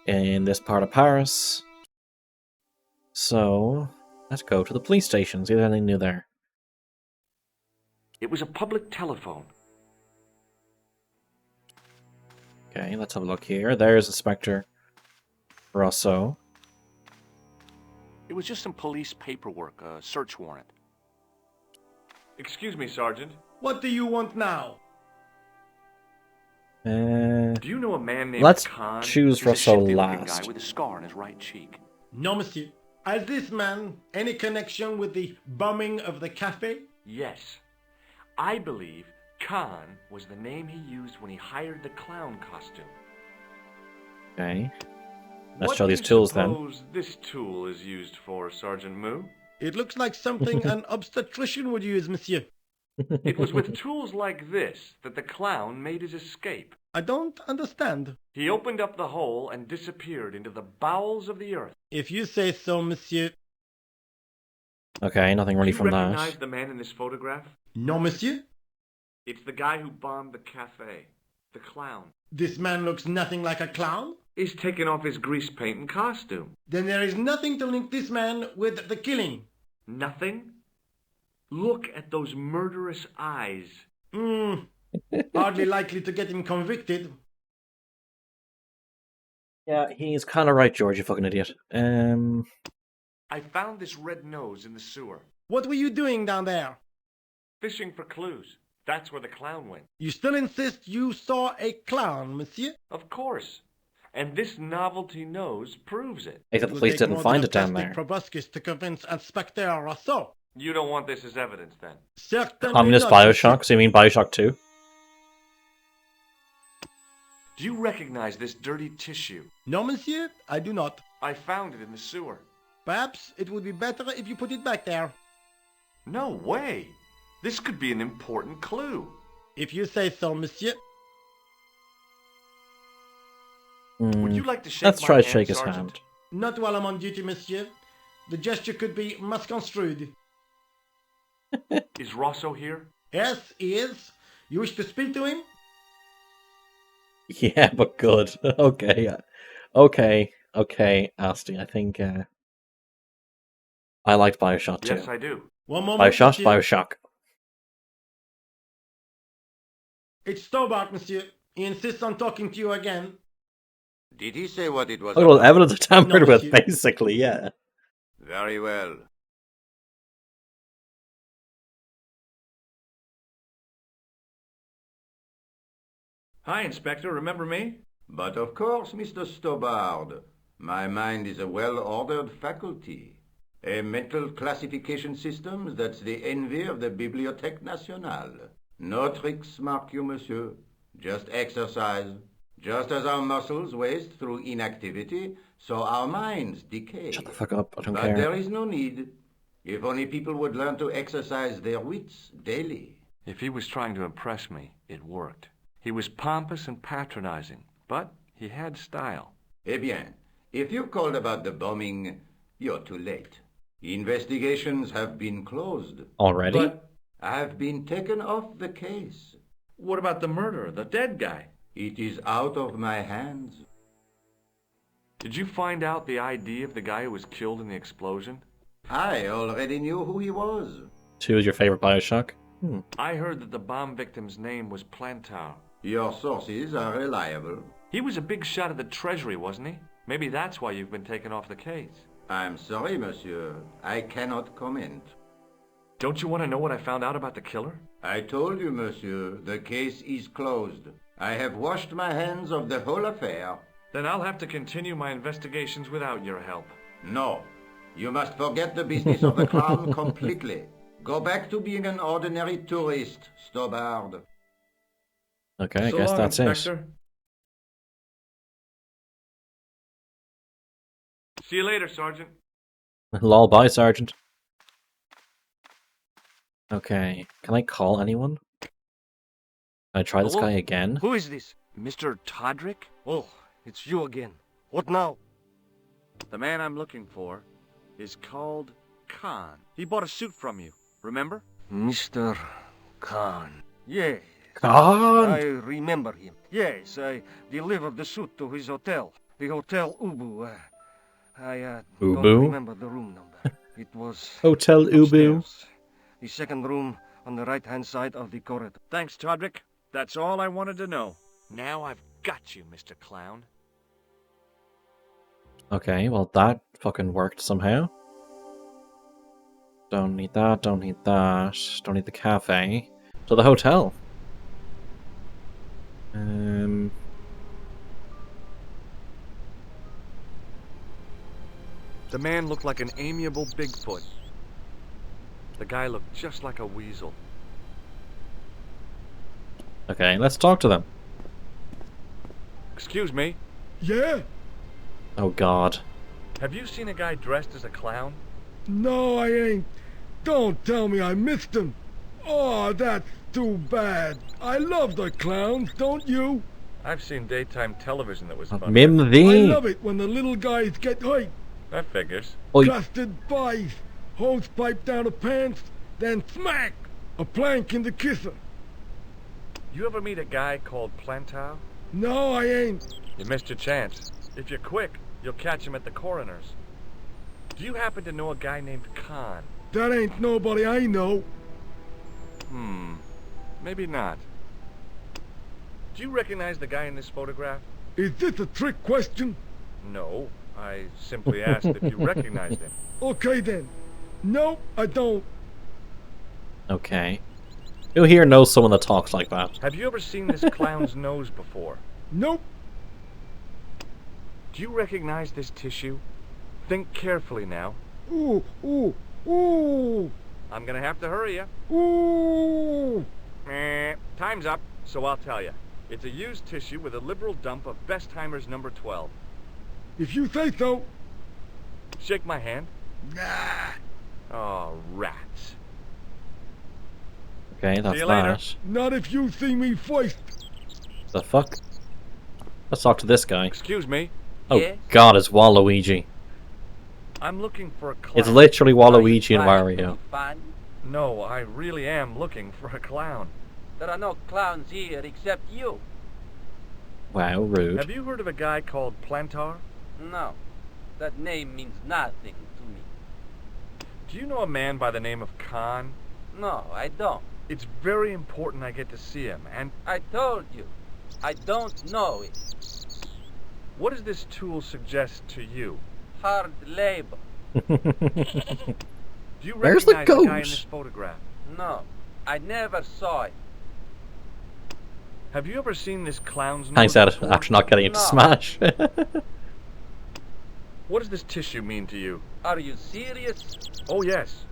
in this part of Paris. So, let's go to the police station, see if there's anything new there. It was a public telephone. Okay, let's have a look here. There's Inspector Rosso. It was just some police paperwork, a search warrant. Excuse me, Sergeant. What do you want now? Do you know a man named let's Khan? choose He's a Rosso shifty-looking last. guy with a scar on his right cheek. No, monsieur. Has this man any connection with the bombing of the cafe? Yes. I believe Khan was the name he used when he hired the clown costume. Okay. Let's What show do these you tools then. suppose this tool is used for, Sergeant Moo? It looks like something an obstetrician would use, monsieur. It was with tools like this that the clown made his escape. I don't understand. He opened up the hole and disappeared into the bowels of the earth. If you say so, monsieur. Okay, nothing really Do you from recognize that. the man in this photograph? No, monsieur. It's the guy who bombed the cafe. The clown. This man looks nothing like a clown. He's taken off his grease paint and costume. Then there is nothing to link this man with the killing. Nothing? Look at those murderous eyes. Hardly likely to get him convicted. Yeah, he's kind of right, George, you fucking idiot. I found this red nose in the sewer. What were you doing down there? Fishing for clues. That's where the clown went. You still insist you saw a clown, monsieur? Of course. And this novelty nose proves it. Except the police didn't find it down there. Proboscis to convince Inspector Rousseau. You don't want this as evidence, then? Certainly Communist not, Bioshock? So you mean Bioshock 2? Do you recognize this dirty tissue? No, monsieur, I do not. I found it in the sewer. Perhaps it would be better if you put it back there. No way. This could be an important clue. If you say so, monsieur. Would you like to shake Let's my try to hand, shake his Sergeant? hand. Not while I'm on duty, monsieur. The gesture could be misconstrued. Is Rosso here? Yes, he is. You wish to speak to him? Yeah, but good. Okay. Okay, Asti, I think, I liked Bioshock 2. Yes, I do. One moment, Bioshock, monsieur. Bioshock. It's Stobart, monsieur. He insists on talking to you again. Did he say what it was? Look at all the evidence I tampered No, with, monsieur. basically, yeah. Very well. Hi, Inspector. Remember me? But of course, Mr. Stobart. My mind is a well-ordered faculty. A mental classification system that's the envy of the Bibliothèque Nationale. No tricks, mark you, monsieur. Just exercise. Just as our muscles waste through inactivity, so our minds decay. Shut the fuck up, I don't But care. there is no need. If only people would learn to exercise their wits daily. If he was trying to impress me, it worked. He was pompous and patronizing, but he had style. Eh bien, if you called about the bombing, you're too late. Investigations have been closed. Already? But I've been taken off the case. What about the murderer, the dead guy? It is out of my hands. Did you find out the ID of the guy who was killed in the explosion? I already knew who he was. Who is your favorite Bioshock? I heard that the bomb victim's name was Plantar. Your sources are reliable. He was a big shot at the Treasury, wasn't he? Maybe that's why you've been taken off the case. I'm sorry, monsieur. I cannot comment. Don't you want to know what I found out about the killer? I told you, monsieur, the case is closed. I have washed my hands of the whole affair. Then I'll have to continue my investigations without your help. No. You must forget the business of the clown completely. Go back to being an ordinary tourist, Stobard. Okay, I So guess long, that's Inspector. See you later, Sergeant. it. Lol, bye, Sergeant. Okay, can I call anyone? Can I try this Hello? guy again? Who is this? Mr. Todrick? Oh, it's you again. What now? The man I'm looking for is called Khan. He bought a suit from you, remember? Mr. Khan. Yes. Khan! I remember him. Yes, I delivered the suit to his hotel. The Hotel Ubu. I Ubu? don't remember the room number. It was Hotel Ubu. upstairs. The second room on the right-hand side of the corridor. Thanks, Todrick. That's all I wanted to know. Now I've got you, Mr. Clown. Okay, well that fucking worked somehow. Don't need that, don't need that. Don't need the cafe. So the hotel. The man looked like an amiable Bigfoot. The guy looked just like a weasel. Okay, let's talk to them. Excuse me, Yeah? Oh god. have you seen a guy dressed as a clown? No, I ain't. Don't tell me I missed him. Oh, that's too bad. I love the clowns, don't you? I've seen daytime television that was funny. Mim I thee. love it when the little guys get hurt. That figures. Oi. Custard pies, hose pipe down the pants, then smack! A plank in the kisser. You ever meet a guy called Plantar? No, I ain't. You missed your chance. If you're quick, you'll catch him at the coroner's. Do you happen to know a guy named Khan? That ain't nobody I know. Maybe not. Do you recognize the guy in this photograph? Is this a trick question? No, I simply asked if you recognized him. Okay then. No, I don't. Okay. Who here knows someone that talks like that? Have you ever seen this clown's nose before? Nope. Do you recognize this tissue? Think carefully now. Ooh, ooh, ooh, I'm gonna have to hurry you. ooh. Time's up, so I'll tell you. It's a used tissue with a liberal dump of Bestheimer's number 12. If you say so. Shake my hand. Nah. Oh, rats. Okay, that's See you later. that. Not if you see me first. The fuck? Let's talk to this guy. Excuse me. Oh Yeah? god, it's Waluigi. I'm looking for a clown. It's literally Waluigi and Trying to Wario. be fun? No, I really am looking for a clown. There are no clowns here except you. Wow, rude. Have you heard of a guy called Plantar? No, that name means nothing to me. Do you know a man by the name of Khan? No, I don't. It's very important I get to see him, and I told you, I don't know it. what does this tool suggest to you? Hard labor. Do you Where's the recognize the guy in ghost? this photograph? No, I never saw it. Have you ever seen this clown's nose I said it before? after not getting into No. Smash. What does this tissue mean to you? Are you serious? Oh yes.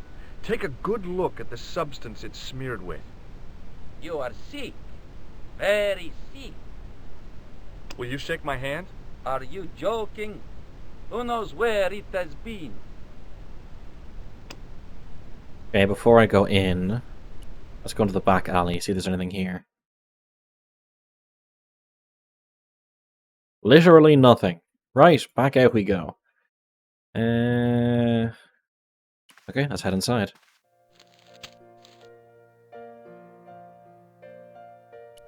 Take a good look at the substance it's smeared with. You are sick. Very sick. Will you shake my hand? Are you joking? Who knows where it has been? Okay, before I go in, let's go into the back alley, see if there's anything here. Literally nothing. Right, back out we go. Okay, let's head inside.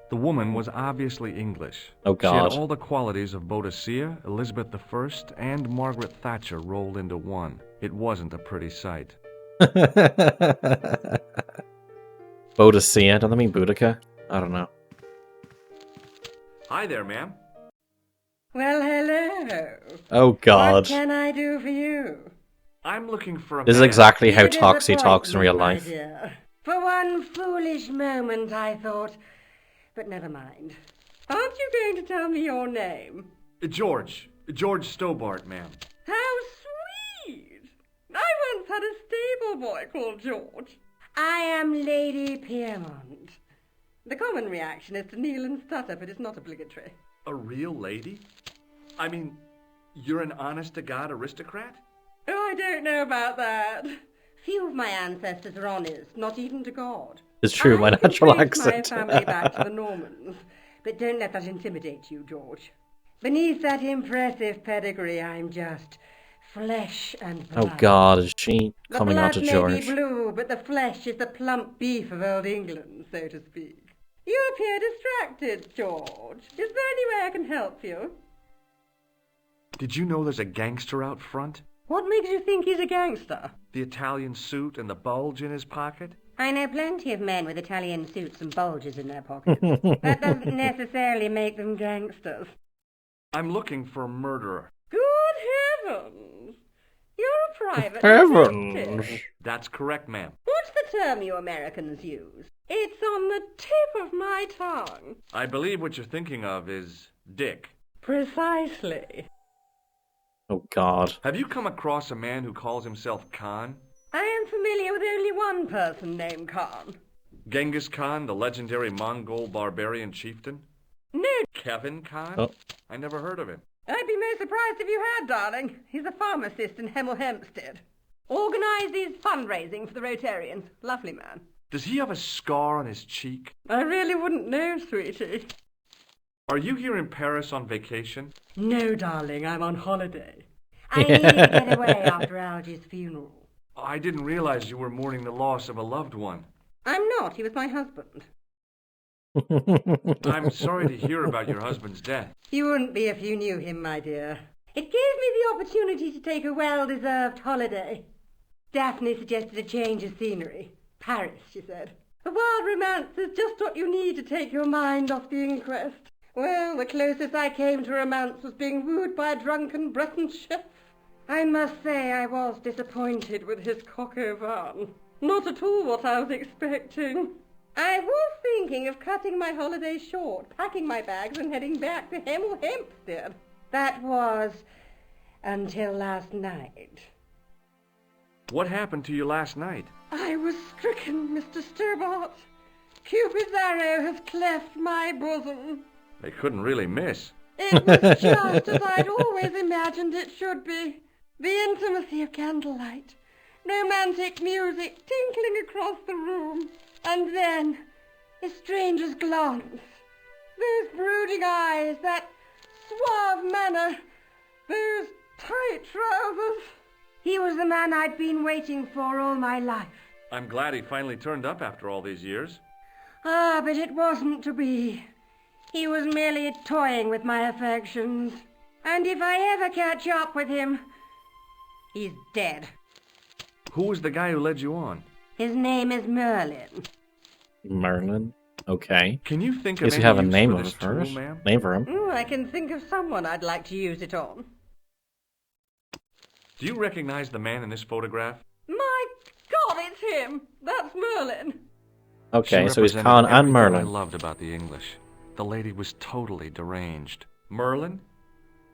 The woman was obviously English. Oh, She had God. all the qualities of Boadicea, Elizabeth I, and Margaret Thatcher rolled into one. It wasn't a pretty sight. Boadicea? Don't they mean Boudica? I don't know. Hi there, ma'am. Well, hello. Oh, God. What can I do for you? I'm looking for a This is man. exactly how You Toxie talks in disappoint real me, my life. dear. For one foolish moment I thought, but never mind. Aren't you going to tell me your name? George. George Stobart, ma'am. How sweet! I once had a stable boy called George. I am Lady Piermont. The common reaction is to kneel and stutter, but it's not obligatory. A real lady? I mean, you're an honest-to-God aristocrat? Oh, I don't know about that. Few of my ancestors are honest, not even to God. It's true, my I can natural trace accent. my family back to the Normans, but don't let that intimidate you, George. Beneath that impressive pedigree, I'm just flesh and blood. Oh, God, is she The coming blood on to may George? be blue, but the flesh is the plump beef of old England, so to speak. You appear distracted, George. Is there any way I can help you? Did you know there's a gangster out front? What makes you think he's a gangster? The Italian suit and the bulge in his pocket? I know plenty of men with Italian suits and bulges in their pockets. That doesn't necessarily make them gangsters. I'm looking for a murderer. Good heavens! You're a private Heavens! detective. That's correct, ma'am. What's the term you Americans use? It's on the tip of my tongue. I believe what you're thinking of is Dick. Precisely. Oh, God. Have you come across a man who calls himself Khan? I am familiar with only one person named Khan. Genghis Khan, the legendary Mongol barbarian chieftain? No. Kevin Khan? Oh. I never heard of him. I'd be most surprised if you had, darling. He's a pharmacist in Hemel Hempstead. Organises fundraising for the Rotarians. Lovely man. Does he have a scar on his cheek? I really wouldn't know, sweetie. Are you here in Paris on vacation? No, darling, I'm on holiday. I need to get away after Algy's funeral. I didn't realize you were mourning the loss of a loved one. I'm not. He was my husband. I'm sorry to hear about your husband's death. You wouldn't be if you knew him, my dear. It gave me the opportunity to take a well-deserved holiday. Daphne suggested a change of scenery. Paris, she said. A wild romance is just what you need to take your mind off the inquest. Well, the closest I came to romance was being wooed by a drunken Breton chef. I must say I was disappointed with his coq au vin. Not at all what I was expecting. I was thinking of cutting my holiday short, packing my bags and heading back to Hemel Hempstead. That was until last night. What happened to you last night? I was stricken, Mr. Stobart. Cupid's arrow has cleft my bosom. They couldn't really miss. It was just as I'd always imagined it should be. The intimacy of candlelight, romantic music tinkling across the room, and then a stranger's glance. Those brooding eyes, that suave manner, those tight trousers. He was the man I'd been waiting for all my life. I'm glad he finally turned up after all these years. Ah, but it wasn't to be. He was merely toying with my affections. And if I ever catch up with him, he's dead. Who was the guy who led you on? His name is Merlin. Merlin? Okay. Can you think Guess of you have a any use name for of this it for tool, it. ma'am? Name for him. I can think of someone I'd like to use it on. Do you recognize the man in this photograph? My God, it's him! That's Merlin! Okay, She so he's represented Khan and everything I Merlin. loved about the English. The lady was totally deranged. Merlin?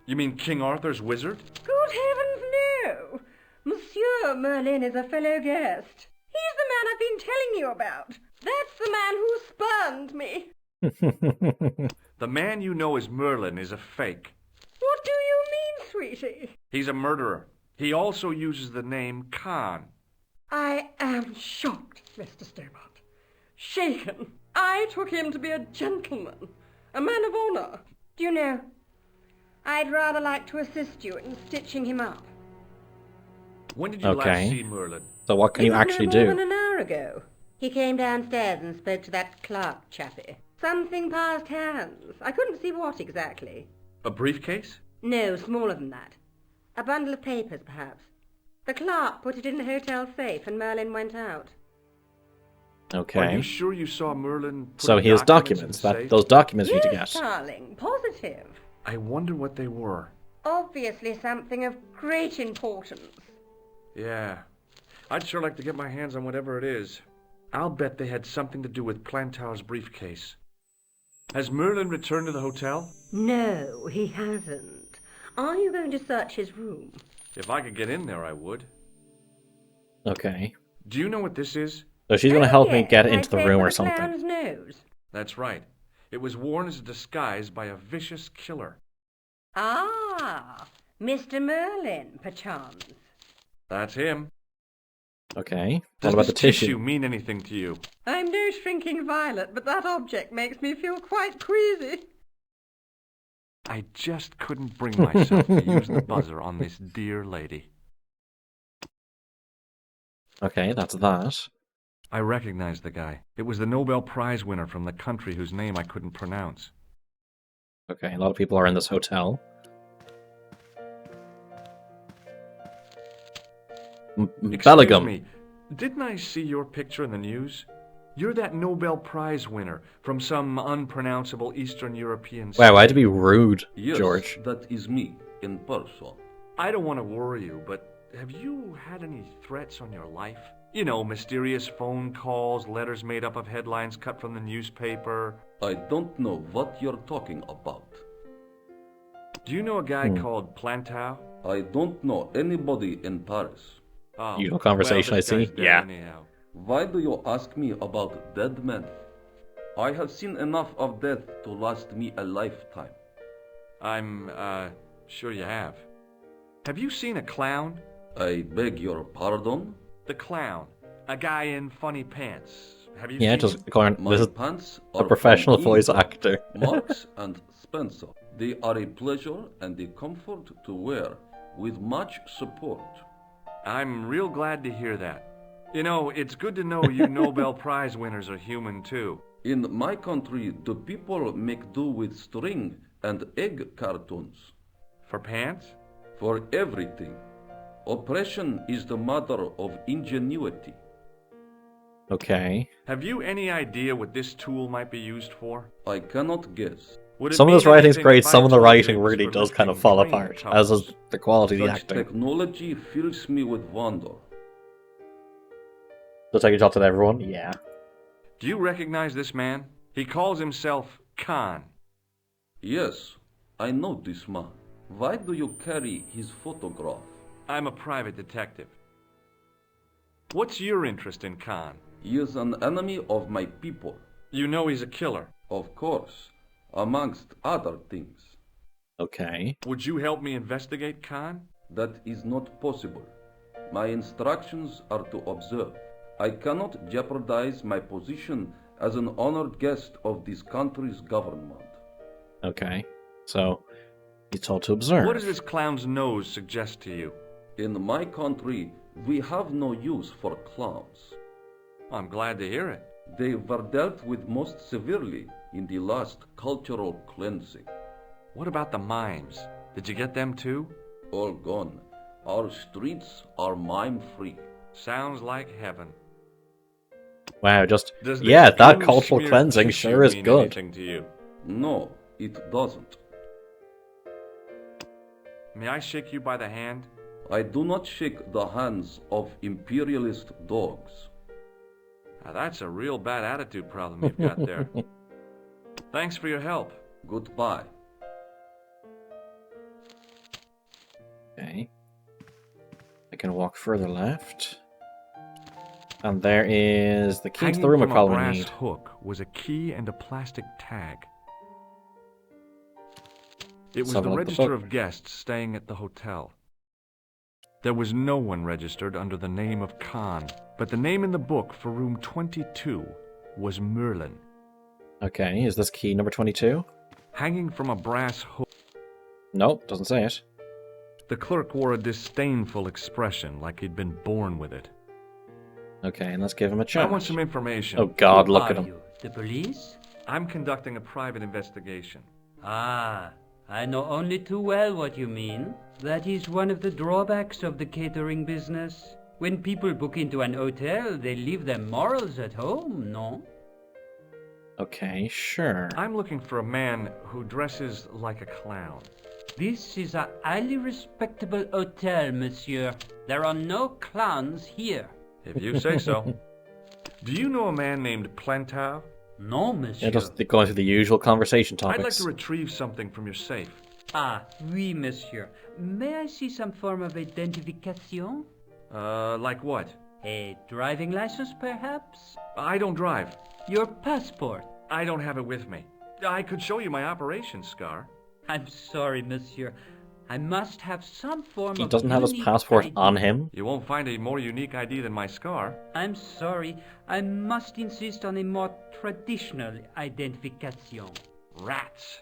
You mean King Arthur's wizard? Good heavens, no! Monsieur Merlin is a fellow guest. He's the man I've been telling you about. That's the man who spurned me. The man you know as Merlin is a fake. What do you mean, sweetie? He's a murderer. He also uses the name Khan. I am shocked, Mr. Stobart. Shaken. I took him to be a gentleman, a man of honor. Do you know, I'd rather like to assist you in stitching him up. When did you last see Merlin? So what can you actually no more do? than an hour ago. He came downstairs and spoke to that clerk chappie. Something passed hands. I couldn't see what exactly. A briefcase? No, smaller than that. A bundle of papers, perhaps. The clerk put it in the hotel safe and Merlin went out. Okay. Are you sure you saw Merlin put So he has documents. Those documents we need to get. Yes, darling, positive. I wonder what they were. Obviously something of great importance. Yeah. I'd sure like to get my hands on whatever it is. I'll bet they had something to do with Plantow's briefcase. Has Merlin returned to the hotel? No, he hasn't. Are you going to search his room? If I could get in there, I would. Okay. Do you know what this is? So she's going to help me get into the room or something. Nose. That's right. It was worn as a disguise by a vicious killer. Ah, Mr. Merlin, perchance. That's him. Okay. Does What about this the tissue? mean anything to you? I'm no shrinking violet, but that object makes me feel quite queasy. I just couldn't bring myself to use the buzzer on this dear lady. Okay, that's that. I recognized the guy. It was the Nobel Prize winner from the country whose name I couldn't pronounce. Okay, a lot of people are in this hotel. Excuse me, didn't I see your picture in the news? You're that Nobel Prize winner from some unpronounceable Eastern European state. Wow, why'd you be rude, Yes, George? that is me, in person. I don't want to worry you, but have you had any threats on your life? You know, mysterious phone calls, letters made up of headlines cut from the newspaper. I don't know what you're talking about. Do you know a guy called Plantow? I don't know anybody in Paris. Oh, Usual conversation, well, this I see. guy's dead Yeah. anyhow. Why do you ask me about dead men? I have seen enough of death to last me a lifetime. I'm, sure you have. Have you seen a clown? I beg your pardon? The clown. A guy in funny pants. Have you Yeah, seen just him? Gordon, My this is pants a are professional from voice England. actor. Marks and Spencer. They are a pleasure and a comfort to wear, with much support. I'm real glad to hear that. You know, it's good to know you Nobel Prize winners are human too. In my country, the people make do with string and egg cartoons. For pants? For everything. Oppression is the mother of ingenuity. Okay. Have you any idea what this tool might be used for? I cannot guess. Would it Some of this mean writing's anything great, if I some of the told you writing it was really for does kind of lifting fall train apart, tunnels? as does the quality of the Such acting. technology fills me with wonder. Does take a shot at everyone? Yeah. Do you recognize this man? He calls himself Khan. Yes, I know this man. Why do you carry his photograph? I'm a private detective. What's your interest in Khan? He is an enemy of my people. You know he's a killer. Of course, amongst other things. Okay. Would you help me investigate Khan? That is not possible. My instructions are to observe. I cannot jeopardize my position as an honored guest of this country's government. Okay. So, he's told to observe. What does this clown's nose suggest to you? In my country, we have no use for clowns. I'm glad to hear it. They were dealt with most severely in the last cultural cleansing. What about the mimes? Did you get them too? All gone. Our streets are mime-free. Sounds like heaven. Wow, just... Does this Yeah, that blue cultural smeared cleansing tissue sure is mean good. anything to you? No, it doesn't. May I shake you by the hand? I do not shake the hands of imperialist dogs. Now, that's a real bad attitude problem you've got there. Thanks for your help. Goodbye. Okay. I can walk further left. And there is the key to the room I Hanging from probably a brass need. hook was a key and a plastic tag. It was the register of guests staying at the hotel. There was no one registered under the name of Khan, but the name in the book for room 22 was Merlin. Okay, is this key number 22? Hanging from a brass hook. Nope, doesn't say it. The clerk wore a disdainful expression, like he'd been born with it. Okay, and let's give him a chat. I want some information. Oh God, look at him. You? The police? I'm conducting a private investigation. Ah, I know only too well what you mean. That is one of the drawbacks of the catering business. When people book into an hotel, they leave their morals at home, no? Okay, sure. I'm looking for a man who dresses like a clown. This is a highly respectable hotel, monsieur. There are no clowns here. If you say so. Do you know a man named Plantar? No, monsieur. Yeah, just going through the usual conversation topics. I'd like to retrieve something from your safe. Ah, oui, monsieur. May I see some form of identification? Like what? A driving license, perhaps? I don't drive. Your passport? I don't have it with me. I could show you my operation scar. I'm sorry, monsieur. I must have some form of He doesn't have his passport ID. on him? You won't find a more unique ID than my scar. I'm sorry. I must insist on a more traditional identification. Rats.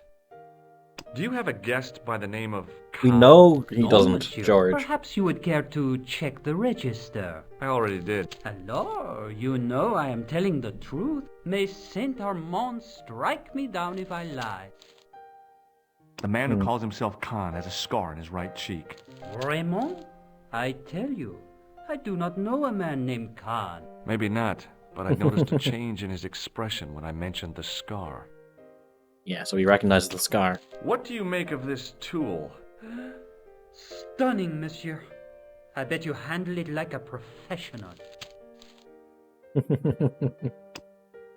Do you have a guest by the name of We know he No, doesn't, monsieur. George. Perhaps you would care to check the register. I already did. Alors, you know I am telling the truth. May Saint Armand strike me down if I lie. The man who calls himself Khan has a scar on his right cheek. Raymond? I tell you, I do not know a man named Khan. Maybe not, but I noticed a change in his expression when I mentioned the scar. Yeah, so he recognizes the scar. What do you make of this tool? Stunning, monsieur. I bet you handle it like a professional.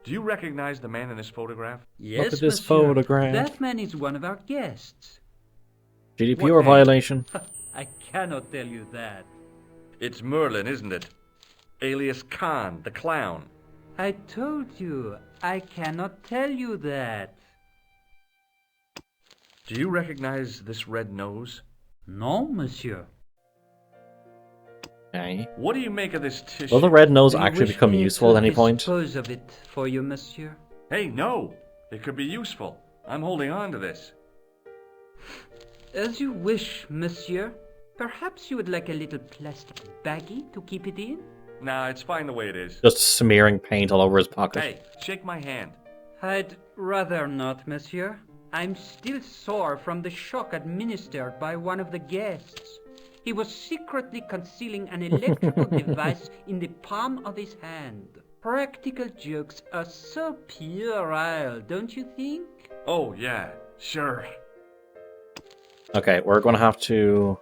Do you recognize the man in this photograph? Yes, Look at this monsieur. photograph. That man is one of our guests. GDPR violation. I cannot tell you that. It's Merlin, isn't it? Alias Khan, the clown. I told you, I cannot tell you that. Do you recognize this red nose? No, monsieur. Okay. What do you make of this tissue? Will the red nose Do you actually wish become me useful to at any point? dispose of it for you, monsieur? Hey, no! It could be useful. I'm holding on to this. As you wish, monsieur. Perhaps you would like a little plastic baggie to keep it in? Nah, it's fine the way it is. Just smearing paint all over his pocket. Hey, shake my hand. I'd rather not, monsieur. I'm still sore from the shock administered by one of the guests. He was secretly concealing an electrical device in the palm of his hand. Practical jokes are so puerile, don't you think? Oh, yeah, sure. Okay, we're going to have to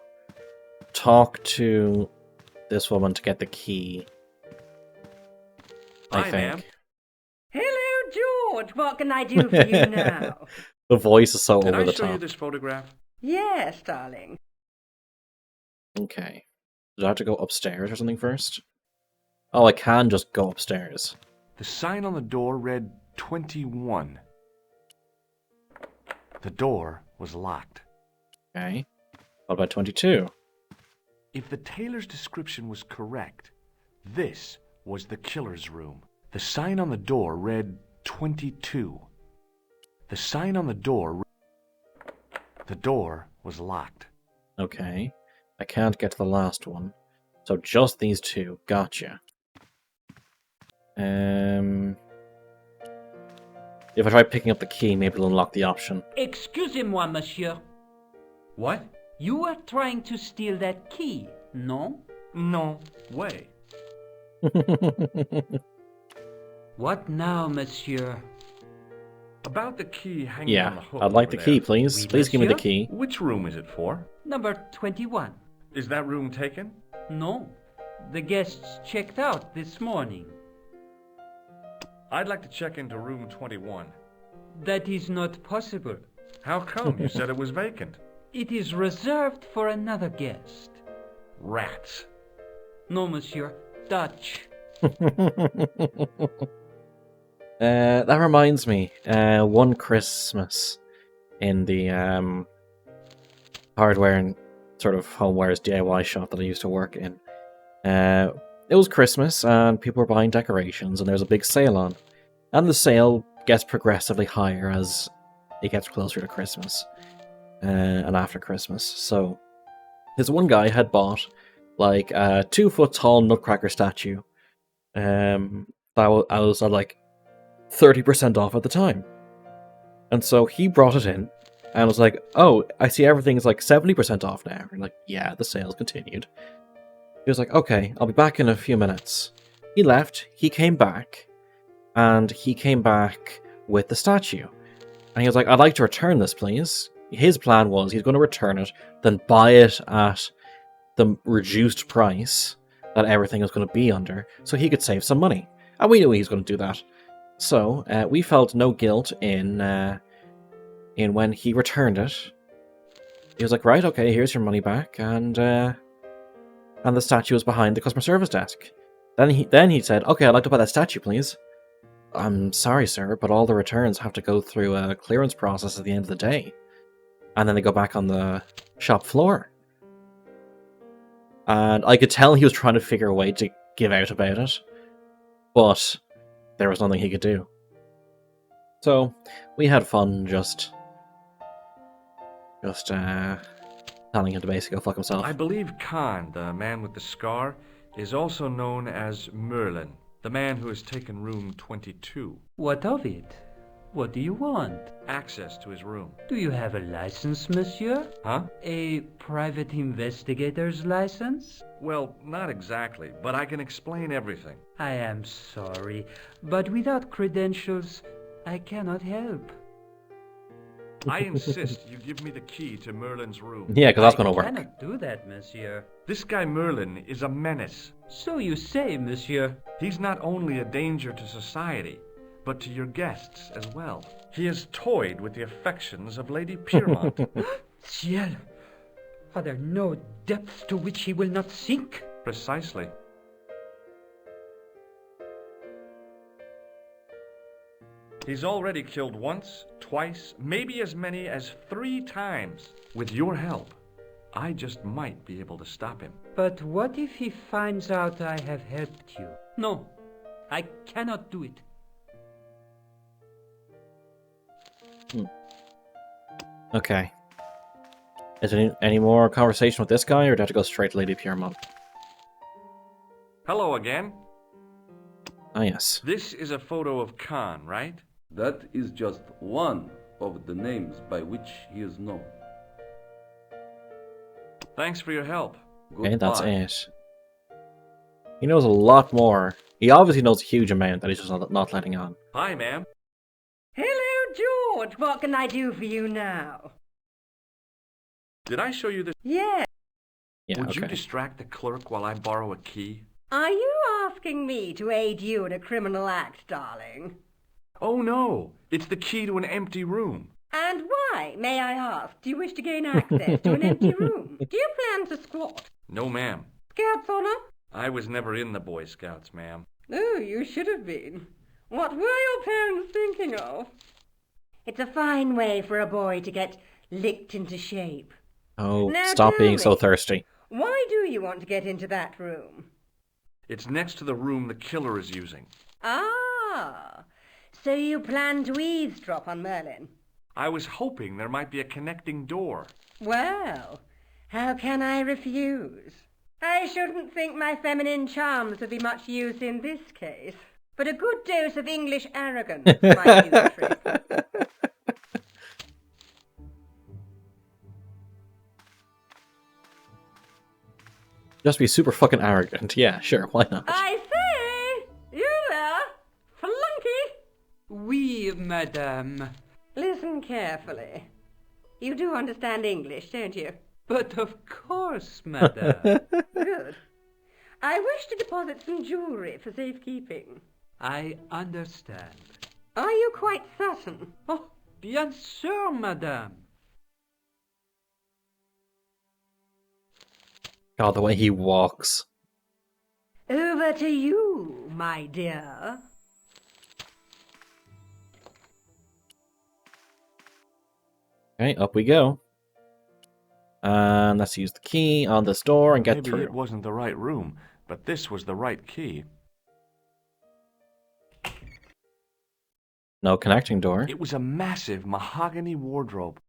talk to this woman to get the key. I Hi, think. ma'am. Hello, George. What can I do for you now? The voice is so Can over I the show you top. this photograph? Yes, darling. Okay. Do I have to go upstairs or something first? Oh, I can just go upstairs. The sign on the door read 21. The door was locked. Okay. What about 22? If the tailor's description was correct, this was the killer's room. The sign on the door read 22. The sign on the door... The door was locked. Okay. I can't get to the last one. So just these two. Gotcha. If I try picking up the key, maybe it'll unlock the option. Excusez-moi, monsieur. What? You were trying to steal that key, no? No way. What now, monsieur? About the key hanging on Yeah, the hook I'd like over the key, there. please. Oui, Please give me the monsieur? key. Which room is it for? Number 21. Is that room taken? No. The guests checked out this morning. I'd like to check into room 21. That is not possible. How come? You said it was vacant. It is reserved for another guest. Rats. No, monsieur. Dutch. That reminds me. One Christmas in the hardware and sort of homewares DIY shop that I used to work in. It was Christmas, and people were buying decorations, and there was a big sale on. And the sale gets progressively higher as it gets closer to Christmas and after Christmas. So this one guy had bought like a 2-foot tall Nutcracker statue that was at like 30% off at the time. And so he brought it in and was like, oh, I see everything's like 70% off now. And like, yeah, the sales continued. He was like, okay, I'll be back in a few minutes. He left, he came back, and he came back with the statue. And he was like, I'd like to return this, please. His plan was he's going to return it, then buy it at the reduced price that everything was going to be under, so he could save some money. And we knew he was going to do that. So, we felt no guilt in when he returned it. He was like, right, okay, here's your money back, and the statue was behind the customer service desk. Then he said, okay, I'd like to buy that statue, please. I'm sorry, sir, but all the returns have to go through a clearance process at the end of the day. And then they go back on the shop floor. And I could tell he was trying to figure a way to give out about it. But there was nothing he could do. So, we had fun just telling him to basically go fuck himself. I believe Khan, the man with the scar, is also known as Merlin, the man who has taken room 22. What of it? What do you want? Access to his room. Do you have a license, monsieur? Huh? A private investigator's license? Well, not exactly, but I can explain everything. I am sorry, but without credentials, I cannot help. I insist you give me the key to Merlin's room. Yeah, because that's going to work. I cannot do that, monsieur. This guy Merlin is a menace. So you say, monsieur. He's not only a danger to society, but to your guests as well. He has toyed with the affections of Lady Piermont. Ciel! Are there no depths to which he will not sink? Precisely. He's already killed once, twice, maybe as many as 3 times. With your help, I just might be able to stop him. But what if he finds out I have helped you? No, I cannot do it. Okay. Is there any more conversation with this guy, or do I have to go straight to Lady Piermont? Hello again. Ah, yes. This is a photo of Khan, right? That is just one of the names by which he is known. Thanks for your help. Okay, that's it. He knows a lot more. He obviously knows a huge amount that he's just not letting on. Hi, ma'am. Hello, George. What can I do for you now? Did I show you this? Yeah. Would you distract the clerk while I borrow a key? Are you asking me to aid you in a criminal act, darling? Oh, no. It's the key to an empty room. And why, may I ask, do you wish to gain access to an empty room? Do you plan to squat? No, ma'am. Scouts honor? I was never in the Boy Scouts, ma'am. Oh, you should have been. What were your parents thinking of? It's a fine way for a boy to get licked into shape. Oh, now stop being so me, thirsty. Why do you want to get into that room? It's next to the room the killer is using. Ah, so you plan to eavesdrop on Merlin? I was hoping there might be a connecting door. Well, how can I refuse? I shouldn't think my feminine charms would be much use in this case, but a good dose of English arrogance might do the trick. Just be super fucking arrogant. Yeah, sure, why not? I say! You there? Flunky! Oui, madame. Listen carefully. You do understand English, don't you? But of course, madame. Good. I wish to deposit some jewellery for safekeeping. I understand. Are you quite certain? Oh, bien sûr, madame. God, the way he walks. Over to you, my dear. Okay, up we go. And let's use the key on this door and get Maybe through. it wasn't the right room, but this was the right key. No connecting door. It was a massive mahogany wardrobe.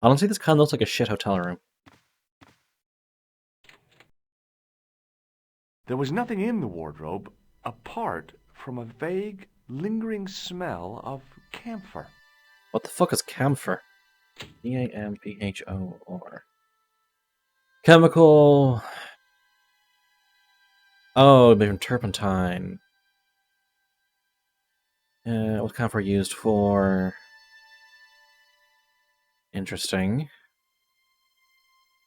Honestly, this kind of looks like a shit hotel room. There was nothing in the wardrobe apart from a vague, lingering smell of camphor. What the fuck is camphor? C-A-M-P-H-O-R. Chemical. Oh, made from turpentine. What's camphor used for? Interesting.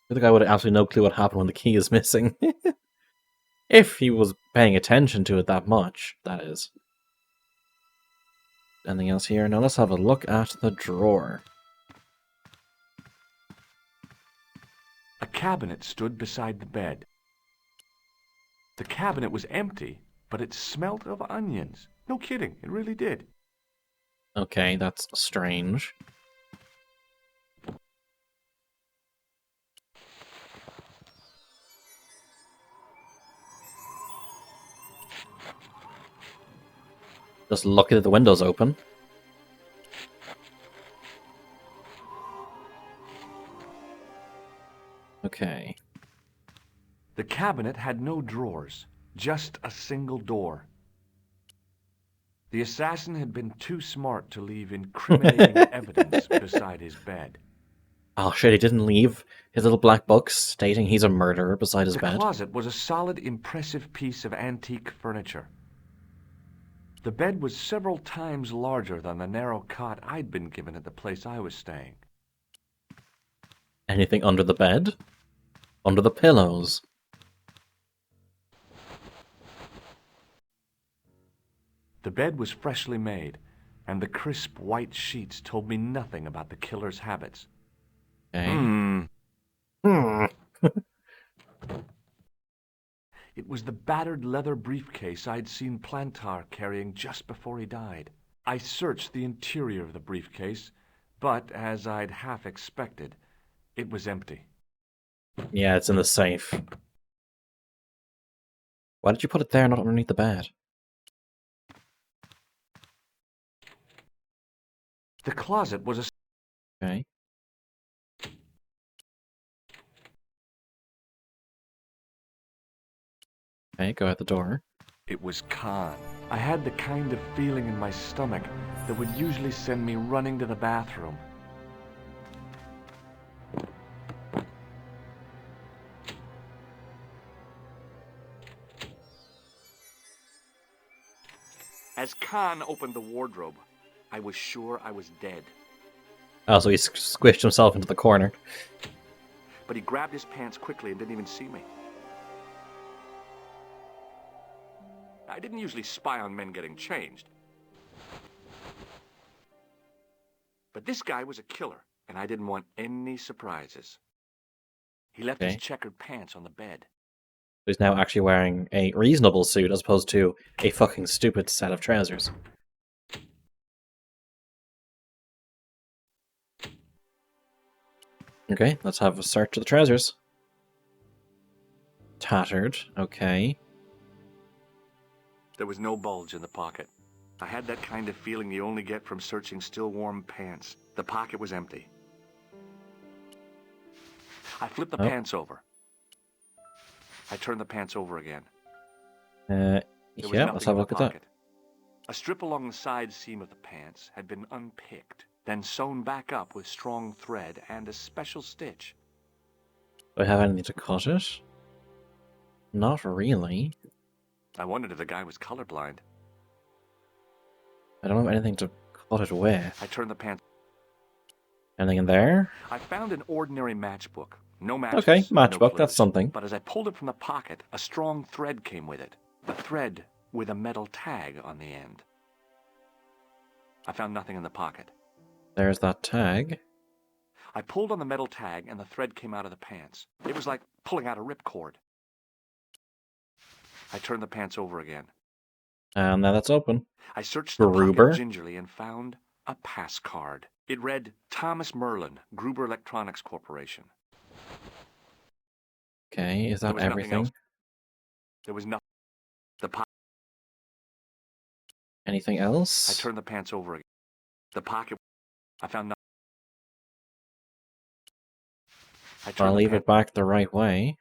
The other guy would have absolutely no clue what happened when the key is missing. If he was paying attention to it that much, that is. Anything else here? Now let's have a look at the drawer. A cabinet stood beside the bed. The cabinet was empty, but it smelt of onions. No kidding, it really did. Okay, that's strange. Just lucky that the window's open. Okay. The cabinet had no drawers, just a single door. The assassin had been too smart to leave incriminating evidence beside his bed. Oh shit, he didn't leave his little black book stating he's a murderer beside his The bed. closet was a solid, impressive piece of antique furniture. The bed was several times larger than the narrow cot I'd been given at the place I was staying. Anything under the bed? Under the pillows? The bed was freshly made, and the crisp white sheets told me nothing about the killer's habits. Okay. It was the battered leather briefcase I'd seen Plantar carrying just before he died. I searched the interior of the briefcase, but as I'd half expected, it was empty. Yeah, it's in the safe. Why did you put it there, not underneath the bed? The closet was a... Okay. Okay, go out the door. It was Khan. I had the kind of feeling in my stomach that would usually send me running to the bathroom. As Khan opened the wardrobe, I was sure I was dead. Oh, so he squished himself into the corner. But he grabbed his pants quickly and didn't even see me. I didn't usually spy on men getting changed. But this guy was a killer, and I didn't want any surprises. He left his checkered pants on the bed. He's now actually wearing a reasonable suit as opposed to a fucking stupid set of trousers. Okay, let's have a search of the trousers. Tattered, okay. There was no bulge in the pocket. I had that kind of feeling you only get from searching still warm pants. The pocket was empty. I flipped the pants over. I turned the pants over again. Yeah, let's have a look at that. A strip along the side seam of the pants had been unpicked, then sewn back up with strong thread and a special stitch. Do I have anything to cut it? Not really. I wondered if the guy was colorblind. I don't have anything to cut it with. I turned the pants. Anything in there? I found an ordinary matchbook. No matches. Okay, no matchbook, clues. that's something. But as I pulled it from the pocket, a strong thread came with it. A thread with a metal tag on the end. I found nothing in the pocket. There's that tag. I pulled on the metal tag and the thread came out of the pants. It was like pulling out a ripcord. I turned the pants over again. And now that's open. I searched the Gruber. pocket gingerly and found a pass card. It read, Thomas Merlin, Gruber Electronics Corporation. Okay, is There that was nothing everything? else. There was nothing. The pocket. Anything I else? turned the pants over again. The pocket. I found nothing. I'll leave it back the right way.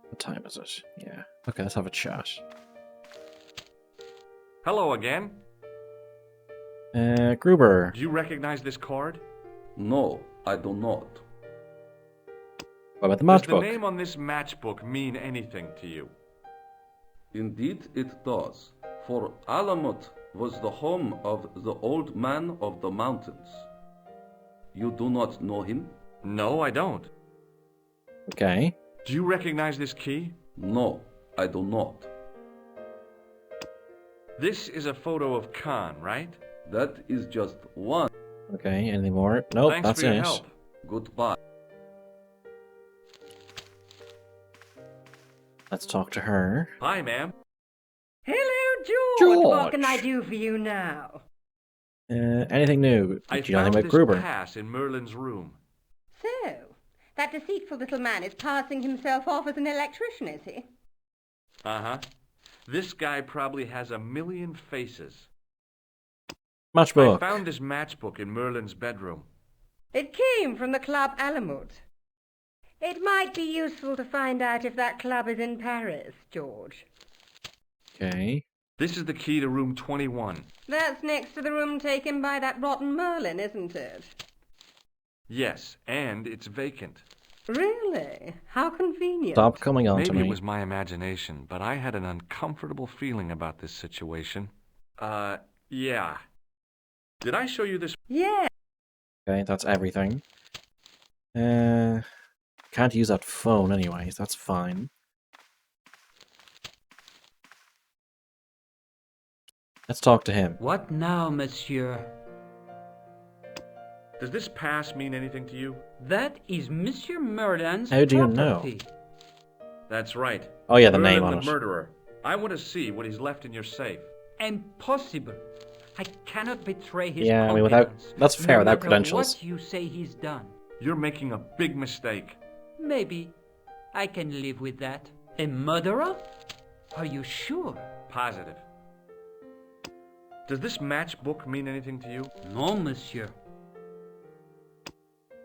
What time is it? Yeah. Okay, let's have a chat. Hello again. Gruber. Do you recognize this card? No, I do not. What about the Does the matchbook? name on this matchbook mean anything to you? Indeed it does, for Alamut was the home of the old man of the mountains. You do not know him? No, I don't. Okay. Do you recognize this key? No, I do not. This is a photo of Khan, right? That is just one. Okay, anything more? Nope, Thanks that's for your it. help. Goodbye. Let's talk to her. Hi, ma'am. Hello, George. What can I do for you now? Anything new? I Do you know anything found about this Gruber? pass in Merlin's room. So, that deceitful little man is passing himself off as an electrician, is he? Uh-huh. This guy probably has a million faces. Matchbook. I found this matchbook in Merlin's bedroom. It came from the Club Alamut. It might be useful to find out if that club is in Paris, George. Okay. This is the key to room 21. That's next to the room taken by that rotten Merlin, isn't it? Yes, and it's vacant. Really? How convenient. Stop coming on to Maybe me. it was my imagination, but I had an uncomfortable feeling about this situation. Yeah. Did I show you this? Yeah. Okay, that's everything. Can't use that phone anyways, that's fine. Let's talk to him. What now, monsieur? Does this pass mean anything to you? That is Monsieur Merlin's How do you know? property. That's right. Oh yeah, the Merlin name on the it. murderer. I want to see what he's left in your safe. Impossible. I cannot betray his Yeah, I mean, without confidence, that's fair no without matter credentials. What you say he's done. You're making a big mistake. Maybe. I can live with that. A murderer? Are you sure? Positive. Does this matchbook mean anything to you? No, monsieur.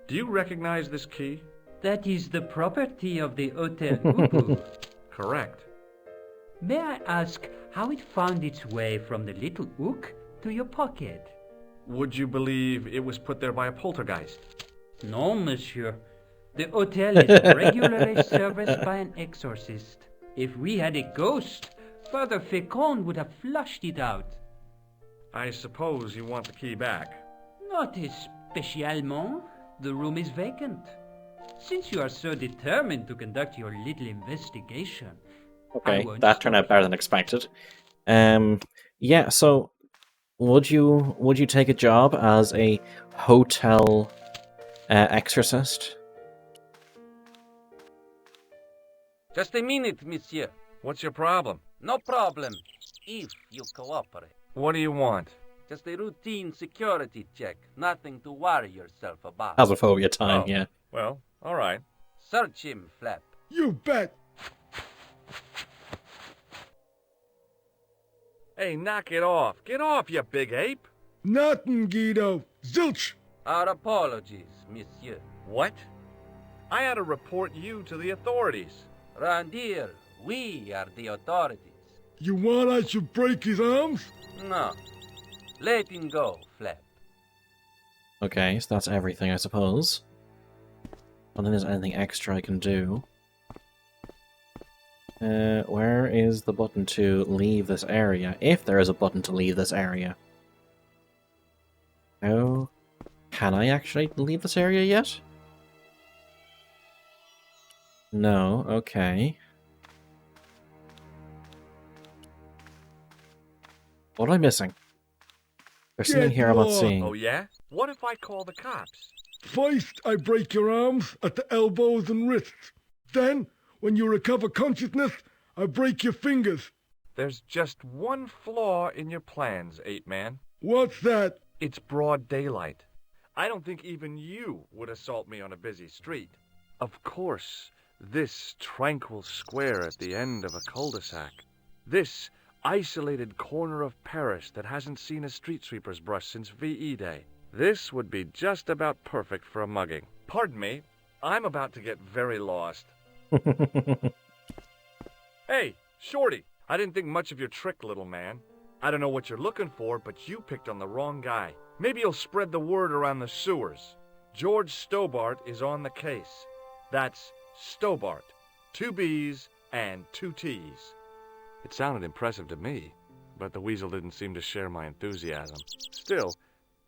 Do you recognize this key? That is the property of the Hotel Ubu. Correct. May I ask how it found its way from the little hook to your pocket? Would you believe it was put there by a poltergeist? No, monsieur. The hotel is regularly serviced by an exorcist. If we had a ghost, Father Fécond would have flushed it out. I suppose you want the key back. Not especialement. The room is vacant. Since you are so determined to conduct your little investigation, Okay, that turned out better than expected. Yeah, so would you take a job as a hotel exorcist? Just a minute, monsieur. What's your problem? No problem, if you cooperate. What do you want? Just a routine security check. Nothing to worry yourself about. Phasmophobia time, Oh. yeah. Well, all right. Search him, Flap. You bet. Hey, knock it off. Get off, you big ape. Nothing, Guido. Zilch. Our apologies, monsieur. What? I had to report you to the authorities. Round here, we are the authorities. You want I should break his arms? No. Let him go, Flap. Okay, so that's everything, I suppose. I don't think there's anything extra I can do. Where is the button to leave this area? If there is a button to leave this area. Oh, can I actually leave this area yet? No, okay. What am I missing? There's something here I'm not seeing. Oh, yeah? What if I call the cops? First, I break your arms at the elbows and wrists. Then, when you recover consciousness, I I break your fingers. There's just one flaw in your plans, Ape-Man. What's that? It's broad daylight. I don't think even you would assault me on a busy street. Of course, this tranquil square at the end of a cul-de-sac. This isolated corner of Paris that hasn't seen a street sweeper's brush since VE Day. This would be just about perfect for a mugging. Pardon me, I'm about to get very lost. Hey, Shorty, I didn't think much of your trick, little man. I don't know what you're looking for, but you picked on the wrong guy. Maybe you'll spread the word around the sewers. George Stobart is on the case. That's Stobart. 2 B's and 2 T's. It sounded impressive to me, but the weasel didn't seem to share my enthusiasm. Still,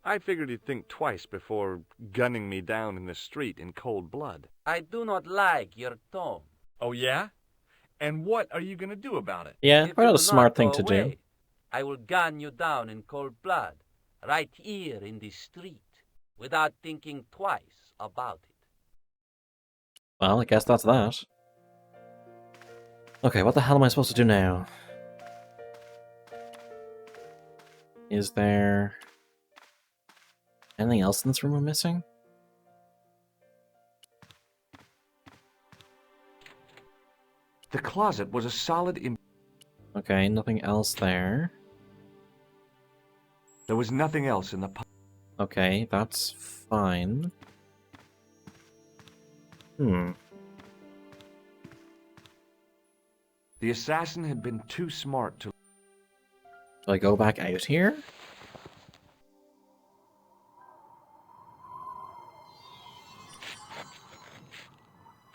I figured he'd think twice before gunning me down in the street in cold blood. I do not like your tone. Oh, yeah? And what are you going to do about it? Yeah, If probably you a do smart not thing go to do. away, I will gun you down in cold blood, right here in the street, without thinking twice about it. Well, I guess that's that. Okay, what the hell am I supposed to do now? Is there anything else in this room we're missing? The closet was a solid Okay, nothing else there. There was nothing else in the Okay, that's fine. The assassin had been too smart to... Do I go back out here?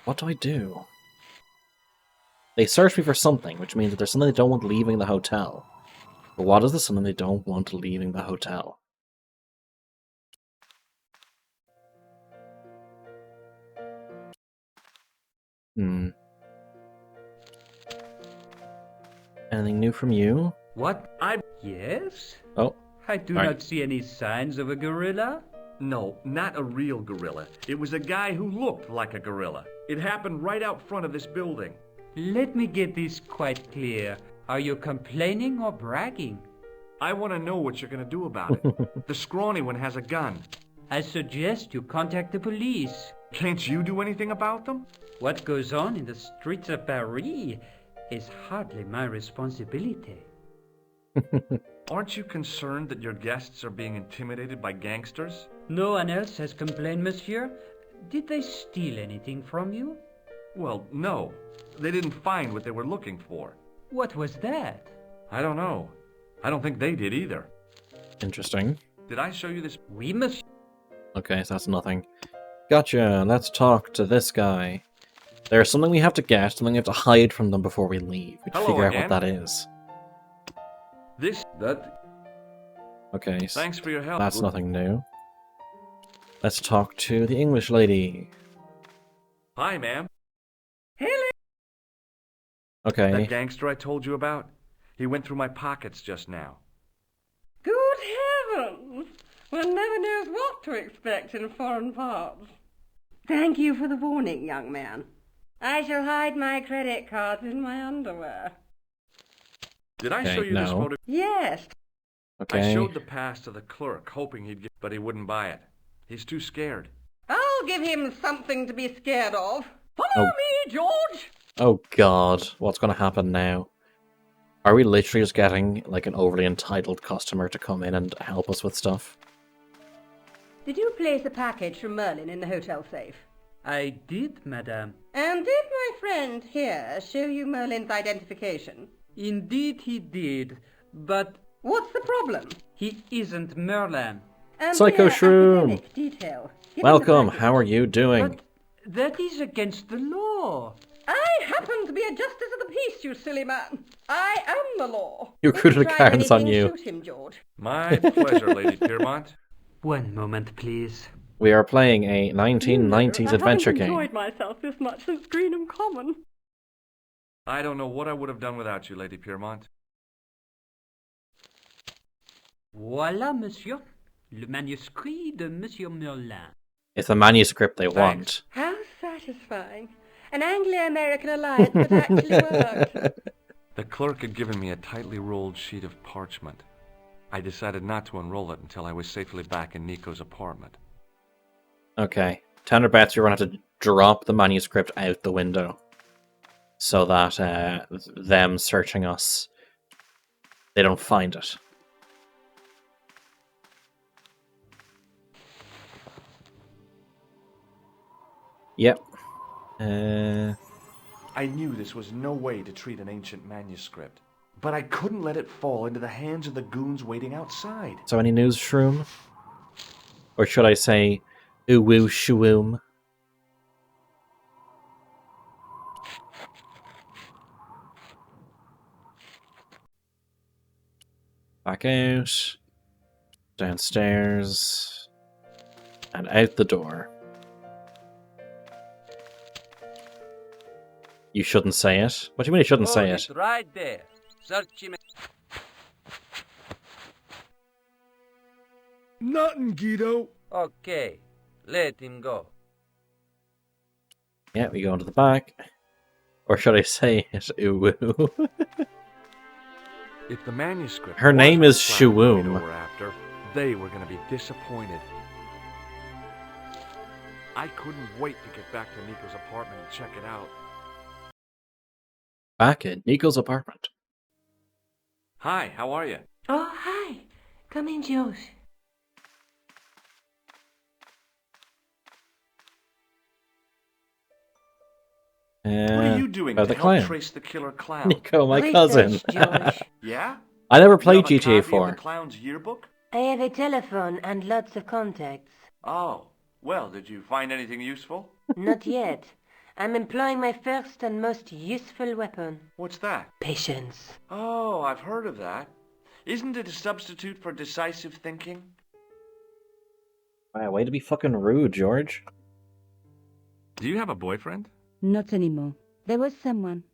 What do I do? They search me for something, which means that there's something they don't want leaving the hotel. But what is the something they don't want leaving the hotel? Anything new from you? What? Yes? Oh. I do Sorry. not see any signs of a gorilla. No, not a real gorilla. It was a guy who looked like a gorilla. It happened right out front of this building. Let me get this quite clear. Are you complaining or bragging? I want to know what you're going to do about it. The scrawny one has a gun. I suggest you contact the police. Can't you do anything about them? What goes on in the streets of Paris is hardly my responsibility. Aren't you concerned that your guests are being intimidated by gangsters? No one else has complained, monsieur. Did they steal anything from you? Well, no. They didn't find what they were looking for. What was that? I don't know. I don't think they did either. Interesting. Did I show you this? Oui, monsieur. Okay, so that's nothing. Gotcha, let's talk to this guy. There's something we have to get, something we have to hide from them before we leave. We have to Hello figure again. out what that is. That... Okay, Thanks for your help. that's nothing new. Let's talk to the English lady. Hi, ma'am. Okay. That gangster I told you about? He went through my pockets just now. Good heavens! One never knows what to expect in foreign parts. Thank you for the warning, young man. I shall hide my credit cards in my underwear. Did I Okay, show you this no. photo? Yes. Okay. I showed the pass to the clerk, hoping he'd get, but he wouldn't buy it. He's too scared. I'll give him something to be scared of. Follow me, George! Oh god, what's gonna happen now? Are we literally just getting, like, an overly entitled customer to come in and help us with stuff? Did you place a package from Merlin in the hotel safe? I did, madame. And did my friend here show you Merlin's identification? Indeed he did, but... What's the problem? He isn't Merlin. And Psycho the Shroom! academic detail. Given Welcome, the package. how are you doing? That is against the law. I happen to be a justice of the peace, you silly man. I am the law. You If recruited try carrots on anything, you. Shoot him, George. My pleasure, Lady Piermont. One moment, please. We are playing a 1990s adventure I haven't game. enjoyed myself this much since Greenham Common. I don't know what I would have done without you, Lady Piermont. Voilà, monsieur. Le manuscrit de Monsieur Merlin. It's the manuscript they want. How satisfying. An Anglo-American alliance would actually work. The clerk had given me a tightly rolled sheet of parchment. I decided not to unroll it until I was safely back in Nico's apartment. Okay. Tender bets you're going to have to drop the manuscript out the window so that them searching us, they don't find it. Yep. I knew this was no way to treat an ancient manuscript, but I couldn't let it fall into the hands of the goons waiting outside. So any news, Shroom? Or should I say, ooh-woo shwoom? Back out. Downstairs. And out the door. You shouldn't say it. What do you mean you shouldn't say it? Right there. Search him. Nothing, Guido. Okay, let him go. Yeah, we go into the back. Or should I say it? Ooh-woo. If the manuscript Her name is wasn't the clown Shwoom. we were after, they were going to be disappointed. I couldn't wait to get back to Nico's apartment and check it out. Back in Nico's apartment. Hi, how are you? Oh, hi. Come in, Josh. What are you doing to the help clown? trace the killer clown? Nico, my cousin. Yeah? I never You played have a GTA copy 4. of the clown's yearbook? I have a telephone and lots of contacts. Oh, well, did you find anything useful? Not yet. I'm employing my first and most useful weapon. What's that? Patience. Oh, I've heard of that. Isn't it a substitute for decisive thinking? Wow, way to be fucking rude, George. Do you have a boyfriend? Not anymore. There was someone.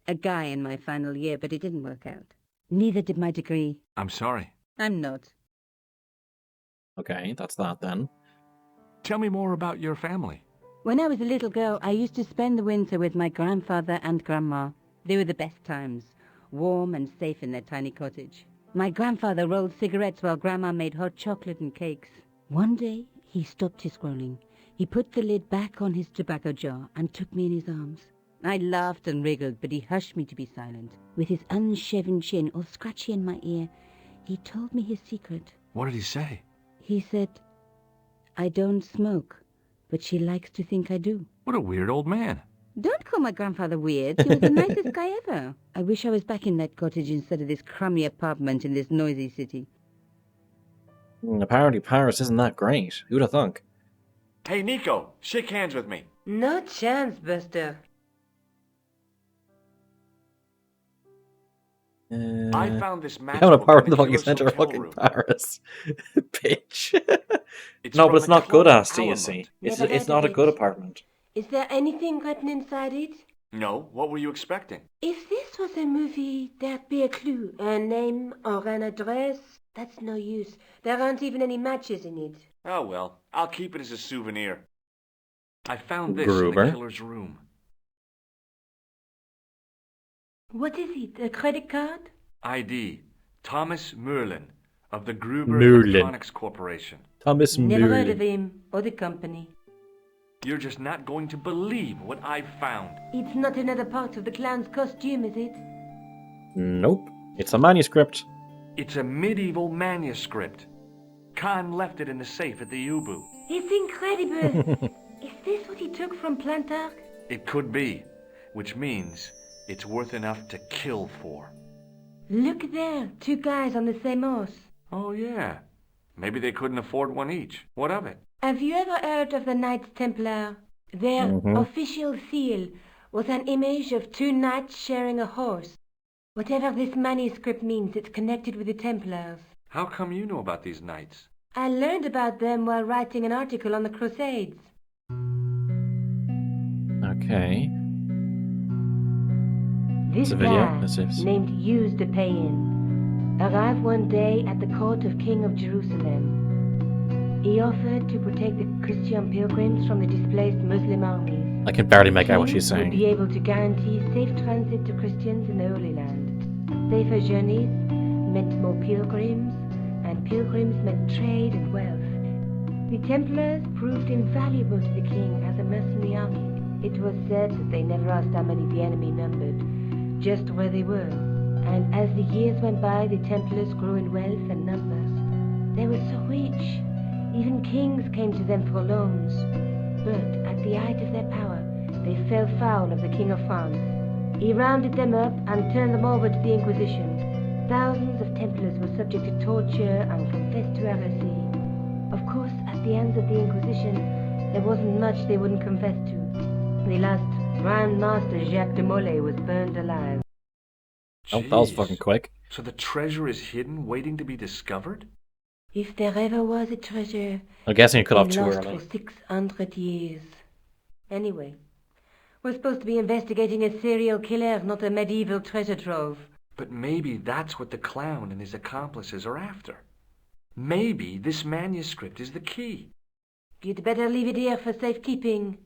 A guy in my final year, but it didn't work out. Neither did my degree. I'm sorry. I'm not. Okay, that's that then. Tell me more about your family. When I was a little girl, I used to spend the winter with my grandfather and grandma. They were the best times, warm and safe in their tiny cottage. My grandfather rolled cigarettes while grandma made hot chocolate and cakes. One day, he stopped his scrolling. He put the lid back on his tobacco jar and took me in his arms. I laughed and wriggled, but he hushed me to be silent. With his unshaven chin all scratchy in my ear, he told me his secret. What did he say? He said, I don't smoke, but she likes to think I do. What a weird old man. Don't call my grandfather weird. He was the nicest guy ever. I wish I was back in that cottage instead of this crummy apartment in this noisy city. Apparently Paris isn't that great. Who'd have thunk? Hey, Nico, shake hands with me. No chance, Buster. I found this You magical have a part in the book fucking in the center of killer's fucking hotel room. Paris. Bitch. It's No, from but it's the not good, cloak Asti, you element. see. Never It's heard not of a good it. apartment. Is there anything written inside it? No, what were you expecting? If this was a movie, there'd be a clue, a name or an address. That's no use. There aren't even any matches in it. Oh well, I'll keep it as a souvenir. I found this in Gruber. the killer's room. What is it, a credit card? ID, Thomas Merlin, of the Gruber Merlin. Electronics Corporation. Thomas Never heard of Merlin. him or the company. You're just not going to believe what I've found. It's not another part of the clown's costume, is it? Nope. It's a manuscript. It's a medieval manuscript. Khan left it in the safe at the Ubu. It's incredible. Is this what he took from Plantark? It could be, which means it's worth enough to kill for. Look there, two guys on the same horse. Oh yeah. Maybe they couldn't afford one each. What of it? Have you ever heard of the Knights Templar? Their official seal was an image of two knights sharing a horse. Whatever this manuscript means, it's connected with the Templars. How come you know about these knights? I learned about them while writing an article on the Crusades. Okay. This It's a video. guy, This is. named Hughes de Payen, arrived one day at the court of King of Jerusalem. He offered to protect the Christian pilgrims from the displaced Muslim armies. I can barely make out what she's Would be saying. able to guarantee safe transit to Christians in the Holy Land. Safer journeys meant more pilgrims, and pilgrims meant trade and wealth. The Templars proved invaluable to the king as a mercenary army. It was said that they never asked how many the enemy numbered, just where they were. And as the years went by, the Templars grew in wealth and numbers. They were so rich, even kings came to them for loans. But at the height of their power, they fell foul of the King of France. He rounded them up and turned them over to the Inquisition. Thousands of Templars were subject to torture and confessed to heresy. Of course, at the hands of the Inquisition, there wasn't much they wouldn't confess to. The last Grand Master Jacques de Molay was burned alive. Oh, that was fucking quick. So the treasure is hidden, waiting to be discovered? If there ever was a treasure, I'm guessing it cut off it's too lost early. for 600 years. Anyway, we're supposed to be investigating a serial killer, not a medieval treasure trove. But maybe that's what the clown and his accomplices are after. Maybe this manuscript is the key. You'd better leave it here for safekeeping.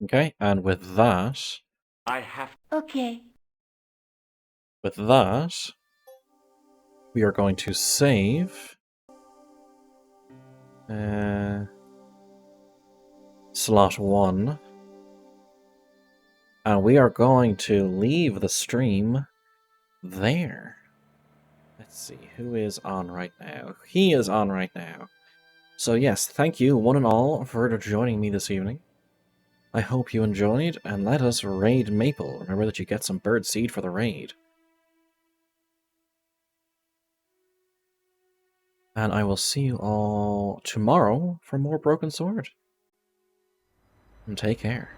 Okay, and with that, Okay. we are going to save slot 1, and we are going to leave the stream there. Let's see, who is on right now? He is on right now. So yes, thank you one and all for joining me this evening. I hope you enjoyed, and let us raid Maple. Remember that you get some bird seed for the raid. And I will see you all tomorrow for more Broken Sword. And take care.